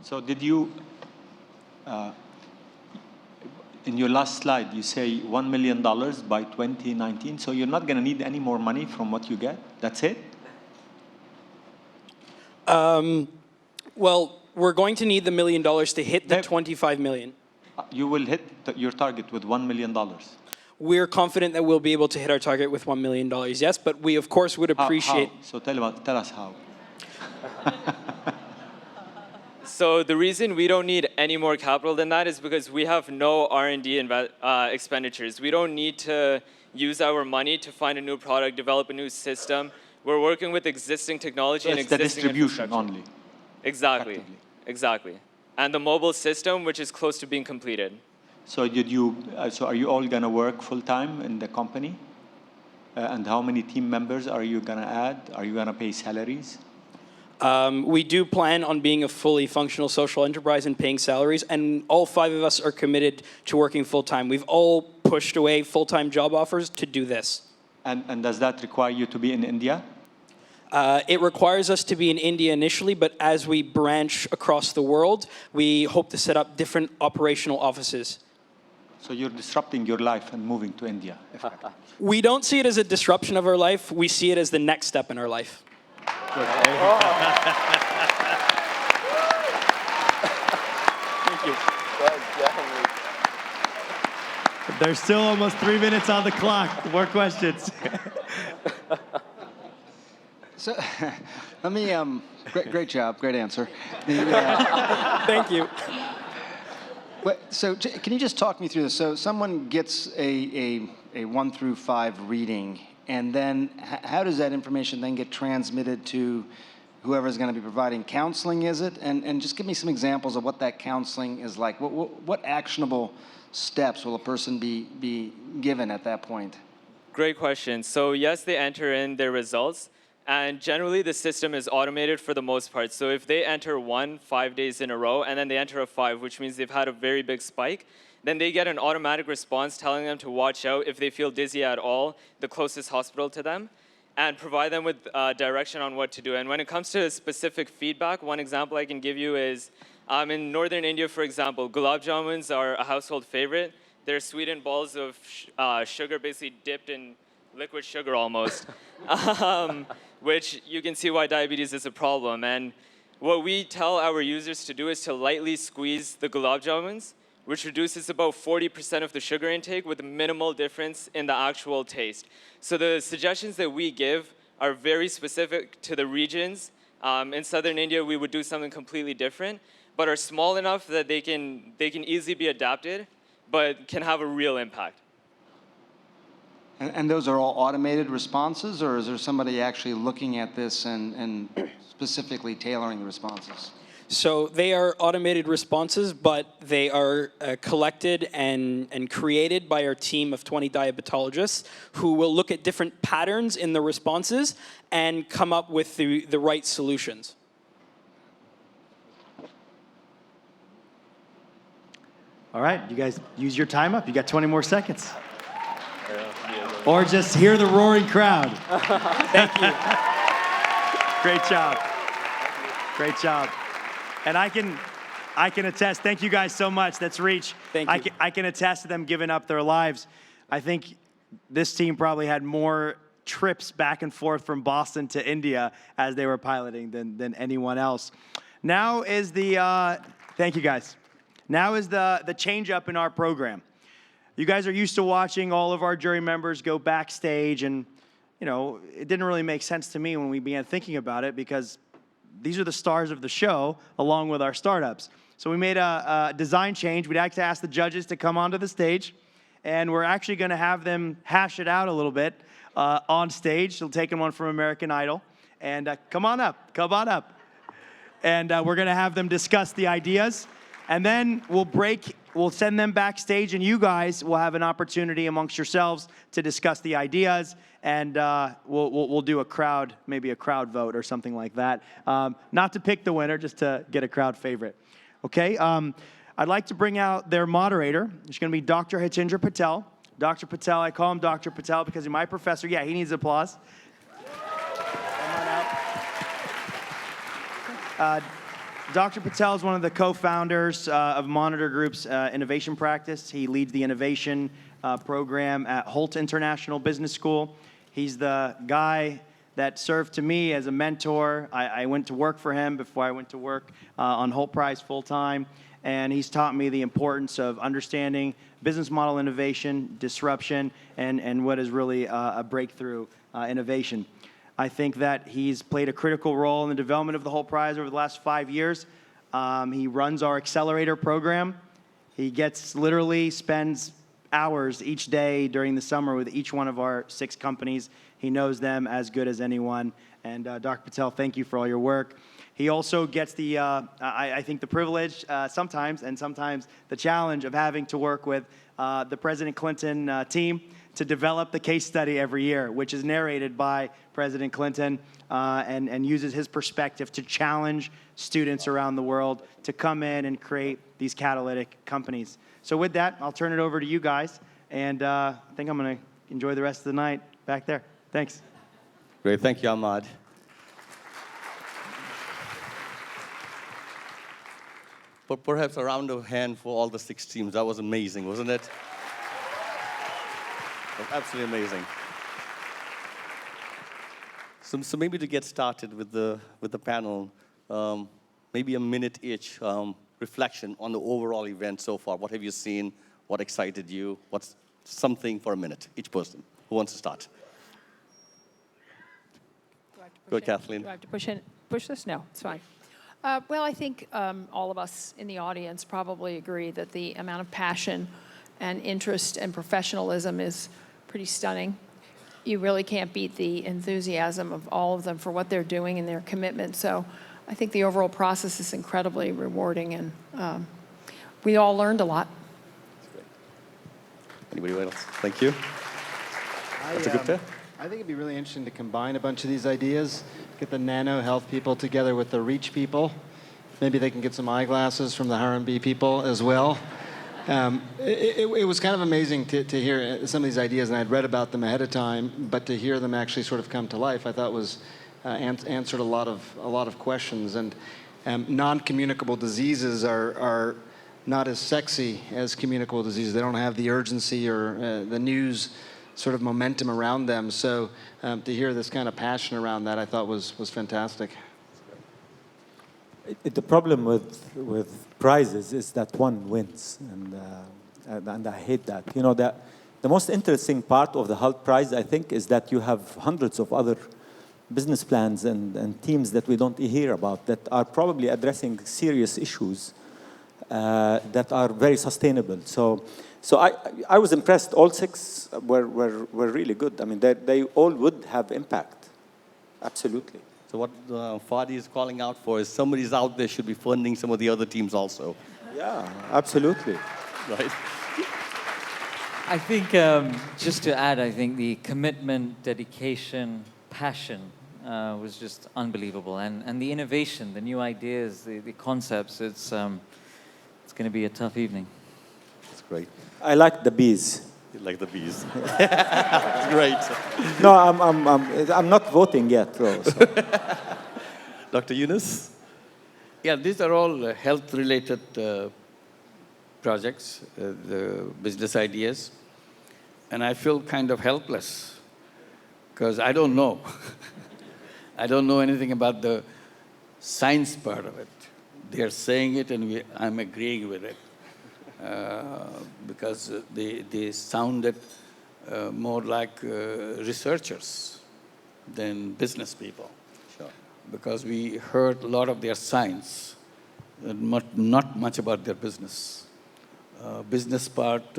So did you, in your last slide, you say $1 million by 2019, so you're not going to need any more money from what you get? That's it? Well, we're going to need the $1 million to hit the 25 million. You will hit your target with $1 million. We're confident that we'll be able to hit our target with $1 million, yes, but we, of course, would appreciate... How? So tell us how. So the reason we don't need any more capital than that is because we have no R&D expenditures. We don't need to use our money to find a new product, develop a new system. We're working with existing technology and existing the distribution only. Exactly, exactly. And the mobile system, which is close to being completed. So so are you all going to work full-time in the company? And how many team members are you going to add? Are you going to pay salaries? We do plan on being a fully functional social enterprise and paying salaries, and all 5 of us are committed to working full-time. We've all pushed away full-time job offers to do this. And does that require you to be in India? It requires us to be in India initially, but as we branch across the world, we hope to set up different operational offices. So you're disrupting your life and moving to India. We don't see it as a disruption of our life. We see it as the next step in our life. Good. Thank you. There's still almost 3 minutes on the clock. More questions. So, let me, great job, great answer. Thank you. So can you just talk me through this? So someone gets a 1 through 5 reading, and then how does that information then get transmitted to whoever's going to be providing counseling, is it? And just give me some examples of what that counseling is like. What actionable steps will a person be given at that point? Great question. So yes, they enter in their results. And generally, the system is automated for the most part. So if they enter 1 5 days in a row, and then they enter a 5, which means they've had a very big spike, then they get an automatic response telling them to watch out if they feel dizzy at all, the closest hospital to them, and provide them with direction on what to do. And when it comes to specific feedback, one example I can give you is in northern India, for example, gulab jamuns are a household favorite. They're sweetened balls of sugar, basically dipped in liquid sugar almost. Which you can see why diabetes is a problem. And what we tell our users to do is to lightly squeeze the gulab jamuns, which reduces about 40% of the sugar intake with minimal difference in the actual taste. So the suggestions that we give are very specific to the regions. In southern India, we would do something completely different, but are small enough that they can easily be adapted, but can have a real impact. And those are all automated responses, or is there somebody actually looking at this and specifically tailoring the responses? So they are automated responses, but they are collected and created by our team of 20 diabetologists who will look at different patterns in the responses and come up with the right solutions. All right, you guys use your time up. You got 20 more seconds. Or just hear the roaring crowd. Thank you. Great job. Great job. And I can attest, thank you guys so much. That's Reach. Thank you. I can attest to them giving up their lives. I think this team probably had more trips back and forth from Boston to India as they were piloting than anyone else. Now is thank you guys. Now is the change up in our program. You guys are used to watching all of our jury members go backstage, and it didn't really make sense to me when we began thinking about it because these are the stars of the show along with our startups. So we made a design change. We'd like to ask the judges to come onto the stage, and we're actually going to have them hash it out a little bit on stage. So taking one from American Idol, and come on up. And we're going to have them discuss the ideas, and then we'll send them backstage, and you guys will have an opportunity amongst yourselves to discuss the ideas, and we'll do maybe a crowd vote or something like that. Not to pick the winner, just to get a crowd favorite. Okay, I'd like to bring out their moderator. It's going to be Dr. Hitendra Patel. Dr. Patel, I call him Dr. Patel because he's my professor. Yeah, he needs applause. Come on out. Dr. Patel is one of the co-founders of Monitor Group's innovation practice. He leads the innovation program at Hult International Business School. He's the guy that served to me as a mentor. I went to work for him before I went to work on Hult Prize full-time, and he's taught me the importance of understanding business model innovation, disruption, and what is really a breakthrough innovation. I think that he's played a critical role in the development of the Hult Prize over the last 5 years. He runs our accelerator program. He literally spends hours each day during the summer with each one of our 6 companies. He knows them as good as anyone. And Dr. Patel, thank you for all your work. He also gets the, I think, the privilege sometimes, and sometimes the challenge of having to work with the President Clinton team to develop the case study every year, which is narrated by President Clinton and uses his perspective to challenge students around the world to come in and create these catalytic companies. So with that, I'll turn it over to you guys, and I think I'm going to enjoy the rest of the night back there. Thanks. Great. Thank you, Ahmad. But perhaps a round of hand for all the 6 teams. That was amazing, wasn't it? That was absolutely amazing. So maybe to get started with the panel, maybe a minute each reflection on the overall event so far. What have you seen? What excited you? What's something for a minute, each person. Who wants to start? Go, Kathleen. Do I have to push this? No, it's fine. Well, I think all of us in the audience probably agree that the amount of passion and interest and professionalism is pretty stunning. You really can't beat the enthusiasm of all of them for what they're doing and their commitment. So I think the overall process is incredibly rewarding, and we all learned a lot. Anybody else? Thank you. That's a good pair. I think it'd be really interesting to combine a bunch of these ideas, get the Nano health people together with the Reach people. Maybe they can get some eyeglasses from the R&B people as well. It was kind of amazing to hear some of these ideas, and I'd read about them ahead of time, but to hear them actually sort of come to life, I thought was answered a lot of questions. And non-communicable diseases are not as sexy as communicable diseases. They don't have the urgency or the news sort of momentum around them. So to hear this kind of passion around that, I thought was fantastic. The problem with prizes is that one wins, and I hate that. You know, the most interesting part of the Hult Prize, I think, is that you have hundreds of other business plans and teams that we don't hear about that are probably addressing serious issues that are very sustainable. So I was impressed. All 6 were really good. I mean, they all would have impact. Absolutely. So what Fadi is calling out for is somebody's out there should be funding some of the other teams also. Yeah, absolutely. Right. I think, just to add, I think the commitment, dedication, passion was just unbelievable. And the innovation, the new ideas, the concepts, it's going to be a tough evening. That's great. I like the bees. You like the bees. Great. No, I'm not voting yet, though. So. Dr. Yunus? Yeah, these are all health-related projects, the business ideas. And I feel kind of helpless because I don't know. I don't know anything about the science part of it. They're saying it and I'm agreeing with it. Because they sounded more like researchers than business people. Sure. Because we heard a lot of their science, not much about their business. Business part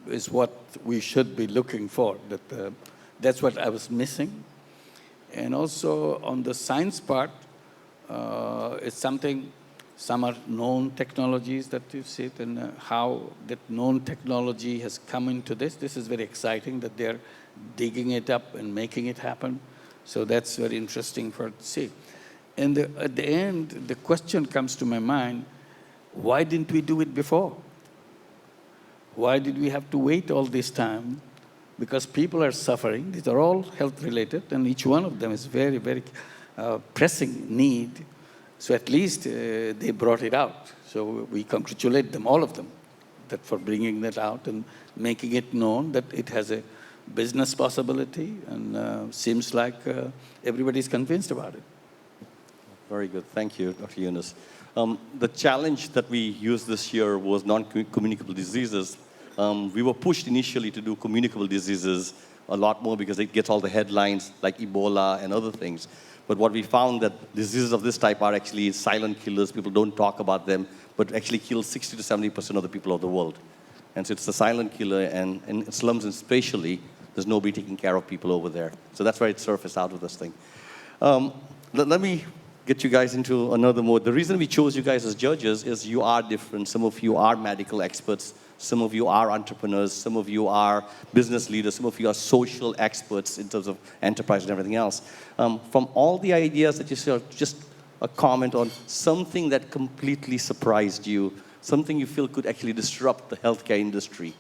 is what we should be looking for. That's what I was missing. And also on the science part, it's something. Some are known technologies that you see, and how that known technology has come into this. This is very exciting that they're digging it up and making it happen. So that's very interesting for to see. And at the end, the question comes to my mind, Why didn't we do it before? Why did we have to wait all this time? Because people are suffering. These are all health-related, and each one of them is very, very pressing need. So at least they brought it out. So we congratulate them, all of them, that for bringing that out and making it known that it has a business possibility, and seems like everybody's convinced about it. Very good. Thank you, Dr. Yunus. The challenge that we used this year was non-communicable diseases. We were pushed initially to do communicable diseases a lot more because it gets all the headlines like Ebola and other things. But what we found that diseases of this type are actually silent killers. People don't talk about them, but actually kill 60 to 70% of the people of the world. And so it's a silent killer, and in slums and spatially, there's nobody taking care of people over there. So that's why it surfaced out of this thing. Let me get you guys into another mode. The reason we chose you guys as judges is you are different. Some of you are medical experts. Some of you are entrepreneurs. Some of you are business leaders. Some of you are social experts in terms of enterprise and everything else. From all the ideas that you saw, just a comment on something that completely surprised you, something you feel could actually disrupt the healthcare industry.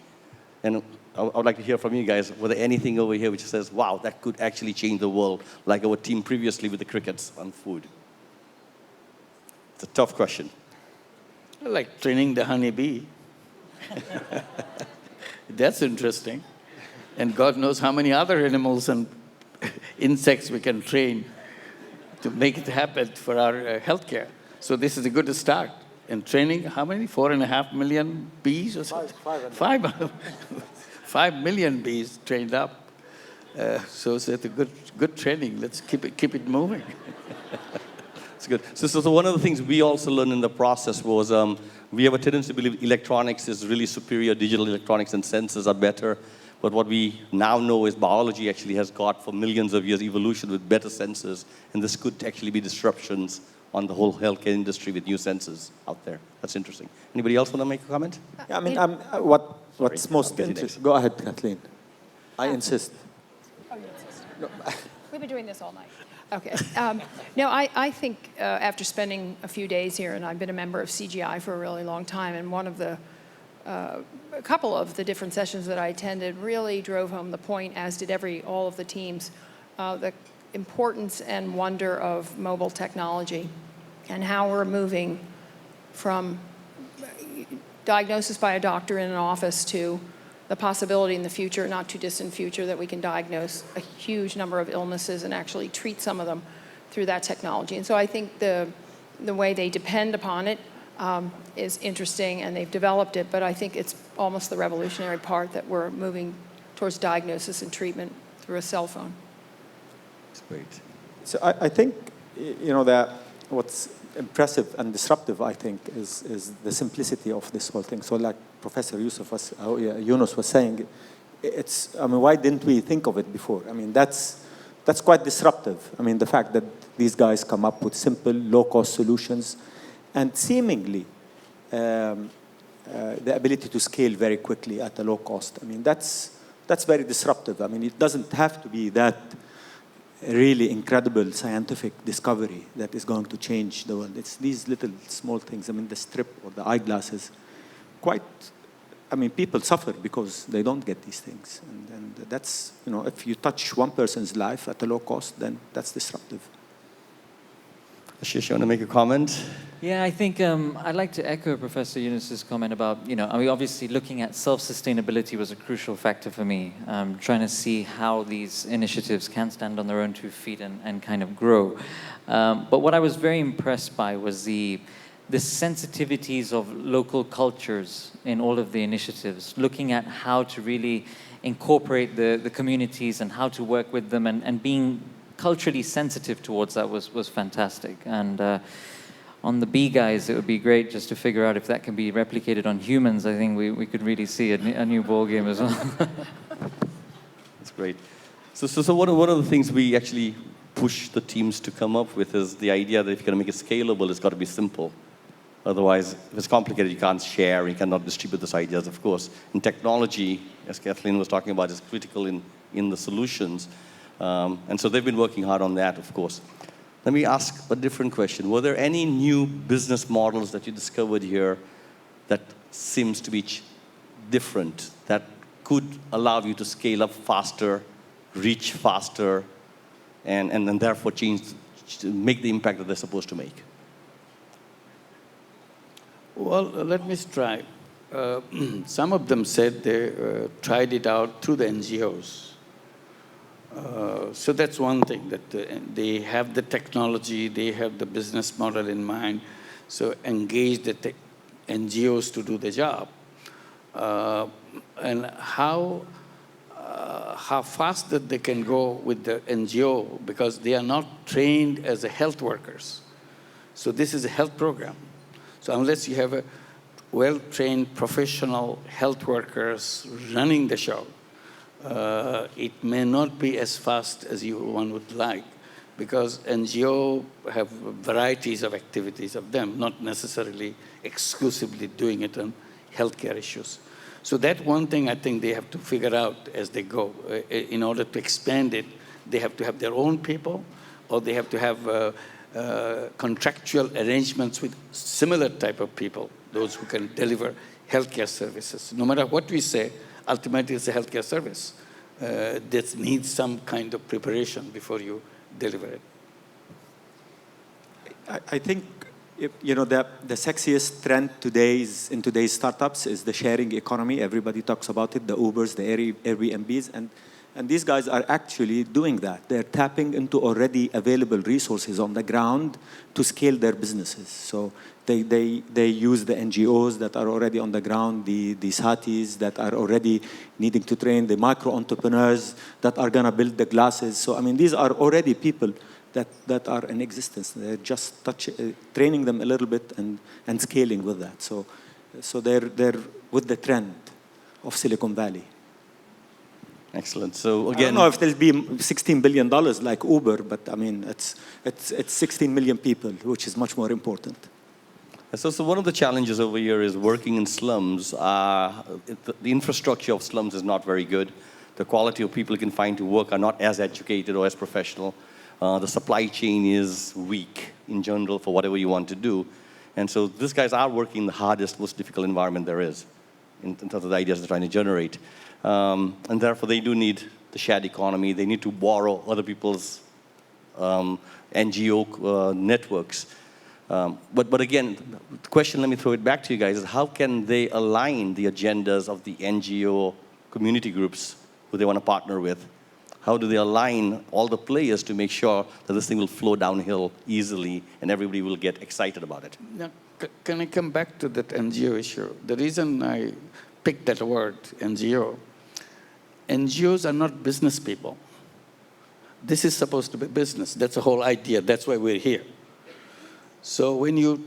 And I would like to hear from you guys, were there anything over here which says, wow, that could actually change the world, like our team previously with the crickets on food? It's a tough question. Like training the honeybee. That's interesting. And God knows how many other animals and insects we can train to make it happen for our healthcare. So this is a good start. And training, how many? 4.5 million bees or something? 5 million bees trained up. So it's a good training. Let's keep it moving. It's good. So one of the things we also learned in the process was we have a tendency to believe electronics is really superior, digital electronics and sensors are better. But what we now know is biology actually has got for millions of years evolution with better sensors, and this could actually be disruptions on the whole healthcare industry with new sensors out there. That's interesting. Anybody else want to make a comment? Yeah, I mean, what's most interesting? Go ahead, Kathleen. I insist. Oh, you insist. No. We've been doing this all night. Okay. No, I think after spending a few days here, and I've been a member of CGI for a really long time, and one of the, a couple of the different sessions that I attended really drove home the point, as did all of the teams, the importance and wonder of mobile technology and how we're moving from diagnosis by a doctor in an office to the possibility in the future, not too distant future, that we can diagnose a huge number of illnesses and actually treat some of them through that technology. And so I think the way they depend upon it is interesting, and they've developed it, but I think it's almost the revolutionary part that we're moving towards diagnosis and treatment through a cell phone. That's great. So I think, you know, that what's impressive and disruptive, I think, is the simplicity of this whole thing. So like Professor Yunus was saying, I mean, why didn't we think of it before? I mean, that's quite disruptive. I mean, the fact that these guys come up with simple, low-cost solutions and seemingly the ability to scale very quickly at a low cost. I mean, that's very disruptive. I mean, it doesn't have to be that really incredible scientific discovery that is going to change the world. It's these little small things. I mean, the strip or the eyeglasses, people suffer because they don't get these things. And that's, you know, if you touch one person's life at a low cost, then that's disruptive. Ashish, you want to make a comment? Yeah, I think I'd like to echo Professor Yunus's comment about, you know, I mean, obviously looking at self-sustainability was a crucial factor for me, trying to see how these initiatives can stand on their own 2 feet and kind of grow. But what I was very impressed by was the sensitivities of local cultures in all of the initiatives, looking at how to really incorporate the communities and how to work with them, and being culturally sensitive towards that was fantastic. And on the bee guys, it would be great just to figure out if that can be replicated on humans. I think we could really see a new ball game as well. That's great. So one of the things we actually push the teams to come up with is the idea that if you're going to make it scalable, it's got to be simple. Otherwise, if it's complicated, you can't share, you cannot distribute those ideas, of course. And technology, as Kathleen was talking about, is critical in the solutions. And so they've been working hard on that, of course. Let me ask a different question. Were there any new business models that you discovered here that seems to be different, that could allow you to scale up faster, reach faster, and therefore make the impact that they're supposed to make? Well, let me try. Some of them said they tried it out through the NGOs. So that's one thing, that they have the technology, they have the business model in mind, so engage the NGOs to do the job. And how fast that they can go with the NGO, because they are not trained as a health workers. So this is a health program. So unless you have a well-trained professional health workers running the show, it may not be as fast as one would like, because NGO have varieties of activities of them, not necessarily exclusively doing it on healthcare issues. So that one thing I think they have to figure out as they go. In order to expand it, they have to have their own people, or they have to have contractual arrangements with similar type of people, those who can deliver healthcare services. No matter what we say, ultimately it's a healthcare service that needs some kind of preparation before you deliver it. I think the sexiest trend in today's startups is the sharing economy. Everybody talks about it, the Ubers, the Airbnbs, and these guys are actually doing that. They're tapping into already available resources on the ground to scale their businesses. So they use the NGOs that are already on the ground, the satis that are already needing to train, the micro entrepreneurs that are going to build the glasses. So I mean, these are already people that are in existence. They're just training them a little bit and scaling with that. So they're with the trend of Silicon Valley. Excellent. So again, I don't know if there'll be $16 billion like Uber, but I mean, it's 16 million people, which is much more important. So one of the challenges over here is working in slums. The infrastructure of slums is not very good. The quality of people you can find to work are not as educated or as professional. The supply chain is weak in general for whatever you want to do. And so these guys are working in the hardest, most difficult environment there is in terms of the ideas they're trying to generate. And therefore, they do need the shared economy. They need to borrow other people's NGO networks. But again, the question, let me throw it back to you guys, is how can they align the agendas of the NGO community groups who they want to partner with? How do they align all the players to make sure that this thing will flow downhill easily and everybody will get excited about it? Now, can I come back to that NGO issue? The reason I picked that word, NGO, NGOs are not business people. This is supposed to be business. That's the whole idea. That's why we're here. So when you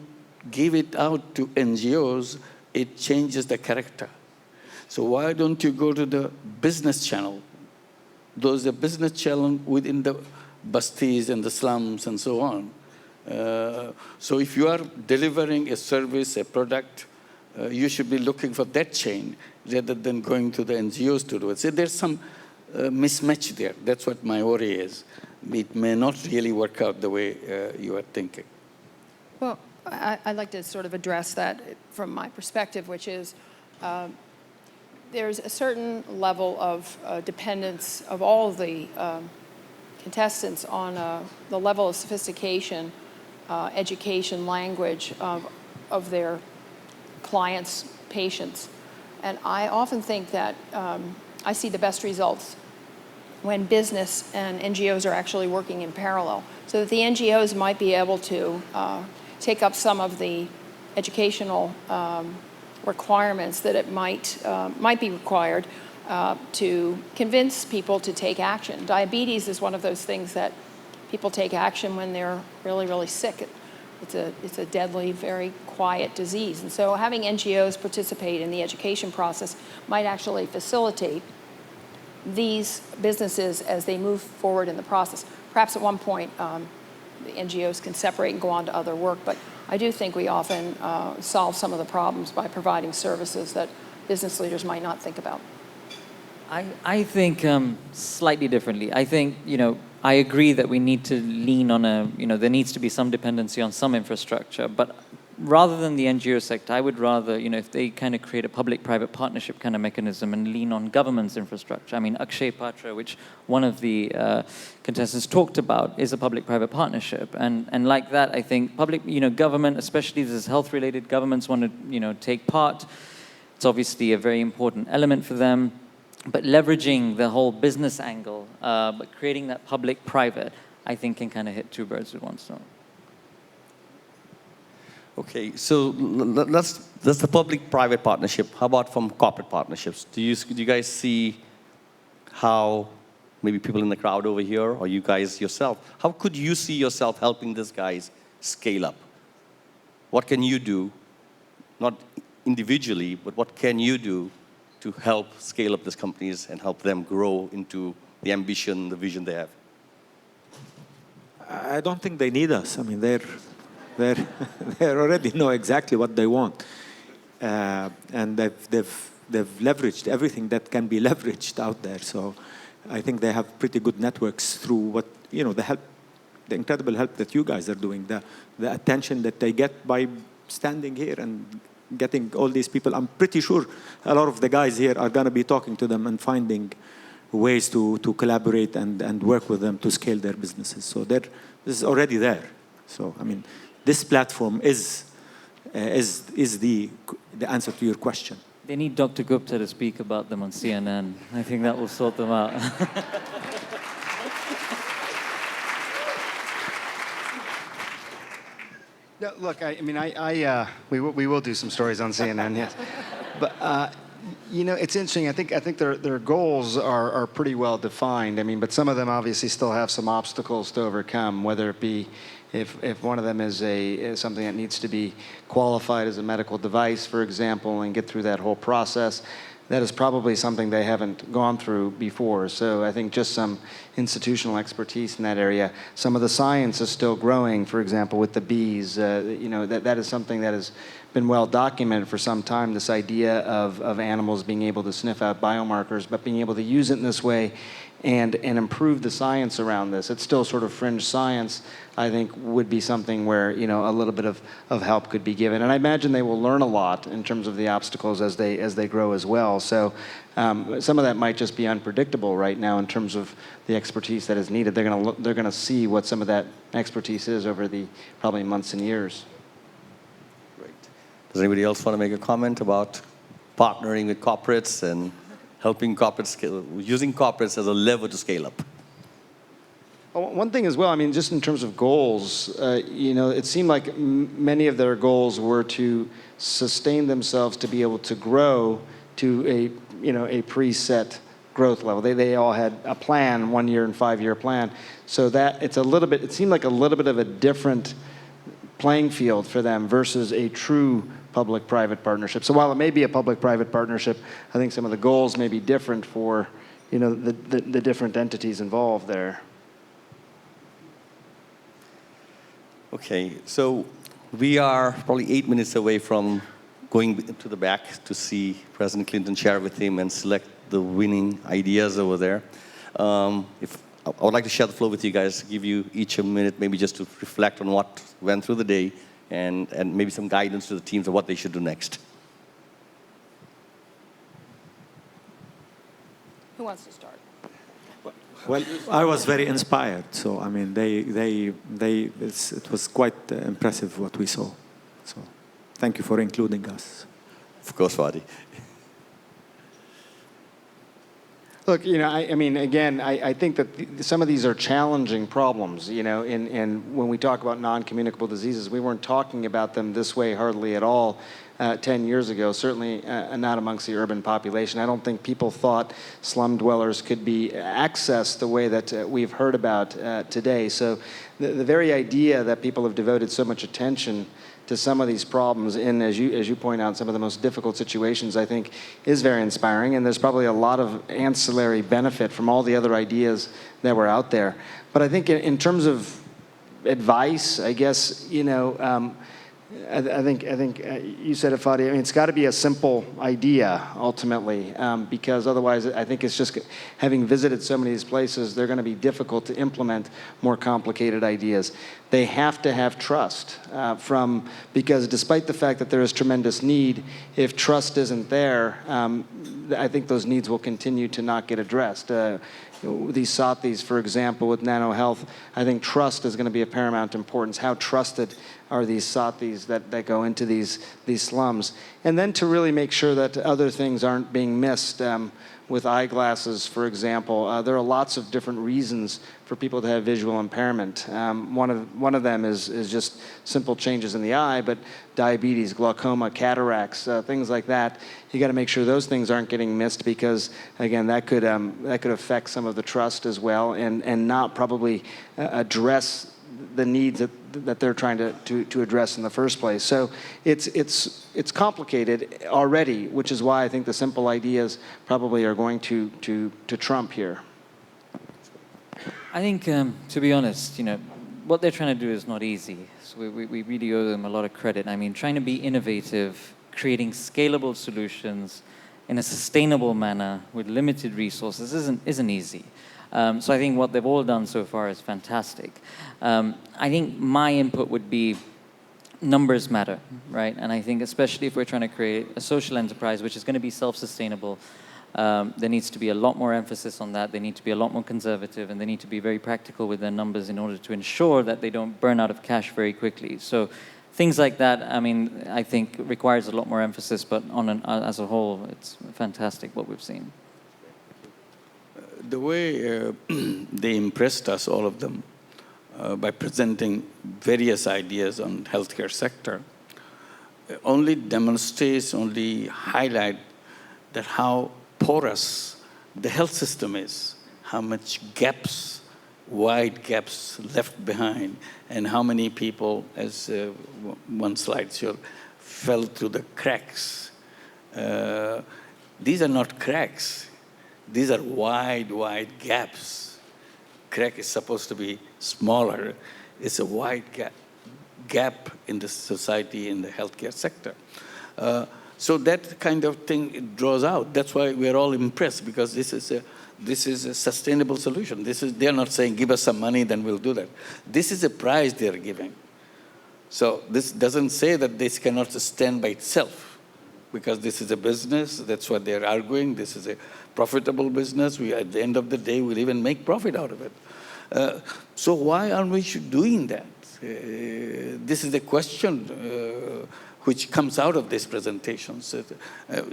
give it out to NGOs, it changes the character. So why don't you go to the business channel? Those are business channel within the bastis and the slums and so on. So if you are delivering a service, a product, you should be looking for that chain rather than going to the NGOs to do it. So there's some mismatch there. That's what my worry is. It may not really work out the way you are thinking. Well, I'd like to sort of address that from my perspective, which is there's a certain level of dependence of all of the contestants on the level of sophistication, education, language of their clients, patients. And I often think that I see the best results when business and NGOs are actually working in parallel, so that the NGOs might be able to take up some of the educational requirements that it might be required to convince people to take action. Diabetes is one of those things that people take action when they're really, really sick. It's a deadly, very quiet disease. And so having NGOs participate in the education process might actually facilitate these businesses as they move forward in the process. Perhaps at one point, the NGOs can separate and go on to other work, but I do think we often solve some of the problems by providing services that business leaders might not think about. I think slightly differently. I think, I agree that we need to lean on there needs to be some dependency on some infrastructure, but rather than the NGO sector, I would rather, if they kind of create a public-private partnership kind of mechanism and lean on government's infrastructure. I mean, Akshay Patra, which one of the contestants talked about, is a public-private partnership. And like that, I think public, government, especially this is health-related, governments want to, take part. It's obviously a very important element for them. But leveraging the whole business angle, but creating that public-private, I think can kind of hit two birds with one stone. Okay, so that's the public-private partnership. How about from corporate partnerships? Do you guys see how maybe people in the crowd over here, or you guys yourself, how could you see yourself helping these guys scale up? What can you do, not individually, but what can you do to help scale up these companies and help them grow into the ambition, the vision they have? I don't think they need us. I mean, they already know exactly what they want, and they've leveraged everything that can be leveraged out there. So I think they have pretty good networks through what the incredible help that you guys are doing, the attention that they get by standing here and getting all these people. I'm pretty sure a lot of the guys here are going to be talking to them and finding ways to collaborate and work with them to scale their businesses. So this is already there. So I mean, this platform is the answer to your question. They need Dr. Gupta to speak about them on CNN. I think that will sort them out. No, look, we will do some stories on CNN, yes. But it's interesting. I think their goals are pretty well defined. I mean, but some of them obviously still have some obstacles to overcome. Whether it be if one of them is something that needs to be qualified as a medical device, for example, and get through that whole process. That is probably something they haven't gone through before. So I think just some institutional expertise in that area. Some of the science is still growing, for example, with the bees. That is something that has been well documented for some time, this idea of animals being able to sniff out biomarkers, but being able to use it in this way and improve the science around this. It's still sort of fringe science, I think, would be something where, a little bit of help could be given. And I imagine they will learn a lot in terms of the obstacles as they grow as well. So some of that might just be unpredictable right now in terms of the expertise that is needed. They're gonna see what some of that expertise is over the probably months and years. Great. Does anybody else want to make a comment about partnering with corporates and helping corporates scale, using corporates as a lever to scale up? One thing as well, I mean, just in terms of goals, it seemed like many of their goals were to sustain themselves to be able to grow to a preset growth level. They all had a plan, 1 year and 5 year plan. So that it seemed like a little bit of a different playing field for them versus a true public-private partnership. So while it may be a public-private partnership, I think some of the goals may be different for, the different entities involved there. Okay, so we are probably 8 minutes away from going to the back to see President Clinton share with him and select the winning ideas over there. I would like to share the floor with you guys, give you each a minute, maybe just to reflect on what went through the day and maybe some guidance to the teams of what they should do next. Who wants to start? Well, I was very inspired. So I mean, it was quite impressive what we saw. So thank you for including us. Of course, Fadi. Look, I think that some of these are challenging problems, and when we talk about non-communicable diseases, we weren't talking about them this way hardly at all 10 years ago, certainly not amongst the urban population. I don't think people thought slum dwellers could be accessed the way that we've heard about today. So the very idea that people have devoted so much attention to some of these problems in, as you point out, some of the most difficult situations, I think is very inspiring. And there's probably a lot of ancillary benefit from all the other ideas that were out there. But I think in terms of advice, I guess, I think you said it, Fadi. I mean, it's got to be a simple idea ultimately, because otherwise, I think it's just having visited so many of these places, they're going to be difficult to implement more complicated ideas. They have to have trust because despite the fact that there is tremendous need, if trust isn't there, I think those needs will continue to not get addressed. These sathis, for example, with Nano Health, I think trust is going to be of paramount importance. How trusted are these sathis that go into these slums? And then to really make sure that other things aren't being missed. With eyeglasses, for example, there are lots of different reasons for people to have visual impairment. One of them is just simple changes in the eye, but diabetes, glaucoma, cataracts, things like that. You got to make sure those things aren't getting missed because, again, that could affect some of the trust as well, and not probably address the needs that they're trying to address in the first place. So it's complicated already, which is why I think the simple ideas probably are going to trump here. I think, to be honest, what they're trying to do is not easy. So we really owe them a lot of credit. I mean, trying to be innovative, creating scalable solutions in a sustainable manner with limited resources isn't easy. So I think what they've all done so far is fantastic. I think my input would be numbers matter, right? And I think especially if we're trying to create a social enterprise which is going to be self-sustainable, there needs to be a lot more emphasis on that. They need to be a lot more conservative, and they need to be very practical with their numbers in order to ensure that they don't burn out of cash very quickly. So things like that, I mean, I think requires a lot more emphasis, but as a whole, it's fantastic what we've seen. The way they impressed us, all of them, by presenting various ideas on healthcare sector, only demonstrates, only highlight that how porous the health system is, how much gaps, wide gaps left behind, and how many people, as one slide showed, fell through the cracks. These are not cracks. These are wide, wide gaps. Crack is supposed to be smaller. It's a wide gap in the society, in the healthcare sector. So that kind of thing it draws out. That's why we're all impressed, because this is a sustainable solution. They're not saying, give us some money, then we'll do that. This is a prize they're giving. So this doesn't say that this cannot stand by itself, because this is a business. That's what they're arguing. This is a profitable business. At the end of the day, we'll even make profit out of it. So why aren't we doing that? This is the question which comes out of these presentations.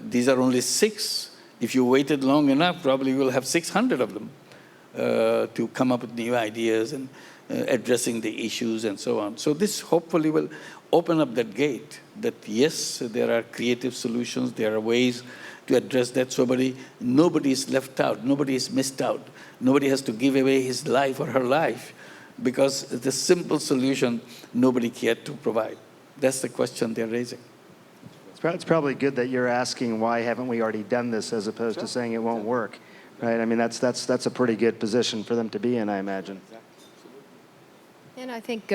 These are only 6. If you waited long enough, probably you'll have 600 of them to come up with new ideas and addressing the issues and so on. So this hopefully will open up that gate that, yes, there are creative solutions, there are ways to address that. So nobody is left out, nobody is missed out. Nobody has to give away his life or her life because the simple solution nobody cared to provide. That's the question they're raising. It's probably good that you're asking why haven't we already done this as opposed to saying it won't work, right? I mean, that's a pretty good position for them to be in, I imagine. And I think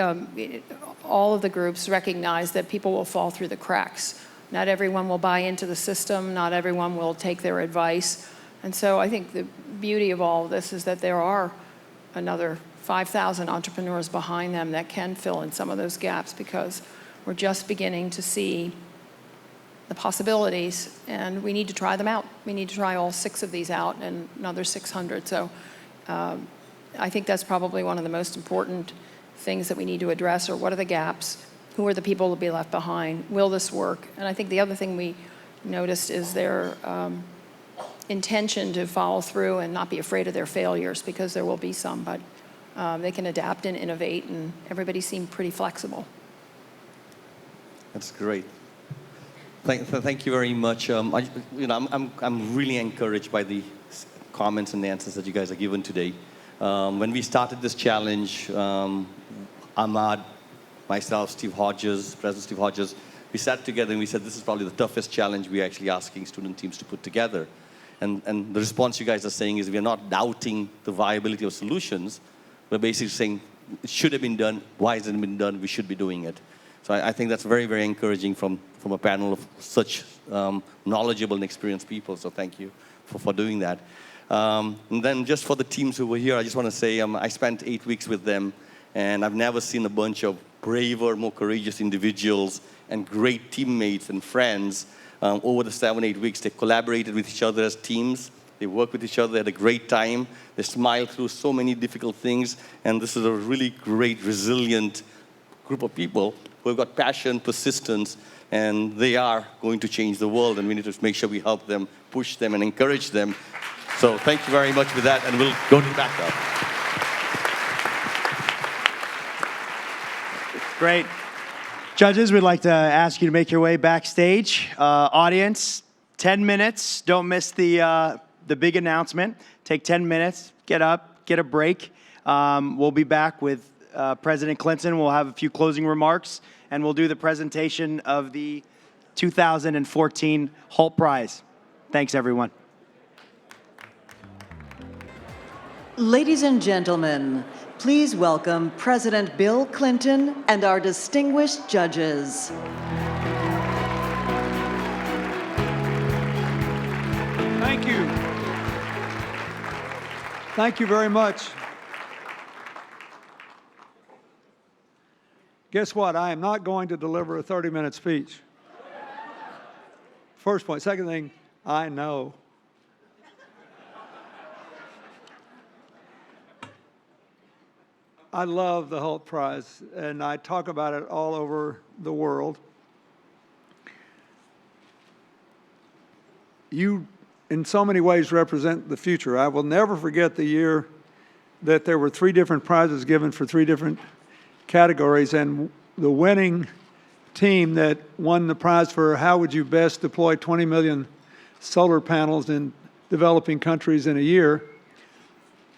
all of the groups recognize that people will fall through the cracks. Not everyone will buy into the system. Not everyone will take their advice. And so I think the beauty of all of this is that there are another 5,000 entrepreneurs behind them that can fill in some of those gaps, because we're just beginning to see the possibilities, and we need to try them out. We need to try all 6 of these out and another 600. So I think that's probably one of the most important things that we need to address, or what are the gaps? Who are the people to be left behind? Will this work? And I think the other thing we noticed is their intention to follow through and not be afraid of their failures, because there will be some, but they can adapt and innovate, and everybody seemed pretty flexible. That's great. Thank you very much. I'm really encouraged by the comments and the answers that you guys have given today. When we started this challenge, Ahmad, myself, President Steve Hodges, we sat together and we said this is probably the toughest challenge we're actually asking student teams to put together. And the response you guys are saying is we're not doubting the viability of solutions. We're basically saying it should have been done. Why hasn't it been done? We should be doing it. So I think that's very, very encouraging from a panel of such knowledgeable and experienced people. So thank you for doing that. And then just for the teams who were here, I just want to say I spent 8 weeks with them, and I've never seen a bunch of braver, more courageous individuals and great teammates and friends over the 7-8 weeks. They collaborated with each other as teams. They worked with each other, they had a great time. They smiled through so many difficult things. And this is a really great, resilient group of people who have got passion, persistence, and they are going to change the world. And we need to make sure we help them, push them, and encourage them. So thank you very much for that, and we'll go to the backup. Great. Judges, we'd like to ask you to make your way backstage. Audience, 10 minutes. Don't miss the big announcement. Take 10 minutes, get up, get a break. We'll be back with President Clinton. We'll have a few closing remarks, and we'll do the presentation of the 2014 Hult Prize. Thanks, everyone. Ladies and gentlemen, please welcome President Bill Clinton and our distinguished judges. Thank you. Thank you very much. Guess what? I am not going to deliver a 30-minute speech. First point. Second thing, I know. I love the Hult Prize, and I talk about it all over the world. You, in so many ways, represent the future. I will never forget the year that there were 3 different prizes given for 3 different categories, and the winning team that won the prize for how would you best deploy 20 million solar panels in developing countries in a year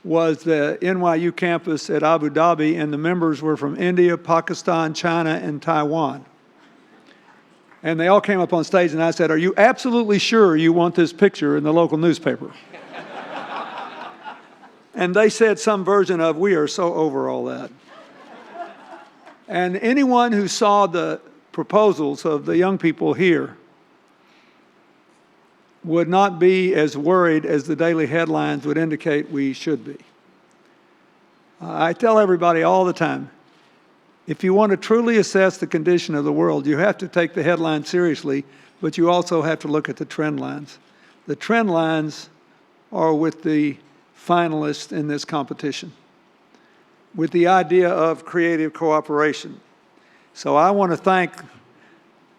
was the NYU campus at Abu Dhabi, and the members were from India, Pakistan, China, and Taiwan. And they all came up on stage, and I said, "Are you absolutely sure you want this picture in the local newspaper?" And they said some version of, "We are so over all that." And anyone who saw the proposals of the young people here would not be as worried as the daily headlines would indicate we should be. I tell everybody all the time, if you want to truly assess the condition of the world, you have to take the headlines seriously, but you also have to look at the trend lines. The trend lines are with the finalists in this competition, with the idea of creative cooperation. So I want to thank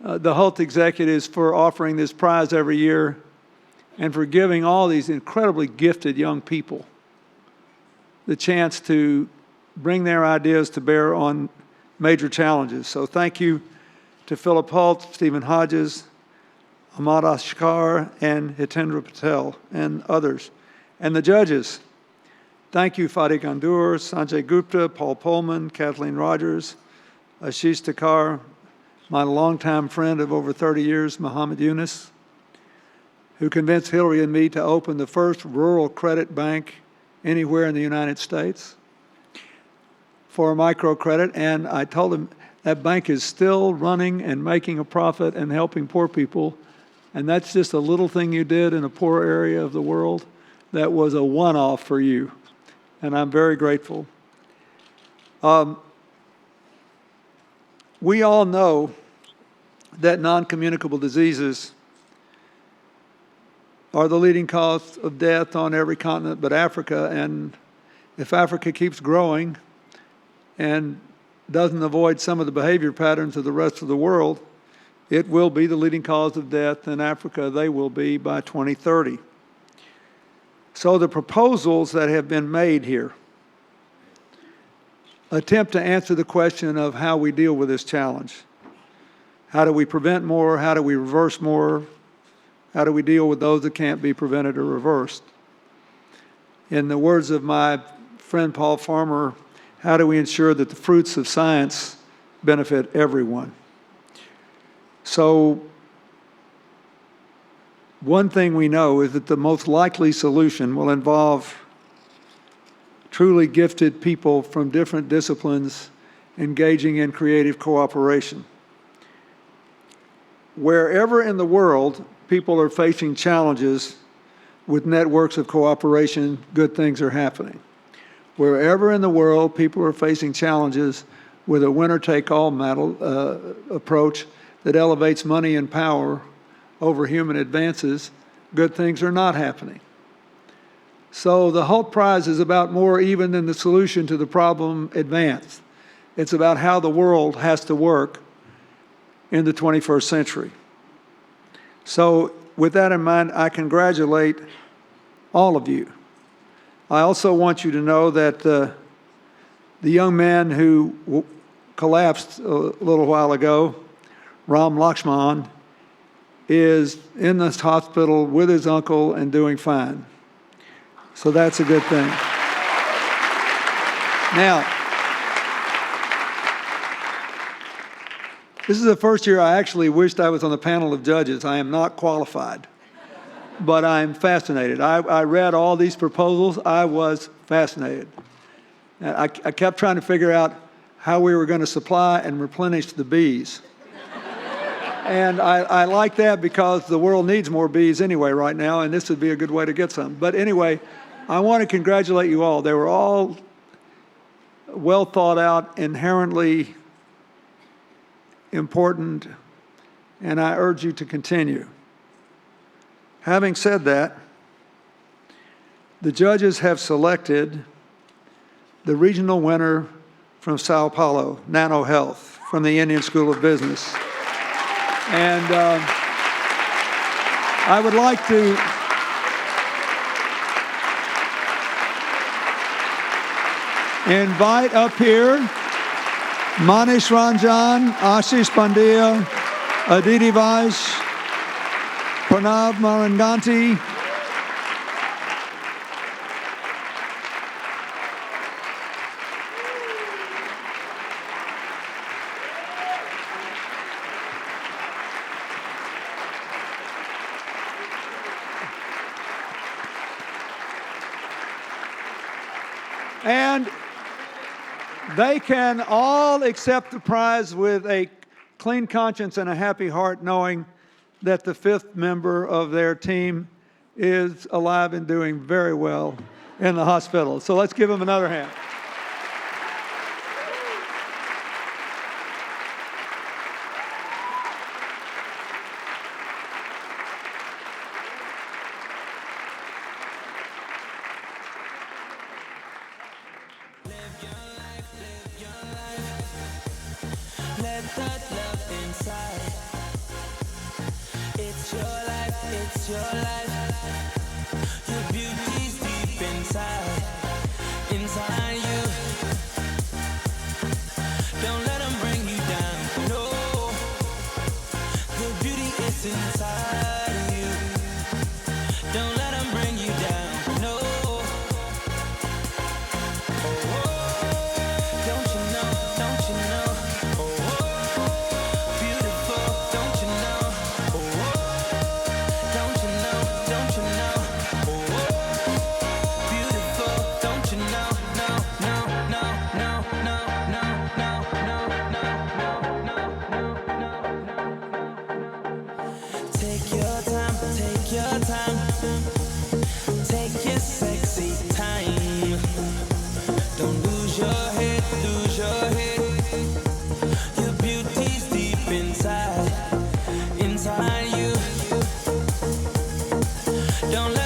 the Hult executives for offering this prize every year and for giving all these incredibly gifted young people the chance to bring their ideas to bear on major challenges. So thank you to Philip Hult, Stephen Hodges, Ahmad Ashkar, and Hitendra Patel, and others. And the judges, thank you Fatih Gandour, Sanjay Gupta, Paul Pullman, Kathleen Rogers, Ashish Thakkar, my longtime friend of over 30 years, Muhammad Yunus, who convinced Hillary and me to open the first rural credit bank anywhere in the United States for microcredit. And I told him that bank is still running and making a profit and helping poor people. And that's just a little thing you did in a poor area of the world that was a one-off for you. And I'm very grateful. We all know that non-communicable diseases are the leading cause of death on every continent but Africa. And if Africa keeps growing and doesn't avoid some of the behavior patterns of the rest of the world, it will be the leading cause of death in Africa. They will be by 2030. So the proposals that have been made here attempt to answer the question of how we deal with this challenge. How do we prevent more? How do we reverse more? How do we deal with those that can't be prevented or reversed? In the words of my friend Paul Farmer, how do we ensure that the fruits of science benefit everyone? So one thing we know is that the most likely solution will involve truly gifted people from different disciplines engaging in creative cooperation. wherever in the world people are facing challenges with networks of cooperation, good things are happening. Wherever in the world people are facing challenges with a winner-take-all approach that elevates money and power over human advances, good things are not happening. So the Hult Prize is about more even than the solution to the problem advanced. It's about how the world has to work in the 21st century. So with that in mind, I congratulate all of you. I also want you to know that the young man who collapsed a little while ago, Ram Lakshman, is in this hospital with his uncle and doing fine. So that's a good thing. Now, this is the first year I actually wished I was on the panel of judges. I am not qualified, but I'm fascinated. I read all these proposals. I was fascinated. I kept trying to figure out how we were going to supply and replenish the bees. And I like that because the world needs more bees anyway right now, and this would be a good way to get some. But anyway, I want to congratulate you all. They were all well thought out, inherently important, and I urge you to continue. Having said that, the judges have selected the regional winner from Sao Paulo, Nano Health, from the Indian School of Business. And I would like to invite up here Manish Ranjan, Ashish Pandya, Aditi Vaish, Pranav Maranganti, and they can all accept the prize with a clean conscience and a happy heart, knowing that the fifth member of their team is alive and doing very well in the hospital. So let's give them another hand. Let that love inside. It's your life, it's your life. Your beauty's deep inside, inside you. Don't let them bring you down, no. The beauty is inside you. Don't let them bring you down, no. Don't you know, don't you know? Take your time, take your time. Take your sexy time. Don't lose your head, lose your head. Your beauty's deep inside, inside you. Don't let